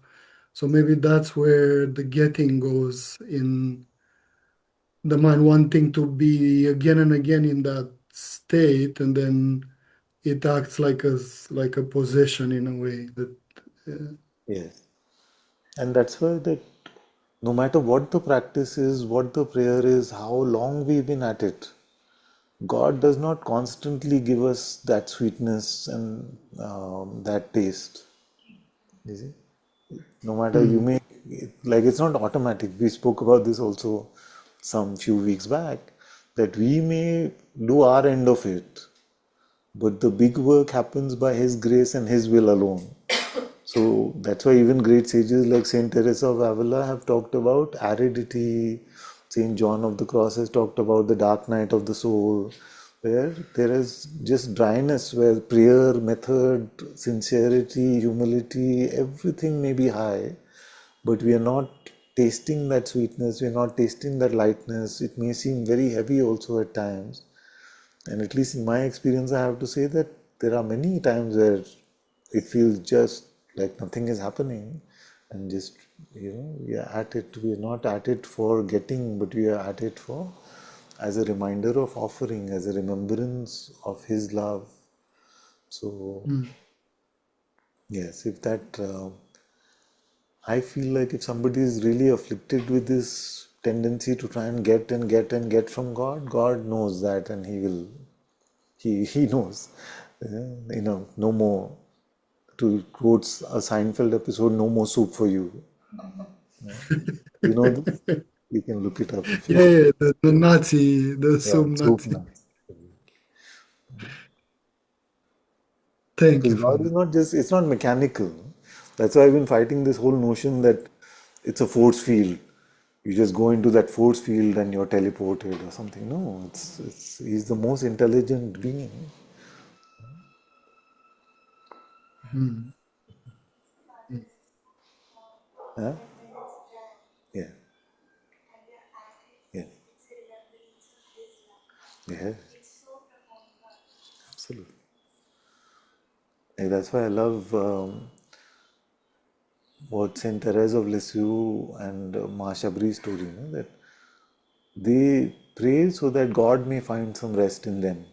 So maybe that's where the getting goes, in the mind wanting to be again and again in that state, and then it acts like a possession in a way that Yes. And that's why that no matter what the practice is, what the prayer is, how long we've been at it, God does not constantly give us that sweetness and that taste. You see? No matter you mm, may, like it's not automatic. We spoke about this also some few weeks back, that we may do our end of it, but the big work happens by His grace and His will alone. So that's why even great sages like Saint Teresa of Avila have talked about aridity. Saint John of the Cross has talked about the dark night of the soul, where there is just dryness, where prayer, method, sincerity, humility, everything may be high, but we are not tasting that sweetness, we are not tasting that lightness. It may seem very heavy also at times. And at least in my experience, I have to say that there are many times where it feels just like nothing is happening, and just, we are at it. We are not at it for getting, but we are at it for as a reminder of offering, as a remembrance of His love. So, mm, yes, if that, I feel like if somebody is really afflicted with this tendency to try and get and get and get from God, God knows that, and He knows. No more, to quote a Seinfeld episode, no more soup for you. You know this? You can look it up if you yeah, yeah, the Nazi, the yeah, sub soup Nazi. nuts. Thank Because you, God is Father. not just, it's not mechanical. That's why I've been fighting this whole notion that it's a force field. You just go into that force field and you're teleported or something. No, he's the most intelligent being. Mm, mm. Huh? Yeah, yeah, yeah, absolutely. And that's why I love what Saint Therese of Lisieux and Ma Shabri's story, that they pray so that God may find some rest in them,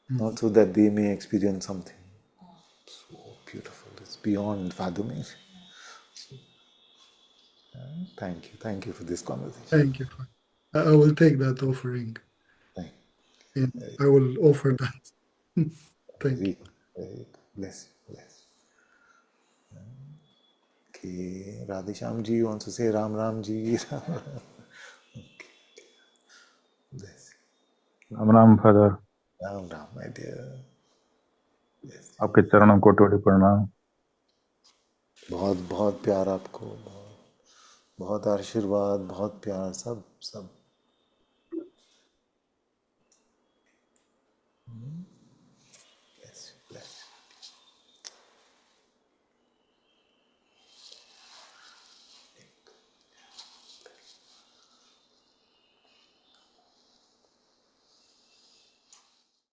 not so that they may experience something. So beautiful. It's beyond fathoming. Thank you for this conversation. Thank you, Father. I will take that offering, Thank and I will offer that. Thank you. very, very bless you, bless you. Okay, Radhesham ji wants to say Ram Ram ji. Bless Ram Ram father, you. Ram Ram, my dear. Bless you. आपके चरणों को कोटि प्रणाम। बहुत बहुत प्यार आपको, बहुत बहुत आशीर्वाद, बहुत प्यार, सब सब